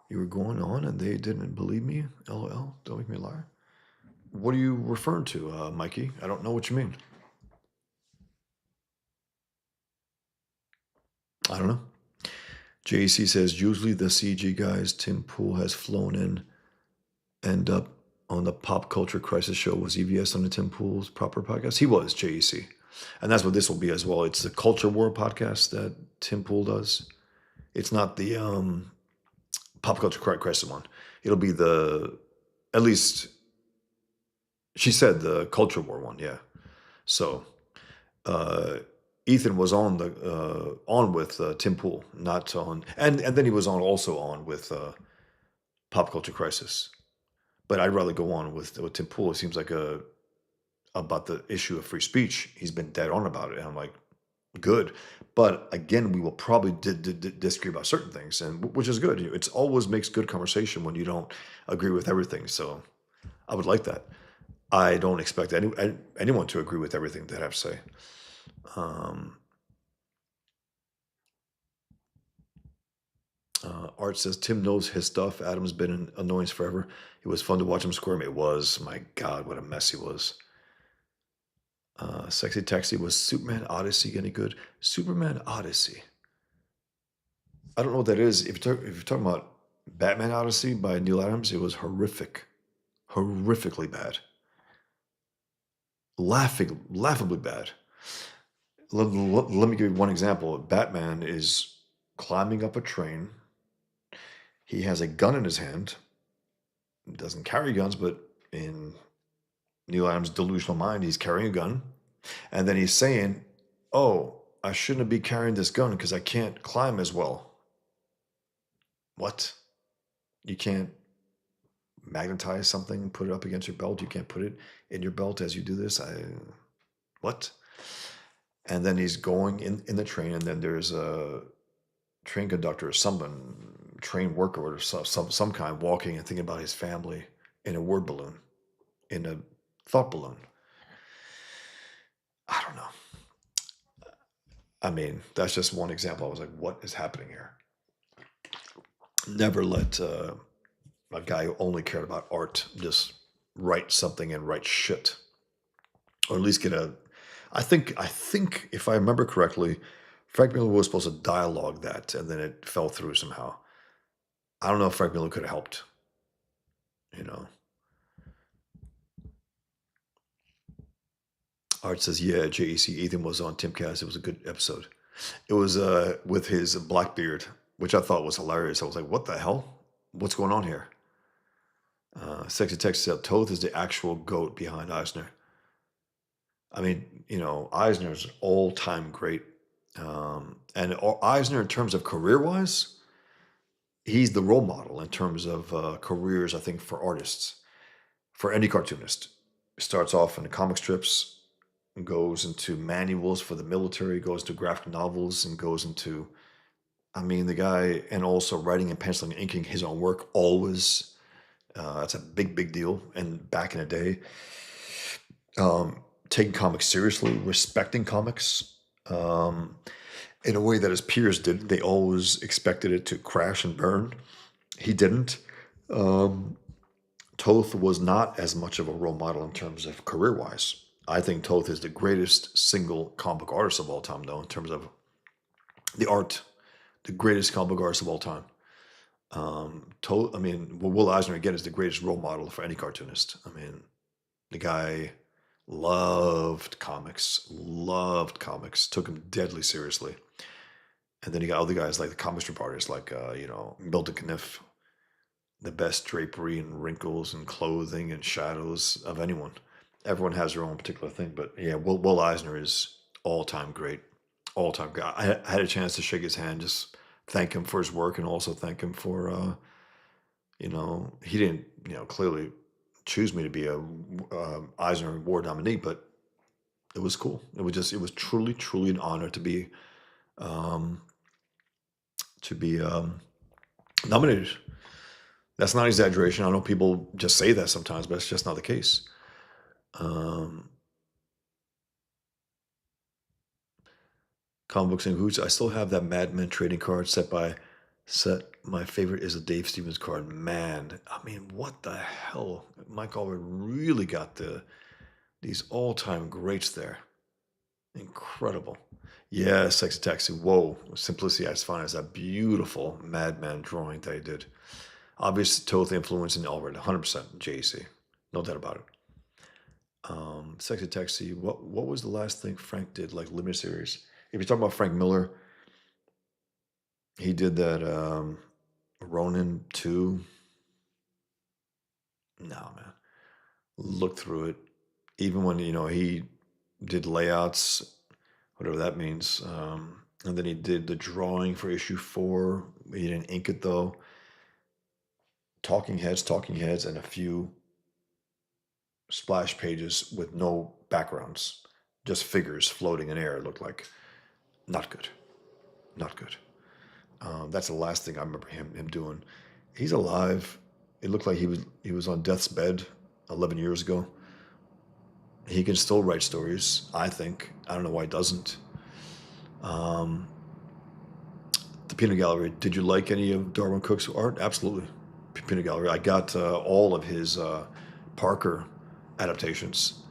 A: you were going on and they didn't believe me. LOL, don't make me a liar. What are you referring to, Mikey? I don't know what you mean. I don't know. JC says usually the CG guys Tim Pool has flown in end up on the Pop Culture Crisis show. Was EVS on the Tim Pool's proper podcast? He was, JEC. And that's what this will be as well. It's the Culture War podcast that Tim Pool does. It's not the Pop Culture Crisis one. It'll be the, at least she said the Culture War one, yeah. So uh, Ethan was on with Tim Pool, not on, and then he was also on with Pop Culture Crisis. But I'd rather go on with Tim Pool. It seems like about the issue of free speech. He's been dead on about it, and I'm like, good. But again, we will probably disagree about certain things, and which is good. It always makes good conversation when you don't agree with everything. So I would like that. I don't expect anyone to agree with everything that I have to say. Art says Tim knows his stuff. Adam's been an annoyance forever. It was fun to watch him squirm. It was. My God, what a mess he was. Sexy Taxi, was Superman Odyssey any good? Superman Odyssey. I don't know what that is. If you're talking about Batman Odyssey by Neil Adams, it was horrific, horrifically bad, laughably bad. Let me give you one example. Batman is climbing up a train. He has a gun in his hand. He doesn't carry guns, but in Neil Adams' delusional mind, he's carrying a gun. And then he's saying, oh, I shouldn't be carrying this gun because I can't climb as well. What? You can't magnetize something and put it up against your belt? You can't put it in your belt as you do this? What? And then he's going in the train, and then there's a train conductor or someone, train worker or some kind walking and thinking about his family in a word balloon, in a thought balloon. I don't know. I mean, that's just one example. I was like, what is happening here? Never let a guy who only cared about art just write something and write shit, or at least get a. I think if I remember correctly, Frank Miller was supposed to dialogue that, and then it fell through somehow. I don't know if Frank Miller could have helped. You know. Art says, yeah, JEC Ethan was on Timcast. It was a good episode. It was with his Blackbeard, which I thought was hilarious. I was like, what the hell? What's going on here? Sexy Text said, Toth is the actual GOAT behind Eisner. I mean, Eisner's all-time great. And Eisner, in terms of career-wise, he's the role model in terms of careers, I think, for artists, for any cartoonist. Starts off in the comic strips, goes into manuals for the military, goes to graphic novels, and goes into, I mean, the guy, and also writing and penciling and inking his own work always. That's a big deal. And back in the day, taking comics seriously, respecting comics in a way that his peers did. They always expected it to crash and burn. He didn't. Um, Toth was not as much of a role model in terms of career wise. I think Toth is the greatest single comic book artist of all time, though, in terms of the art, the greatest comic book artist of all time. I mean, Will Eisner again is the greatest role model for any cartoonist. I mean, the guy loved comics, took him deadly seriously. And then you got other guys like the comic strip artists, like Milton Caniff, the best drapery and wrinkles and clothing and shadows of anyone. Everyone has their own particular thing, but yeah, Will Eisner is all time great, all time great. I had a chance to shake his hand, just thank him for his work, and also thank him for he didn't clearly choose me to be a Eisner Award nominee, but it was cool. It was truly an honor um, to be nominated. That's not exaggeration. I know people just say that sometimes, but it's just not the case. Um, Comic books and hoots. I still have that Mad Men trading card set. My favorite is a Dave Stevens card. Man, I mean, what the hell? Mike Allred really got these all time greats there. Incredible. Yeah, Sexy Taxi. Whoa, Simplicity as Fine as that beautiful Madman drawing they did. Obvious Toth influence in Allred, 100% JC. No doubt about it. Sexy Taxi. What was the last thing Frank did, like limited series? If you're talking about Frank Miller, he did that Ronin 2. No, man. Look through it. Even when, he did layouts, whatever that means. And then he did the drawing for issue 4. He didn't ink it though. Talking Heads, and a few splash pages with no backgrounds, just figures floating in air. It looked like not good, not good. That's the last thing I remember him doing. He's alive. It looked like he was on death's bed 11 years ago. He can still write stories. I think. I don't know why he doesn't. Um, the Peanut Gallery. Did you like any of Darwin Cook's art? Absolutely. Peanut Gallery. I got all of his Parker adaptations.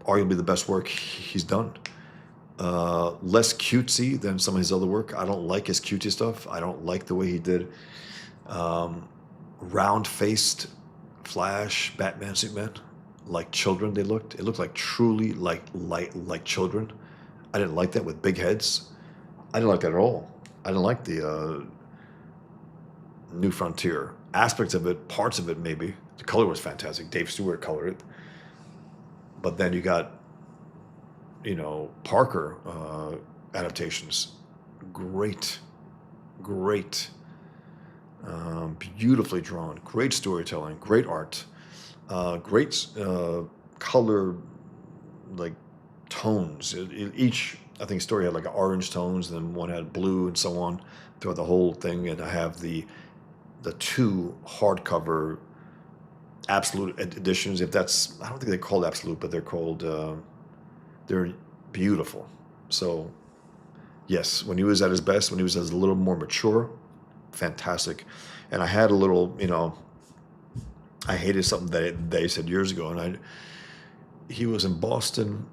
A: Arguably the best work he's done. Less cutesy than some of his other work. I don't like his cutesy stuff. I don't like the way he did um, round-faced Flash, Batman, Superman, like children. They looked. It looked like truly like children. I didn't like that with big heads. I didn't like that at all. I didn't like the New Frontier aspects of it, parts of it maybe. The color was fantastic. Dave Stewart colored it, but then you got Parker adaptations. Great, great, beautifully drawn. Great storytelling. Great art. Great color, like tones. Each I think story had like orange tones, and then one had blue, and so on throughout the whole thing. And I have the two hardcover absolute editions. If that's, I don't think they're called absolute, but they're beautiful. So yes, when he was at his best, when he was a little more mature, fantastic. And I had a little, I hated something that they said years ago, and he was in Boston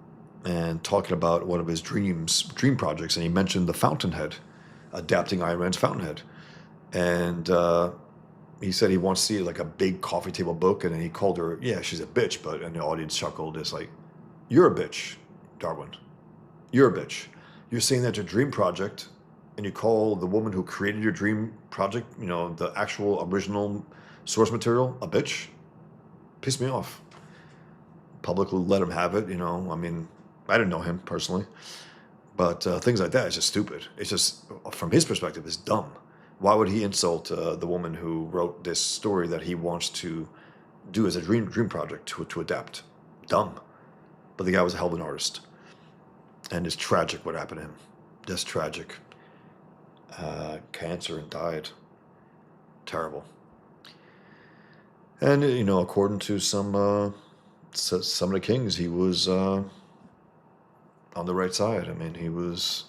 A: and talking about one of his dream projects, and he mentioned the Fountainhead, adapting Ayn Rand's Fountainhead, and he said he wants to see like a big coffee table book, and then he called her, yeah, she's a bitch, but and the audience chuckled. It's like, you're a bitch, Darwin. You're a bitch. You're saying that's your dream project, and you call the woman who created your dream project, the actual original source material, a bitch? Pissed me off. Publicly let him have it, I mean, I didn't know him personally, but things like that is just stupid. It's just, from his perspective, it's dumb. Why would he insult the woman who wrote this story that he wants to do as a dream project to adapt? Dumb. But the guy was a hell of an artist, and it's tragic what happened to him. Just tragic. Cancer and died. Terrible. And according to some of the kings, he was on the right side. I mean, he was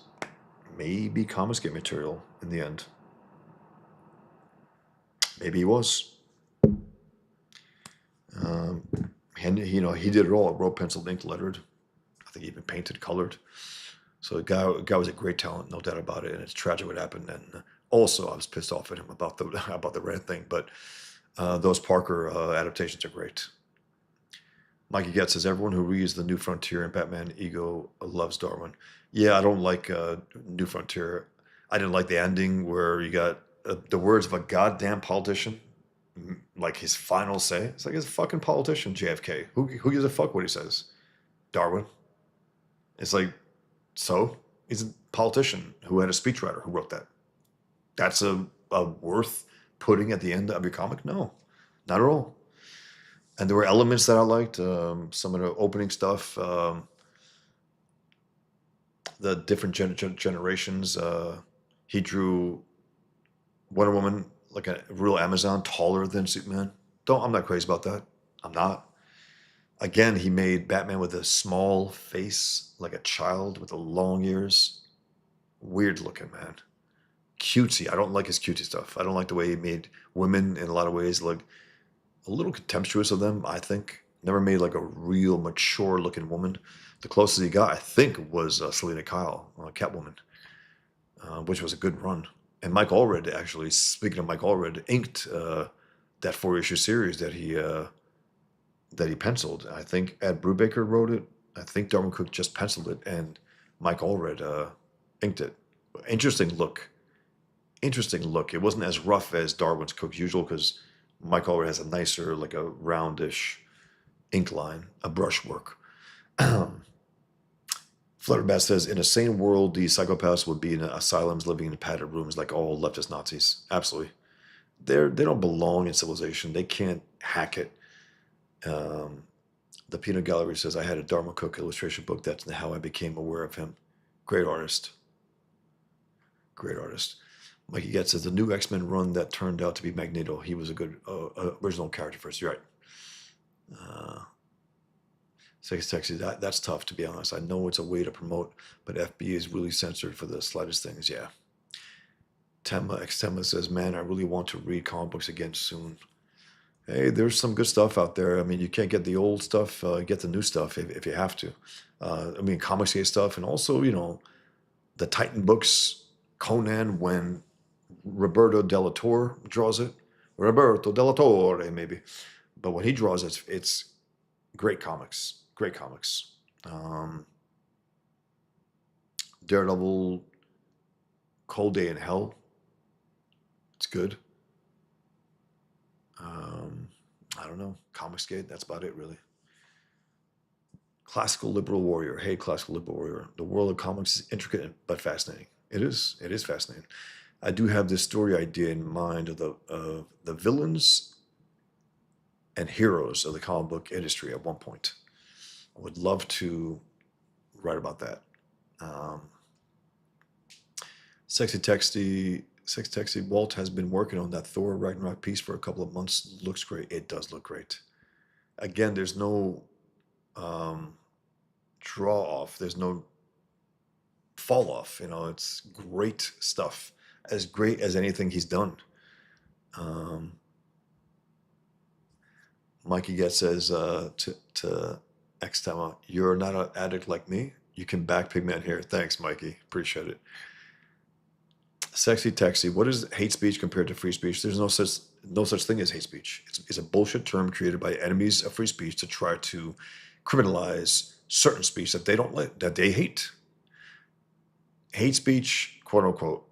A: maybe Comicsgate material in the end. Maybe he was. Um, and he did it all: wrote, penciled, inked, lettered. I think he even painted, colored. So the guy was a great talent, no doubt about it. And it's tragic what happened. And also, I was pissed off at him about the about the red thing. But those Parker adaptations are great. Mikey Getz says everyone who reads the New Frontier and Batman Ego loves Darwin. Yeah, I don't like New Frontier. I didn't like the ending where you got the words of a goddamn politician, like his final say. It's like he's a fucking politician, JFK. Who gives a fuck what he says? Darwin. It's like, so he's a politician who had a speechwriter who wrote that. That's a worth putting at the end of your comic? No, not at all. And there were elements that I liked. Some of the opening stuff, the different generations. He drew Wonder Woman like a real Amazon, taller than Superman. I'm not crazy about that. I'm not. Again, he made Batman with a small face, like a child with the long ears. Weird looking, man. Cutesy. I don't like his cutesy stuff. I don't like the way he made women in a lot of ways look a little contemptuous of them, I think. Never made like a real mature looking woman. The closest he got, I think, was Selena Kyle, Catwoman, which was a good run. And Mike Allred, actually, speaking of Mike Allred, inked that 4-issue series that he penciled. I think Ed Brubaker wrote it. I think Darwin Cook just penciled it, and Mike Allred inked it. Interesting look. Interesting look. It wasn't as rough as Darwin's Cook's usual because Mike Allred has a nicer, like a roundish ink line, a brushwork. Flutterbat says, in a sane world, these psychopaths would be in asylums living in padded rooms like all leftist Nazis. Absolutely. They don't belong in civilization. They can't hack it. The Peanut Gallery says, I had a Dharma Cook illustration book. That's how I became aware of him. Great artist. Great artist. Mikey Getz says, the new X-Men run that turned out to be Magneto. He was a good original character for us. You're right. Sexy, that's tough, to be honest. I know it's a way to promote, but FB is really censored for the slightest things. Yeah. Temma says, man, I really want to read comic books again soon. Hey, there's some good stuff out there. I mean, you can't get the old stuff, get the new stuff if you have to. I mean, Comicsgate stuff, and also, the Titan books, Conan, when Roberto Della Torre draws it. Roberto Della Torre, maybe. But when he draws it, it's great comics. Great comics. Daredevil, Cold Day in Hell. It's good. I don't know. Comicsgate, that's about it, really. Classical Liberal Warrior. Hey, Classical Liberal Warrior. The world of comics is intricate but fascinating. It is. It is fascinating. I do have this story idea in mind of the villains and heroes of the comic book industry at one point. I would love to write about that. Sexy Texty, Walt has been working on that Thor Ragnarok piece for a couple of months. Looks great. It does look great. Again, there's no draw off. There's no fall off. It's great stuff. As great as anything he's done. Mikey Getz says to Xtema, you're not an addict like me. You can back Pigman here. Thanks, Mikey. Appreciate it. Sexy Texy, what is hate speech compared to free speech? There's no such thing as hate speech. It's a bullshit term created by enemies of free speech to try to criminalize certain speech that they don't like, that they hate. Hate speech, quote unquote,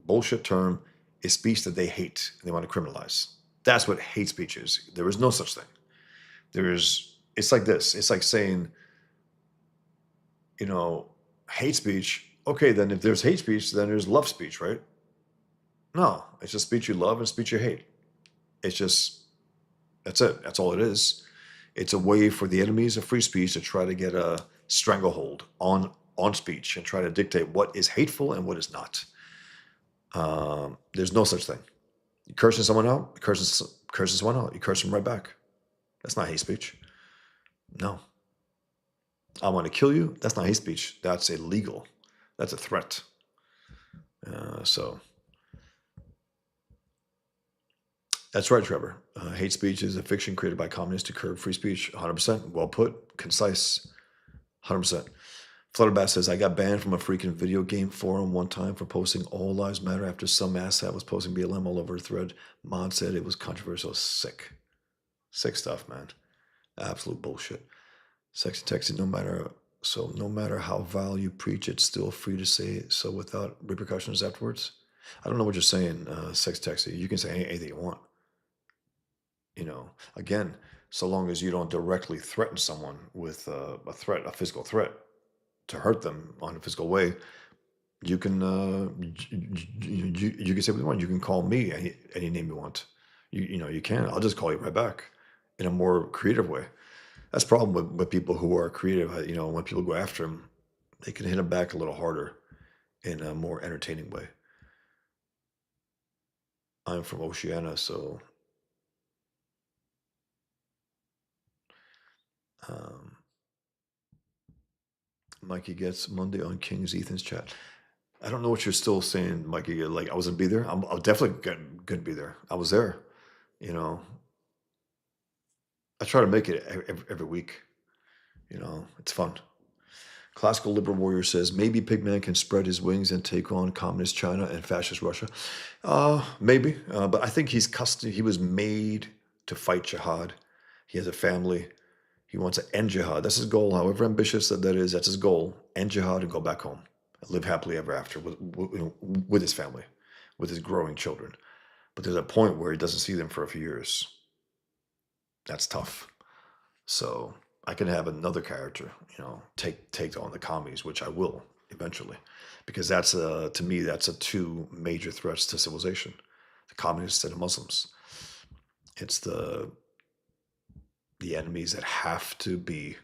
A: bullshit term, is speech that they hate and they want to criminalize. That's what hate speech is. There is no such thing. It's like this. It's like saying, hate speech. Okay, then if there's hate speech, then there's love speech, right? No, it's just speech you love and speech you hate. It's just, that's it. That's all it is. It's a way for the enemies of free speech to try to get a stranglehold on speech and try to dictate what is hateful and what is not. There's no such thing. You cursing someone out, cursing someone out, you curse them right back. That's not hate speech. No. I want to kill you. That's not hate speech. That's illegal. That's a threat. So That's right, Trevor. Hate speech is a fiction created by communists to curb free speech. 100%. Well put. Concise. 100%. Flutterbass says, I got banned from a freaking video game forum one time for posting All Lives Matter after some asshat was posting BLM all over a thread. Mod said it was controversial. Sick. Sick stuff, man. Absolute bullshit. Sexy texting, no matter how vile you preach, it's still free to say so without repercussions afterwards. I don't know what you're saying, sex texting. You can say anything you want. Again, so long as you don't directly threaten someone with a physical threat to hurt them on a physical way, you can you can say what you want. You can call me any name you want. You can. I'll just call you right back in a more creative way. That's the problem with people who are creative. When people go after them, they can hit them back a little harder in a more entertaining way. I'm from Oceania, so um, Mikey gets Monday on King's Ethan's chat. I don't know what you're still saying, Mikey. Like I was gonna be there. I'm definitely gonna be there. I was there. You know, I try to make it every week. It's fun. Classical Liberal Warrior says maybe Pigman can spread his wings and take on communist China and fascist Russia. Maybe, but I think he was made to fight jihad. He has a family. He wants to end jihad. That's his goal. However ambitious that is, that's his goal. End jihad and go back home. Live happily ever after with his family, with his growing children. But there's a point where he doesn't see them for a few years. That's tough. So I can have another character, take on the commies, which I will eventually, because that's to me that's a two major threats to civilization: the communists and the Muslims. It's the enemies that have to be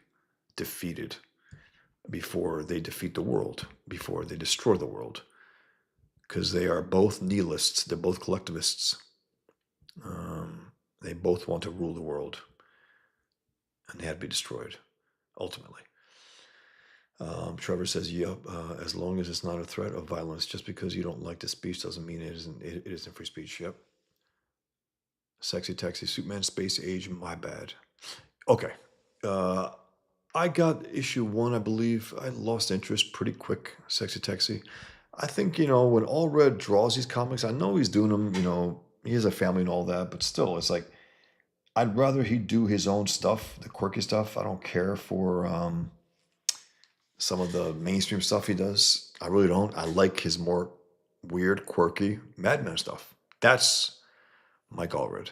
A: defeated before they defeat the world, before they destroy the world, because they are both nihilists. They're both collectivists. They both want to rule the world, and they had to be destroyed, ultimately. Trevor says, "Yep. As long as it's not a threat of violence, just because you don't like the speech doesn't mean it isn't. It isn't free speech." Yep. Sexy taxi, Superman, space age. My bad. Okay. I got issue one, I believe. I lost interest pretty quick. Sexy taxi. I think when All Red draws these comics, I know he's doing them. He has a family and all that, but still, it's like I'd rather he do his own stuff, the quirky stuff. I don't care for some of the mainstream stuff he does. I really don't. I like his more weird, quirky Madman stuff. That's Mike Allred.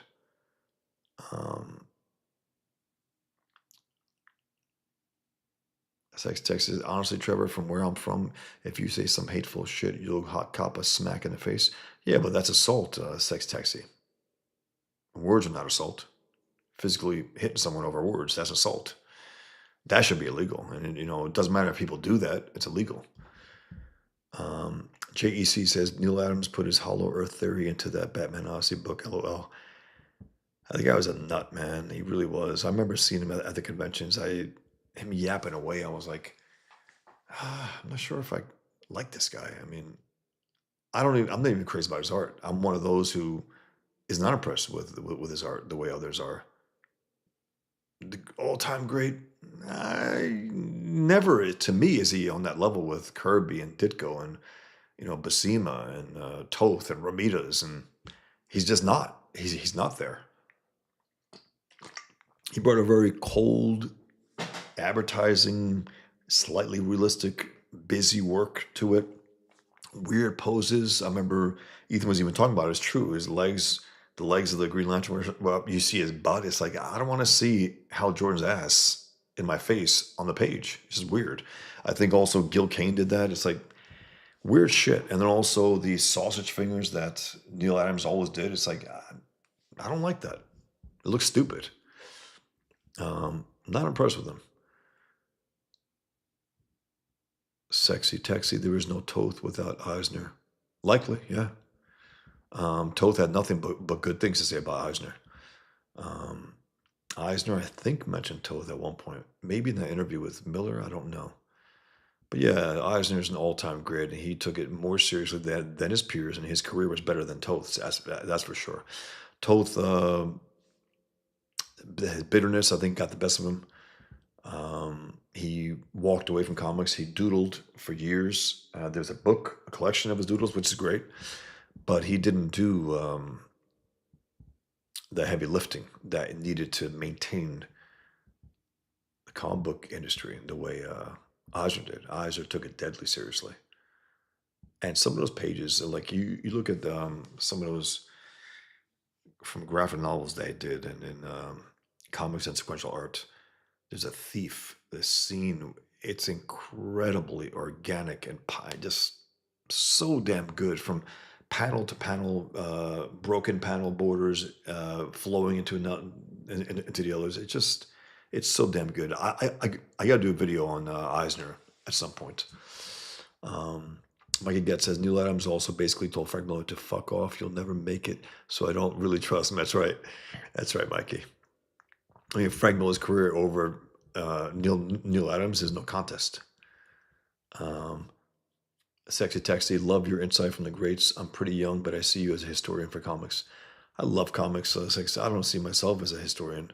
A: Sex Texas. Honestly, Trevor, from where I'm from, if you say some hateful shit, you'll hot cop a smack in the face. Yeah, but that's assault, Sex Taxi. Words are not assault. Physically hitting someone over words, that's assault. That should be illegal. And, it doesn't matter if people do that, it's illegal. JEC says Neil Adams put his Hollow Earth theory into that Batman Odyssey book, LOL. I think I was a nut, man. He really was. I remember seeing him at the conventions. Him yapping away. I was like, I'm not sure if I like this guy. I mean, I'm not even crazy about his art. I'm one of those who is not impressed with his art the way others are. The all-time great, never to me is he on that level with Kirby and Ditko and Basima and Toth and Ramirez, and he's just not. He's not there. He brought a very cold, advertising, slightly realistic, busy work to it. Weird poses. I remember Ethan was even talking about it. It's true. His legs, the legs of the Green Lantern, well, you see his butt. It's like, I don't want to see Hal Jordan's ass in my face on the page. It's just weird. I think also Gil Kane did that. It's like weird shit. And then also the sausage fingers that Neil Adams always did. It's like, I don't like that. It looks stupid. Not impressed with him. Sexy Texy, there is no Toth without Eisner. Likely, yeah. Toth had nothing but good things to say about Eisner. Eisner, I think, mentioned Toth at one point. Maybe in that interview with Miller, I don't know. But yeah, Eisner's an all-time great, and he took it more seriously than his peers, and his career was better than Toth's. That's for sure. Toth, his bitterness, I think, got the best of him. He walked away from comics. He doodled for years. There's a book, a collection of his doodles, which is great, but he didn't do the heavy lifting that it needed to maintain the comic book industry the way Eisner did. Eisner took it deadly seriously. And some of those pages, like you look at some of those from graphic novels they did and in comics and sequential art. There's a thief. This scene, it's incredibly organic and just so damn good from panel to panel, broken panel borders flowing into into the others. It's so damn good. I got to do a video on Eisner at some point. Mikey Getz says Neil Adams also basically told Frank Miller to fuck off. You'll never make it, so I don't really trust him. That's right, Mikey. I mean, Frank Miller's career over Neil Adams is no contest. Sexy Texty, love your insight from the greats. I'm pretty young, but I see you as a historian for comics. I love comics. So I don't see myself as a historian.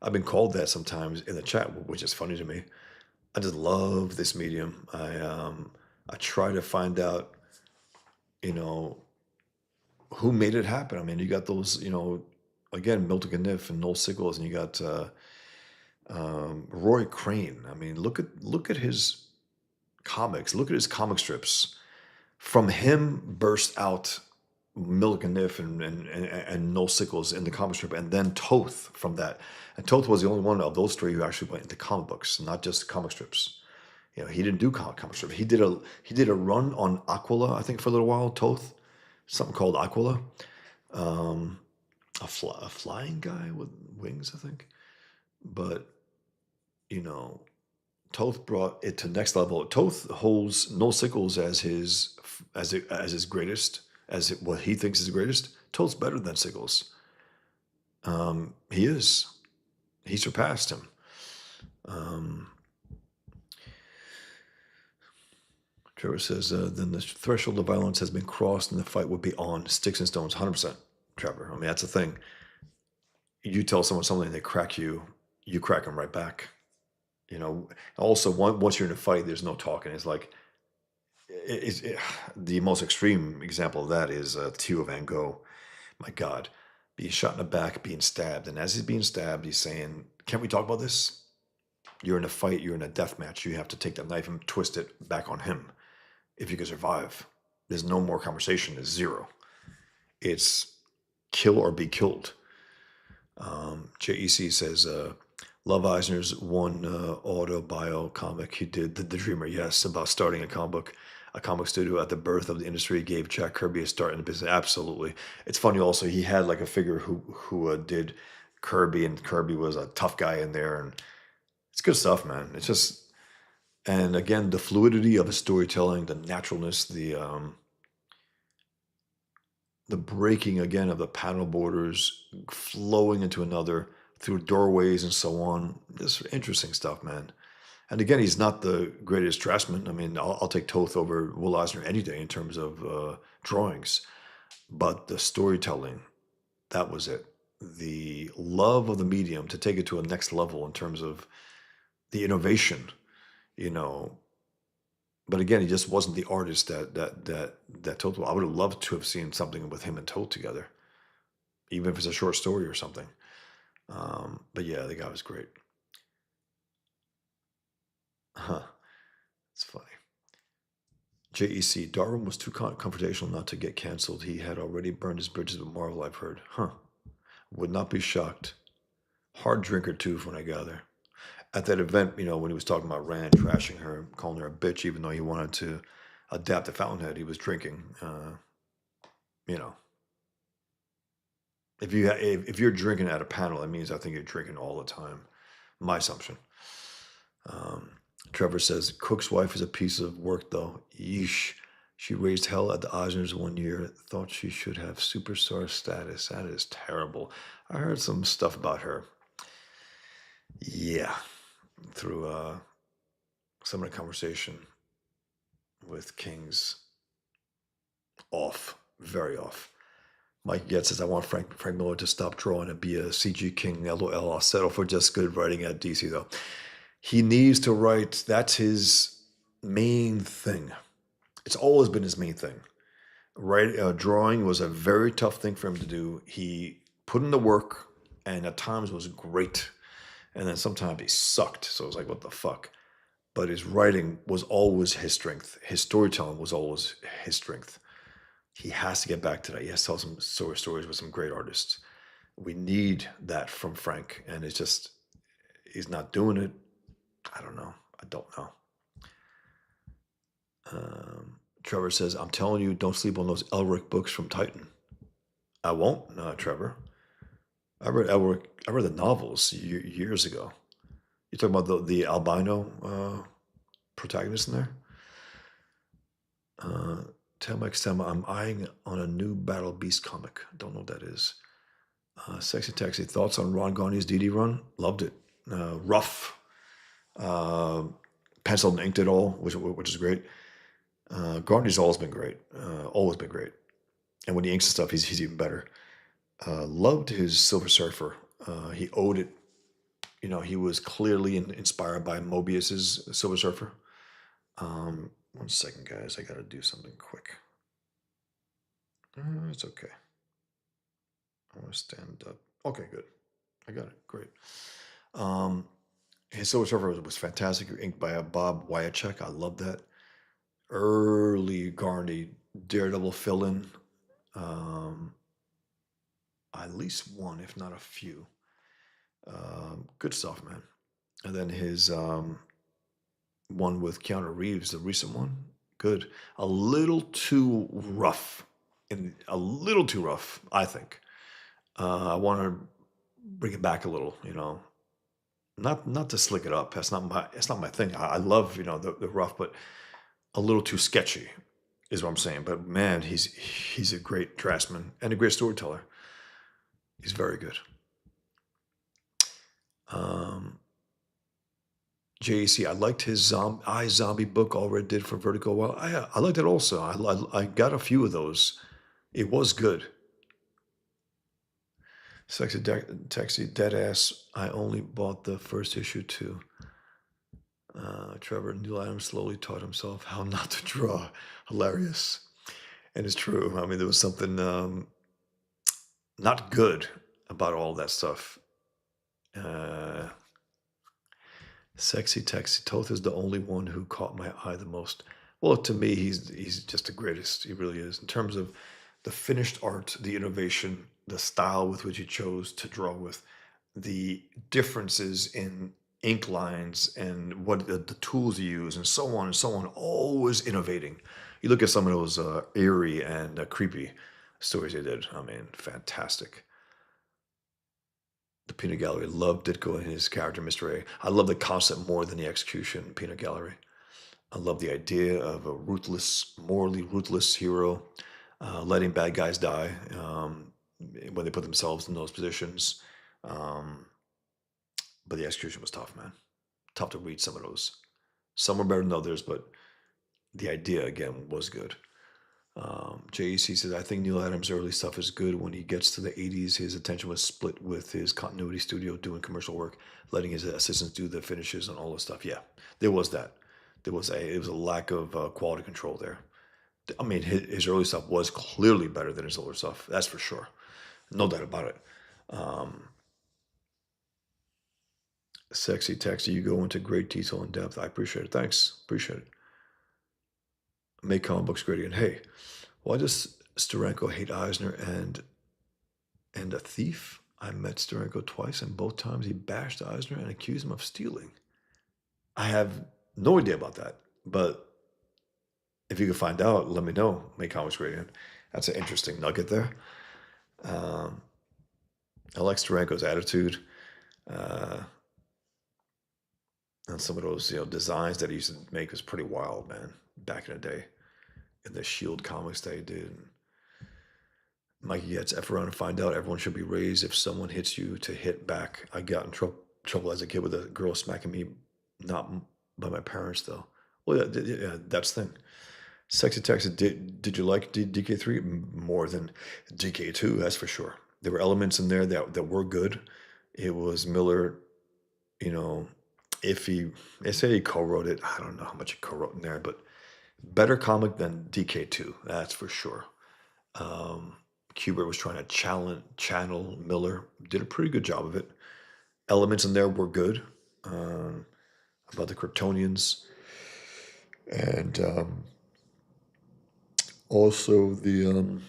A: I've been called that sometimes in the chat, which is funny to me. I just love this medium. I try to find out, you know, who made it happen. I mean, you got those, again, Milton Caniff and Noel Sickles, and you got Roy Crane. I mean, look at his comics. Look at his comic strips. From him burst out Milton Caniff and Noel Sickles in the comic strip, and then Toth from that. And Toth was the only one of those three who actually went into comic books, not just comic strips. He didn't do comic strips. He did a run on Aquila, I think, for a little while. Toth, something called Aquila. A flying guy with wings, I think. But Toth brought it to next level. Toth holds Noel Sickles as his greatest, what he thinks is the greatest. Toth's better than Sickles. He is. He surpassed him. Trevor says, then the threshold of violence has been crossed and the fight would be on. Sticks and stones, 100%. Trevor, I mean, that's the thing. You tell someone something, they crack you, you crack them right back. Also, once you're in a fight, there's no talking. It's like, the most extreme example of that is Theo Van Gogh. My God, being shot in the back, being stabbed. And as he's being stabbed, he's saying, can't we talk about this? You're in a fight, you're in a death match. You have to take that knife and twist it back on him if you can survive. There's no more conversation. It's zero. It's kill or be killed. JEC says, love Eisner's one auto-bio comic he did, The Dreamer, yes, about starting a comic studio at the birth of the industry, gave Jack Kirby a start in the business. Absolutely. It's funny also, he had like a figure who did Kirby, and Kirby was a tough guy in there, and it's good stuff, man. It's just, and again, the fluidity of his storytelling, the naturalness, the breaking again of the panel borders, flowing into another through doorways and so on. Just interesting stuff, man. And again, he's not the greatest draftsman. I mean, I'll take Toth over Will Eisner any day in terms of drawings, but the storytelling, that was it. The love of the medium to take it to a next level in terms of the innovation, But again, he just wasn't the artist that Toth was. I would have loved to have seen something with him and Toth together, even if it's a short story or something. But yeah, the guy was great. Huh. It's funny. JEC, Darwin was too confrontational not to get canceled. He had already burned his bridges with Marvel, I've heard. Huh. Would not be shocked. Hard drinker too, from what I gather. At that event, when he was talking about Rand trashing her, calling her a bitch, even though he wanted to adapt the Fountainhead, he was drinking. If you're drinking at a panel, that means I think you're drinking all the time. My assumption. Trevor says, Cook's wife is a piece of work, though. Yeesh. She raised hell at the Eisners one year. Thought she should have superstar status. That is terrible. I heard some stuff about her. Yeah. Through some of the conversation with King's off. Very off. Mike Getz says, I want Frank Miller to stop drawing and be a CG king. LOL. I'll settle for just good writing at DC, though. He needs to write. That's his main thing. It's always been his main thing. Drawing was a very tough thing for him to do. He put in the work, and at times was great, and then sometimes he sucked. So it was like, what the fuck? But his writing was always his strength. His storytelling was always his strength. He has to get back to that. He has to tell some stories with some great artists. We need that from Frank, and it's just he's not doing it. I don't know. I don't know. Trevor says, I'm telling you, don't sleep on those Elric books from Titan. I won't, Trevor. I read Elric. I read the novels years ago. You talking about the albino protagonist in there? Tell Mike Stemma, I'm eyeing on a new Battle Beast comic. Don't know what that is. Sexy Taxi, thoughts on Ron Garney's DD run? Loved it. Rough. Penciled and inked it all, which is great. Garney's always been great. Always been great. And when he inks stuff, he's even better. Loved his Silver Surfer. He owed it. You know, he was clearly inspired by Mobius's Silver Surfer. 1 second, guys. I got to do something quick. It's okay. I want to stand up. Okay, good. I got it. Great. His Silver Surfer was fantastic. Inked by Bob Wyachek. I love that. Early Garney Daredevil fill-in. At least one, if not a few. Good stuff, man. And then his one with Keanu Reeves, the recent one, good. A little too rough, I think. I want to bring it back a little, you know, not to slick it up. That's not my thing. I love, you know, the rough, but a little too sketchy is what I'm saying. But man, he's a great draftsman and a great storyteller. He's very good. JAC, I liked his Zombie book already did for Vertigo. Well, I liked it also. I got a few of those. It was good. Sexy Taxi, Deadass. I only bought the first issue too. Trevor, Neil Adams slowly taught himself how not to draw. Hilarious. And it's true. I mean, there was something not good about all that stuff. Sexy Taxi, Toth is the only one who caught my eye the most. Well, to me, he's just the greatest. He really is. In terms of the finished art, the innovation, the style with which he chose to draw with, the differences in ink lines and what the tools he used, and so on and so on, always innovating. You look at some of those eerie and creepy stories they did. I mean, fantastic. The Peanut Gallery, loved Ditko and his character, Mr. A. I love the concept more than the execution, Peanut Gallery. I love the idea of a ruthless, morally ruthless hero letting bad guys die when they put themselves in those positions. But the execution was tough, man. Tough to read some of those. Some were better than others, but the idea, again, was good. JEC says, I think Neil Adams' early stuff is good. When he gets to the 80s, his attention was split with his continuity studio doing commercial work, letting his assistants do the finishes and all this stuff. Yeah, there was that. It was a lack of quality control there. I mean, his early stuff was clearly better than his older stuff. That's for sure. No doubt about it. Sexy Taxi, you go into great detail and depth. I appreciate it. Thanks. Appreciate it. Make comic books great again. Hey, why does Steranko hate Eisner and a thief? I met Steranko twice, and both times he bashed Eisner and accused him of stealing. I have no idea about that, but if you can find out, let me know. Make comics great again. That's an interesting nugget there. I like Steranko's attitude. And some of those, designs that he used to make was pretty wild, man. Back in the day, in the Shield comics they did. Mikey gets F around and find out everyone should be raised. If someone hits you, to hit back. I got in trouble as a kid with a girl smacking me, not by my parents though. Well, yeah, that's the thing. Sexy Texas, did you like DK3 more than DK2? That's for sure. There were elements in there that were good. It was Miller, you know, if he, they say he co-wrote it. I don't know how much he co-wrote in there, but better comic than DK2, that's for sure. Um, Kubert was trying to channel Miller, did a pretty good job of it. Elements in there were good, um, about the Kryptonians, and also the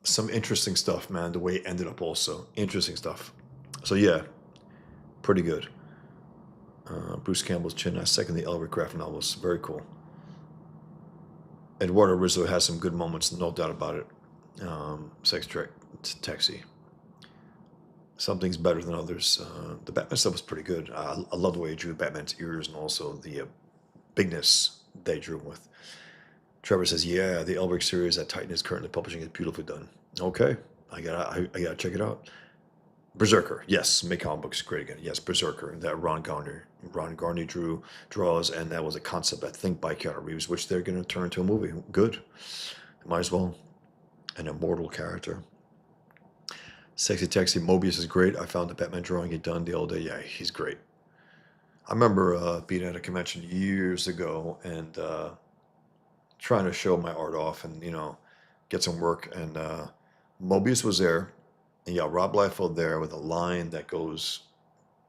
A: some interesting stuff, man. The way it ended up, also interesting stuff. So yeah, pretty good. Bruce Campbell's Chin. I second the Elric graphic novels. Very cool. Eduardo Rizzo has some good moments, no doubt about it. Sex Trek, Taxi. Some things better than others. The Batman stuff was pretty good. I love the way he drew Batman's ears and also the bigness they drew him with. Trevor says, "Yeah, the Elric series that Titan is currently publishing is beautifully done." Okay, I gotta check it out. Berserker, yes, make comic books great again. Yes, Berserker, that Ron Garney draws, and that was a concept I think by Keanu Reeves, which they're going to turn into a movie. Good, might as well. An immortal character. Sexy Taxi Mobius is great. I found the Batman drawing he done the other day. Yeah, he's great. I remember being at a convention years ago and trying to show my art off and get some work, and Mobius was there. And you got Rob Liefeld there with a line that goes,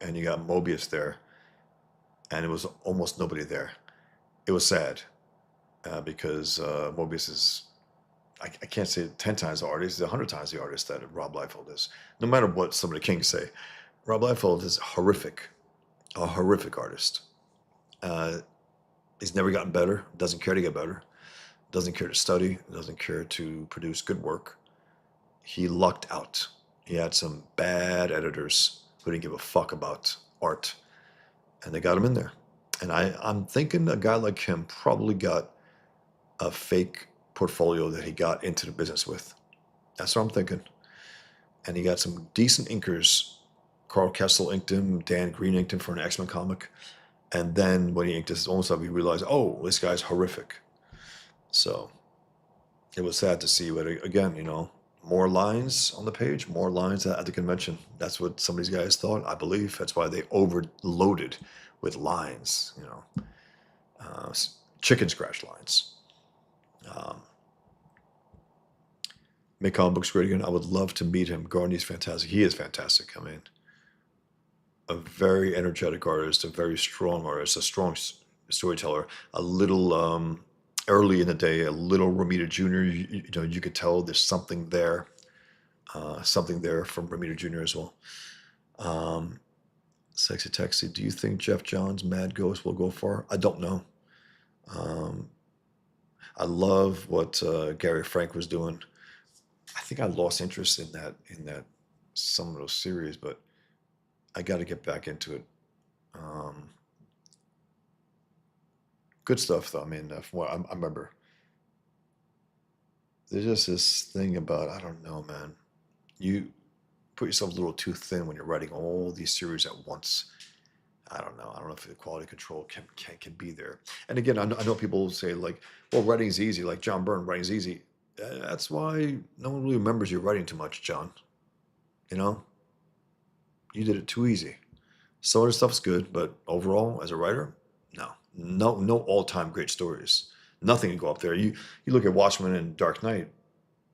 A: and you got Mobius there, and it was almost nobody there. It was sad because Mobius is, I can't say 10 times the artist, he's 100 times the artist that Rob Liefeld is. No matter what some of the Kings say, Rob Liefeld is horrific, a horrific artist. Uh, he's never gotten better, doesn't care to get better, doesn't care to study, doesn't care to produce good work. He lucked out. He had some bad editors who didn't give a fuck about art, and they got him in there. And I'm thinking a guy like him probably got a fake portfolio that he got into the business with. That's what I'm thinking. And he got some decent inkers. Carl Kessel inked him, Dan Green inked him for an X-Men comic. And then when he inked his own stuff, he realized, oh, this guy's horrific. So it was sad to see, but again, more lines on the page, more lines at the convention. That's what some of these guys thought, I believe. That's why they overloaded with lines, chicken scratch lines. Um, make comic books great again. I would love to meet him. Garney's fantastic. He is fantastic. I mean, a very energetic artist, a very strong artist, a strong storyteller. A little early in the day, a little Romita Jr. You could tell there's something there from Romita Jr. as well. Sexy Taxi, do you think Jeff Johns' Mad Ghost will go far? I don't know. Um, I love what Gary Frank was doing. I think I lost interest in that some of those series, but I got to get back into it. Um, good stuff though. I mean, from what I remember, there's just this thing about, I don't know, man. You put yourself a little too thin when you're writing all these series at once. I don't know. I don't know if the quality control can be there. And again, I know people say like, well, writing's easy. Like John Byrne, writing's easy. That's why no one really remembers you writing too much, John. You know, you did it too easy. Some of the stuff's good, but overall, as a writer, no all-time great stories. Nothing can go up there. You look at Watchmen and Dark Knight.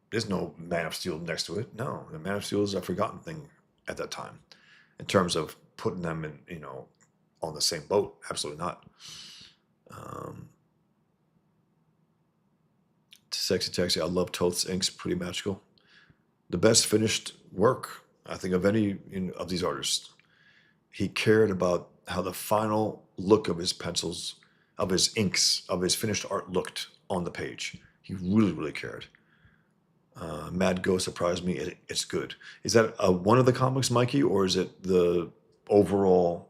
A: There's no Man of Steel next to it. No, the Man of Steel is a forgotten thing at that time, in terms of putting them in, on the same boat. Absolutely not. Um, Sexy Taxi. I love Toth's inks. Pretty magical. The best finished work I think of any of these artists. He cared about how the final look of his pencils, of his inks, of his finished art looked on the page. He really, really cared. Mad Ghost surprised me. It's good. Is that one of the comics, Mikey, or is it the overall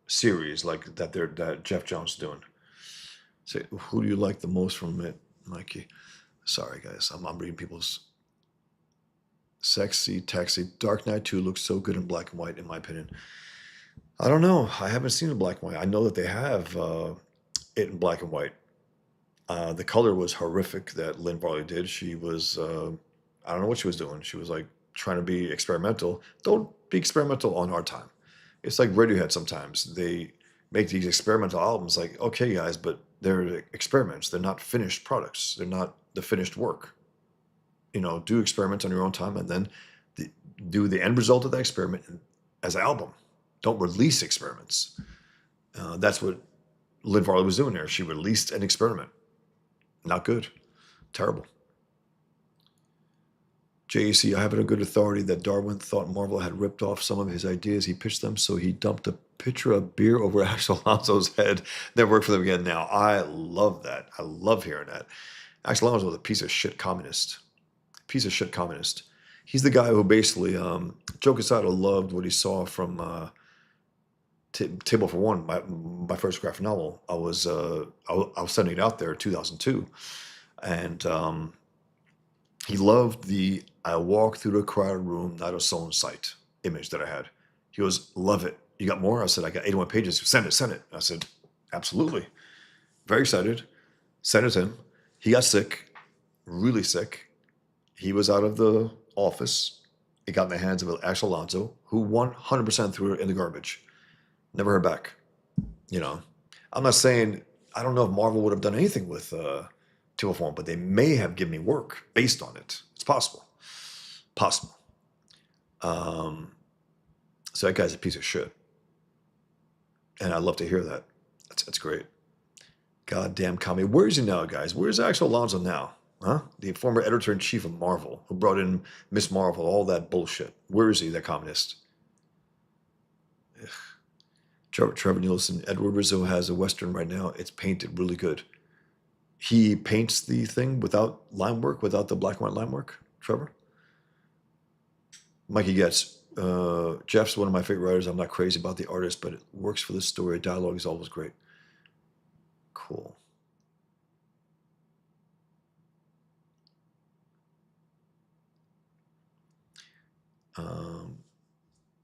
A: series like that Jeff Johns is doing? Say, who do you like the most from it, Mikey? Sorry, guys, I'm reading people's. Sexy Taxi. Dark Knight 2 looks so good in black and white, in my opinion. I don't know. I haven't seen it in black and white. I know that they have it in black and white. The color was horrific that Lynn Varley did. She was, I don't know what she was doing. She was like trying to be experimental. Don't be experimental on our time. It's like Radiohead sometimes. They make these experimental albums like, okay, guys, but they're experiments. They're not finished products. They're not the finished work. Do experiments on your own time and then the, do the end result of that experiment as an album. Don't release experiments. That's what Lynn Varley was doing there. She released an experiment. Not good. Terrible. JEC, I have it on good authority that Darwin thought Marvel had ripped off some of his ideas. He pitched them, so he dumped a pitcher of beer over Axel Alonso's head. Never worked for them again now. I love that. I love hearing that. Axel Alonso was a piece of shit communist. Piece of shit communist. He's the guy who basically, Joe Quesada loved what he saw from Table for One, my first graphic novel. I was sending it out there in 2002, and he loved the "I walk through the crowded room, not a soul in sight" image that I had. He goes, "Love it. You got more?" I said, "I got 81 pages. Send it, send it." I said, "Absolutely." Very excited. Sent it to him. He got sick, really sick. He was out of the office. It got in the hands of Axel Alonso, who 100% threw it in the garbage. Never heard back. I'm not saying, I don't know if Marvel would have done anything with Table for One, but they may have given me work based on it. It's possible. Possible. So that guy's a piece of shit. And I'd love to hear that. That's great. Goddamn commie. Where is he now, guys? Where's Axel Alonso now? Huh? The former editor-in-chief of Marvel, who brought in Miss Marvel, all that bullshit. Where is he, that communist? Ugh. Trevor Nielsen, Edward Rizzo has a Western right now. It's painted really good. He paints the thing without line work, without the black and white line work, Trevor? Mikey Getz, Jeff's one of my favorite writers. I'm not crazy about the artist, but it works for the story. Dialogue is always great. Cool.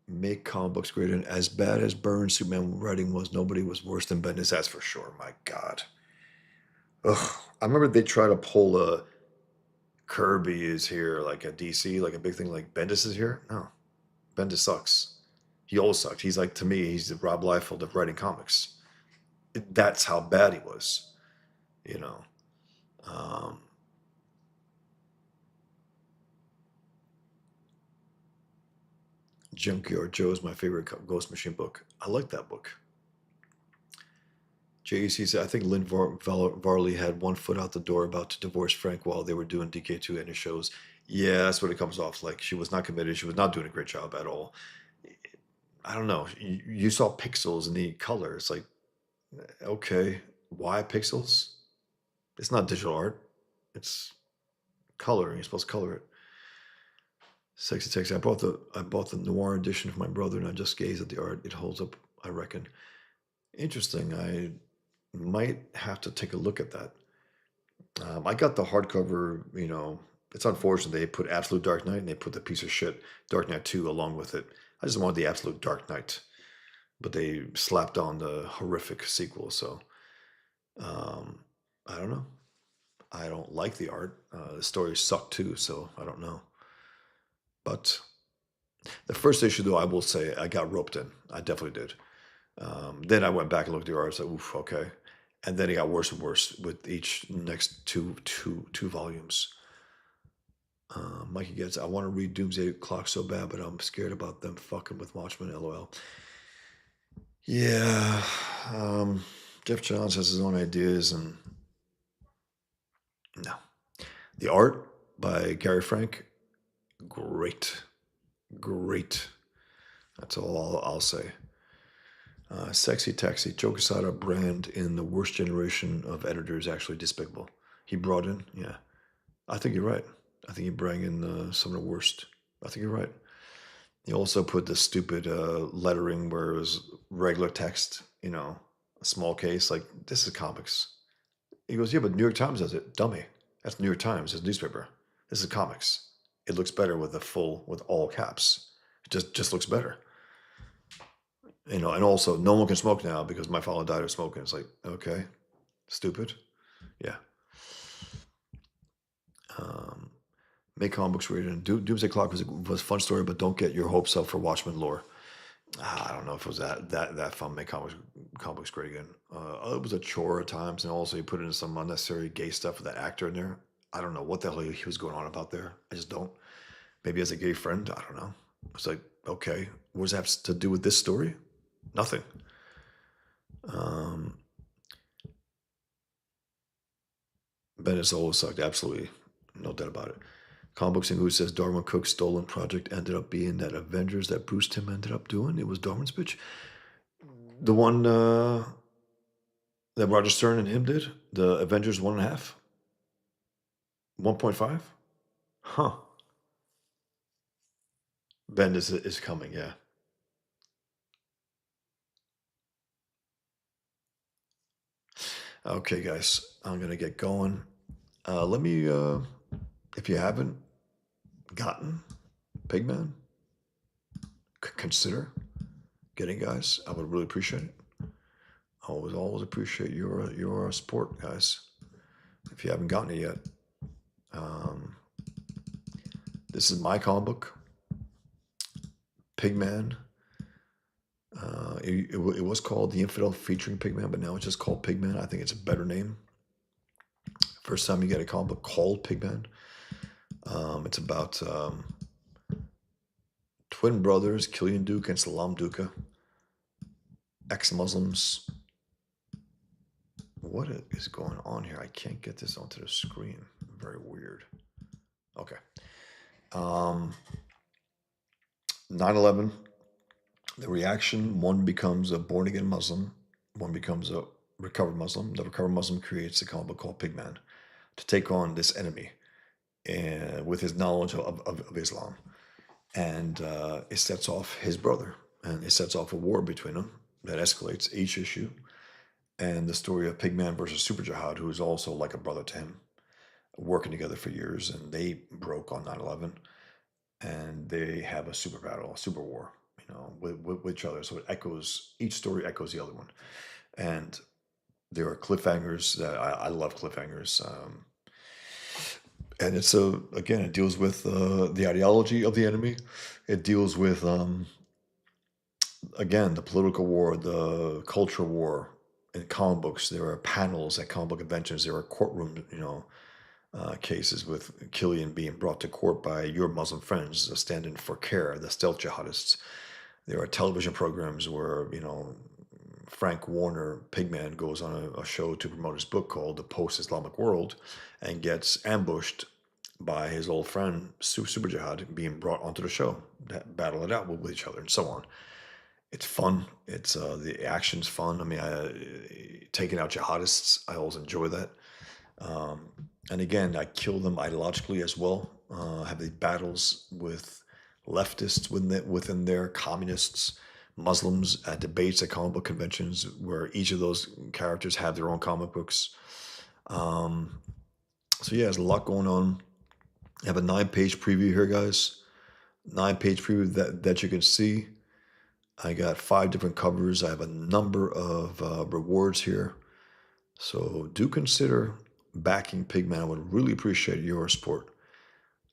A: Make comic books great. And as bad as Byrne's Superman writing was, nobody was worse than Bendis. That's for sure. My God. Ugh. I remember they tried to pull a Kirby is here, like a DC, like a big thing, like Bendis is here. No, Bendis sucks. He always sucked. He's like, to me, he's the Rob Liefeld of writing comics. That's how bad he was, you know. Um, Junkyard Joe is my favorite Ghost Machine book. I like that book. JEC said, I think Lynn Varley had one foot out the door about to divorce Frank while they were doing DK2 and his shows. Yeah, that's what it comes off like. She was not committed. She was not doing a great job at all. I don't know. You saw pixels in the color. It's like, okay, why pixels? It's not digital art. It's coloring. You're supposed to color it. Sexy Text. I bought the noir edition for my brother, and I just gazed at the art. It holds up, I reckon. Interesting. I might have to take a look at that. I got the hardcover. It's unfortunate they put Absolute Dark Knight and they put the piece of shit Dark Knight 2 along with it. I just wanted the Absolute Dark Knight, but they slapped on the horrific sequel. So I don't know. I don't like the art. The story sucked too, so I don't know. But the first issue, though, I will say I got roped in. I definitely did. Then I went back and looked at the art. I was like, oof, okay. And then it got worse and worse with each next two volumes. Mikey gets, I want to read Doomsday Clock so bad, but I'm scared about them fucking with Watchmen, LOL. Yeah. Jeff Johns has his own ideas, and no. The art by Gary Frank, great. Great. That's all I'll say. Sexy Taxi, Joe Quesada brand in the worst generation of editors actually despicable. He brought in, yeah. I think you're right. I think he brought in some of the worst. I think you're right. He also put the stupid lettering where it was regular text, a small case. Like, this is comics. He goes, yeah, but New York Times does it. Dummy. That's New York Times. It's a newspaper. This is comics. It looks better with with all caps. It just looks better. And also no one can smoke now because my father died of smoking. It's like, okay, stupid. Yeah. Um, Make comic books rated. And Doomsday Clock was a fun story, but don't get your hopes up for Watchmen lore. I don't know if it was that fun. Make comic books great again. It was a chore at times, and also you put in some unnecessary gay stuff with that actor in there. I don't know what the hell he was going on about there. I just don't. Maybe as a gay friend, I don't know. It's like, okay, what does that have to do with this story? Nothing. Um, Bendis always sucked. Absolutely, no doubt about it. Comic Books and Who says Darwin Cook's stolen project ended up being that Avengers that Bruce Timm ended up doing. It was Darwin's bitch. The one that Roger Stern and him did, the Avengers 1.5, 1.5. Huh. Bendis is coming. Yeah. Okay, guys, I'm gonna get going. Let me, if you haven't gotten Pigman, consider getting, guys. I would really appreciate it. Always appreciate your support, guys. If you haven't gotten it yet, this is my comic book, Pigman. It was called The Infidel featuring Pigman, but now it's just called Pigman. I think it's a better name. First time you get a comic book called Pigman. It's about twin brothers, Killian Duke and Salam Duca, ex-Muslims. What is going on here? I can't get this onto the screen. Very weird. Okay. 9/11, the reaction, one becomes a born-again Muslim, one becomes a recovered Muslim. The recovered Muslim creates a comic book called Pigman to take on this enemy with his knowledge of Islam. And it sets off his brother, and it sets off a war between them that escalates each issue. And the story of Pigman versus Super Jihad, who is also like a brother to him, working together for years, and they broke on 9/11, and they have a super battle, a super war, with each other. So it echoes, each story echoes the other one. And there are cliffhangers that I love cliffhangers. And it's again, it deals with the ideology of the enemy. It deals with again, the political war, the culture war. In comic books, there are panels at comic book conventions. There are courtroom, cases with Killian being brought to court by your Muslim friends, standing for CARE, the stealth jihadists. There are television programs where, Frank Warner, Pigman, goes on a show to promote his book called The Post-Islamic World and gets ambushed by his old friend, Super Jihad, being brought onto the show to battle it out with each other and so on. It's fun. It's the action's fun. I mean, taking out jihadists, I always enjoy that. And again, I kill them ideologically as well. Have these battles with leftists within there, communists, Muslims, at debates at comic book conventions where each of those characters have their own comic books. So yeah, there's a lot going on. I have a 9-page preview here, guys. 9-page preview that you can see. I got 5 different covers. I have a number of rewards here. So do consider backing Pigman. I would really appreciate your support.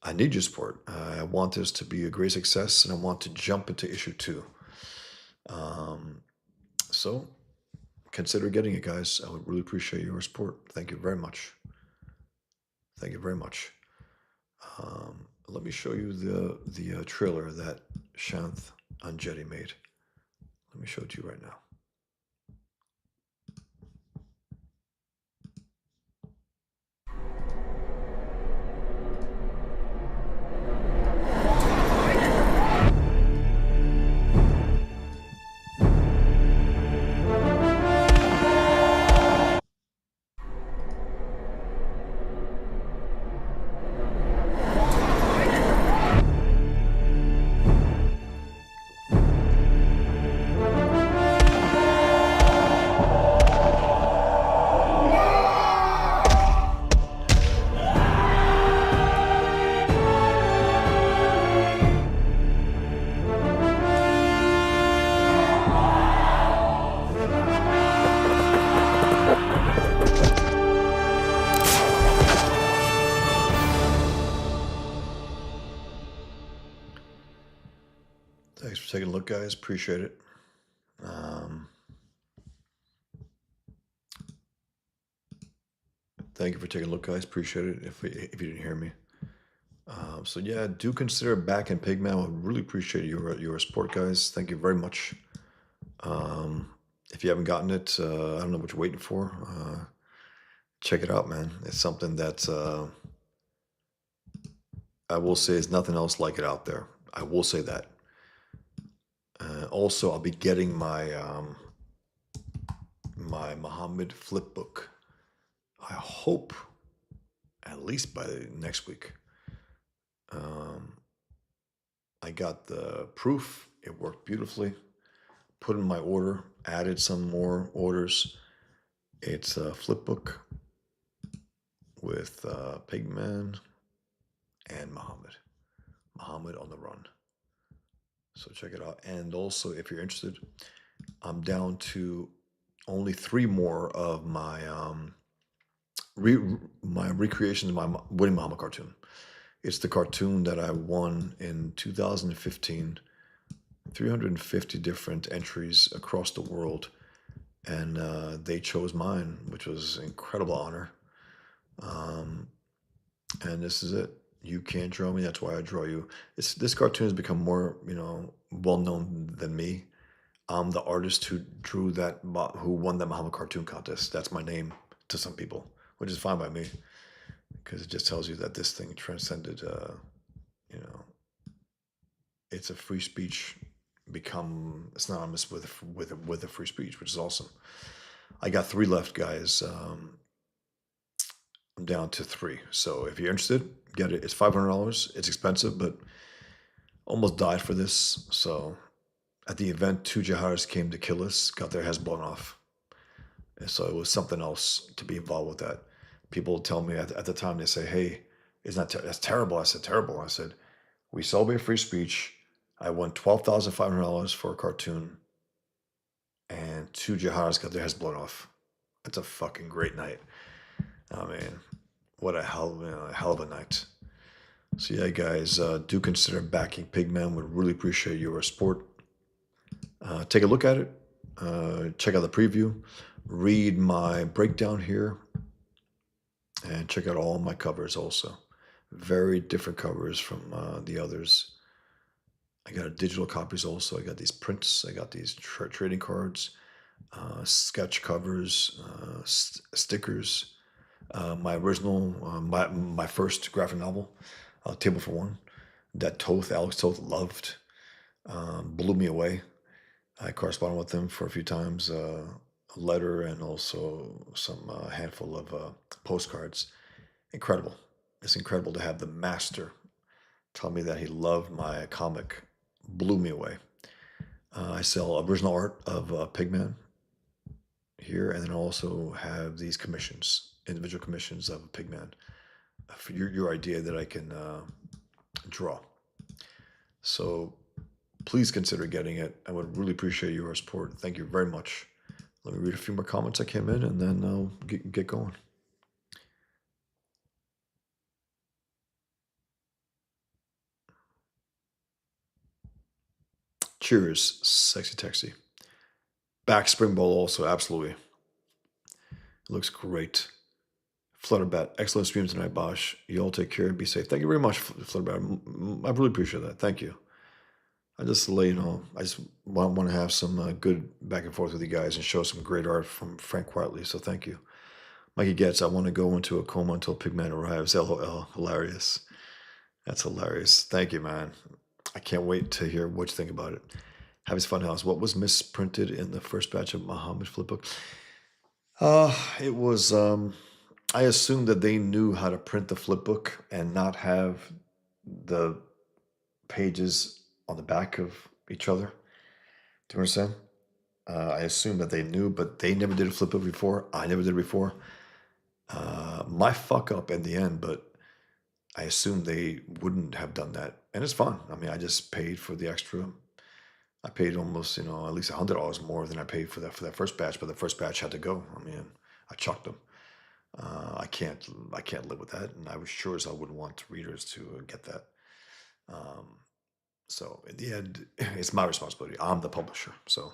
A: I need your support. I want this to be a great success, and I want to jump into issue 2. So consider getting it, guys. I would really appreciate your support. Thank you very much. Thank you very much. Let me show you the trailer that Shanth Anjeti made. Let me show it to you right now. look, guys. Appreciate it. Um, Thank you for taking a look, guys. Appreciate it. If you didn't hear me. So yeah, do consider back in Pigman. I would really appreciate your support, guys. Thank you very much. Um, if you haven't gotten it, I don't know what you're waiting for. Check it out, man. It's something that I will say is nothing else like it out there. I will say that. Also, I'll be getting my Muhammad flip book. I hope at least by next week. Um, I got the proof. It worked beautifully. Put in my order. Added some more orders. It's a flip book with Pigman and Muhammad. Muhammad on the run. So check it out. And also, if you're interested, I'm down to only three more of my recreations of my Winning Muhammad cartoon. It's the cartoon that I won in 2015. 350 different entries across the world, and they chose mine, which was an incredible honor. Um, and this is it. You can't draw me. That's why I draw you. This cartoon has become more, well known than me. I'm the artist who drew who won that Muhammad cartoon contest. That's my name to some people, which is fine by me because it just tells you that this thing transcended. You know, it's a free speech become synonymous with a free speech, which is awesome. I got three left, guys. I'm down to three. So if you're interested, get it. It's $500. It's expensive, but almost died for this. So at the event, two jihadists came to kill us, got their heads blown off. And so it was something else to be involved with that. People tell me at the time, they say, hey, isn't that's terrible? I said, terrible. I said, we celebrate free speech. I won $12,500 for a cartoon, and two jihadists got their heads blown off. That's a fucking great night. I mean, what a hell of a night. So yeah, guys, do consider backing Pigman. Would really appreciate your support. Take a look at it. Check out the preview. Read my breakdown here, and check out all my covers also. Very different covers from the others. I got digital copies also. I got these prints. I got these trading cards, sketch covers, stickers. My original, my first graphic novel, Table for One, that Alex Toth loved, blew me away. I corresponded with him for a few times, a letter and also some handful of postcards. Incredible. It's incredible to have the master tell me that he loved my comic. Blew me away. I sell original art of Pigman here, and then also have these commissions, individual commissions of Pigman for your idea that I can draw. So please consider getting it. I would really appreciate your support. Thank you very much. Let me read a few more comments that came in, and then I'll get going. Cheers, Sexy Texy. Back Spring Bowl also, absolutely. It looks great. Flutterbat, excellent stream tonight, Bosch. You all take care. Be safe. Thank you very much, Flutterbat. I really appreciate that. Thank you. I just I just want to have some good back and forth with you guys and show some great art from Frank Quitely. So thank you. Mikey Getz, I want to go into a coma until Pigman arrives. LOL. Hilarious. That's hilarious. Thank you, man. I can't wait to hear what you think about it. Happy's Funhouse. What was misprinted in the first batch of Muhammad's flipbook? It was I assumed that they knew how to print the flipbook and not have the pages on the back of each other. Do you understand? I assumed that they knew, but they never did a flipbook before. I never did it before. My fuck up in the end, but I assumed they wouldn't have done that, and it's fun. I mean, I just paid for the extra. I paid almost, at least $100 more than I paid for that first batch, but the first batch had to go. I mean, I chucked them. I can't live with that, and I was sure as I wouldn't want readers to get that. Um, So in the end, it's my responsibility. I'm the publisher. So,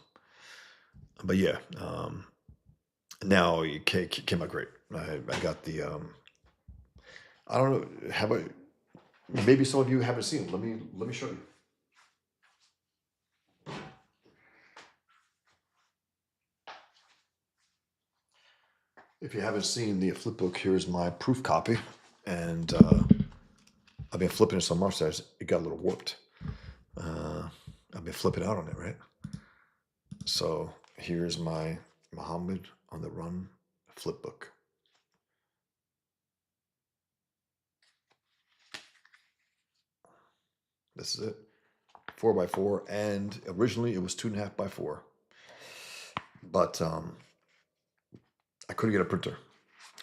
A: but yeah, now it came out great. I got the I don't know. How about maybe some of you haven't seen it. Let me show you. If you haven't seen the flip book, here's my proof copy, and I've been flipping it so much that it got a little warped. Uh, I've been flipping out on it, right? So here's my Muhammad on the Run flip book. This is it, 4x4, and originally it was 2.5x4, but I couldn't get a printer.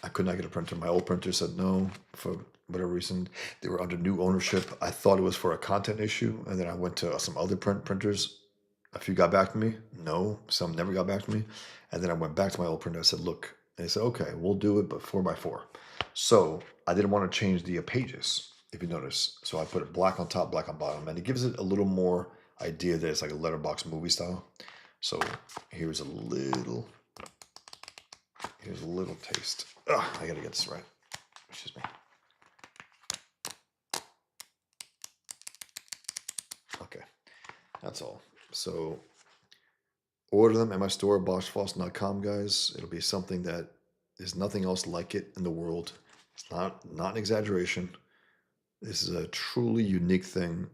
A: I could not get a printer. My old printer said no for whatever reason. They were under new ownership. I thought it was for a content issue, and then I went to some other printers. A few got back to me. No, some never got back to me. And then I went back to my old printer. I said, "Look," and they said, "Okay, we'll do it, but 4x4." So I didn't want to change the pages, if you notice. So I put it black on top, black on bottom, and it gives it a little more idea that it's like a letterbox movie style. So here's a little taste. Ugh, I gotta get this right. Excuse me. Okay, that's all. So order them at my store, boschfawcett.com, guys. It'll be something that there's nothing else like it in the world. It's not an exaggeration. This is a truly unique thing.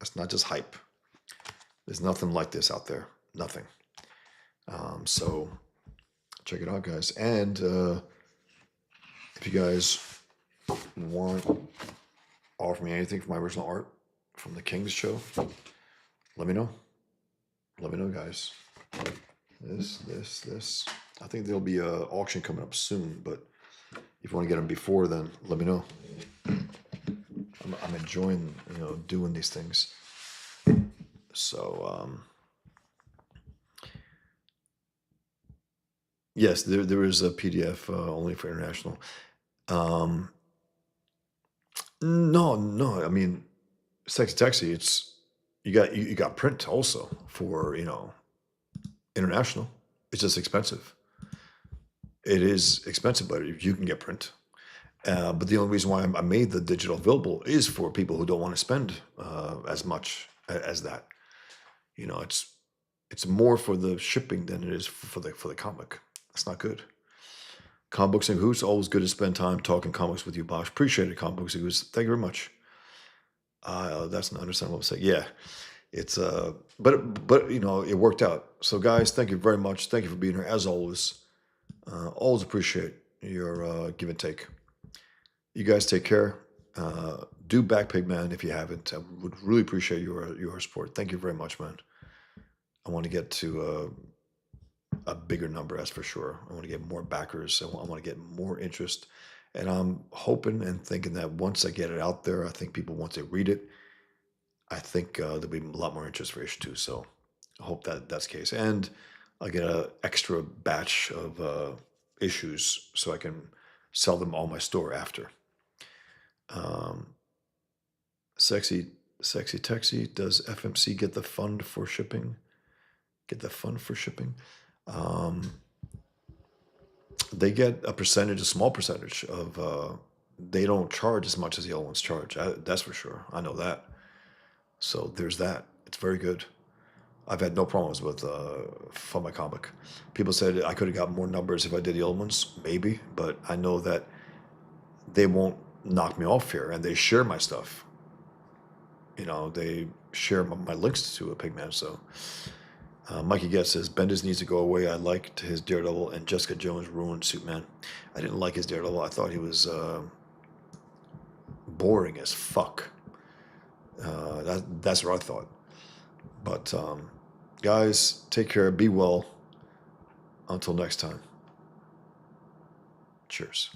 A: It's not just hype. There's nothing like this out there. Nothing. So check it out, guys. And if you guys want to offer me anything for my original art from the Kings show, let me know. Let me know, guys. This. I think there'll be an auction coming up soon, but if you want to get them before then, let me know. I'm enjoying, doing these things. So, yes, there is a PDF only for international. No. I mean, Sexy Taxi. It's you got print also for international. It's just expensive. It is expensive, but you can get print. But the only reason why I made the digital available is for people who don't want to spend as much as that. It's more for the shipping than it is for the comic. That's not good. Comic Books and Hoots, always good to spend time talking comics with you, Bosch. Appreciate it, Comic Books and Hoots. Thank you very much. That's an understandable say. Yeah, it's but it worked out. So guys, thank you very much. Thank you for being here as always. Always appreciate your give and take. You guys take care. Do back Pigman if you haven't. I would really appreciate your support. Thank you very much, man. I want to get to a bigger number, that's for sure. I want to get more backers. I want to get more interest. And I'm hoping and thinking that once I get it out there, I think people, once they read it, I think there'll be a lot more interest for issue two. So I hope that that's the case. And I'll get an extra batch of issues so I can sell them on my store after. Um, Sexy Taxi, does FMC get the fund for shipping? Get the fund for shipping? They get a small percentage of. They don't charge as much as the other ones charge. That's for sure. I know that. So there's that. It's very good. I've had no problems with Fun My Comic. People said I could have got more numbers if I did the old ones, maybe, but I know that they won't knock me off here, and they share my stuff. They share my links to a Pigman. So Mikey Getz says Bendis needs to go away. I liked his Daredevil, and Jessica Jones ruined Superman. I didn't like his Daredevil. I thought he was boring as fuck. That's what I thought. But guys, take care. Be well. Until next time. Cheers.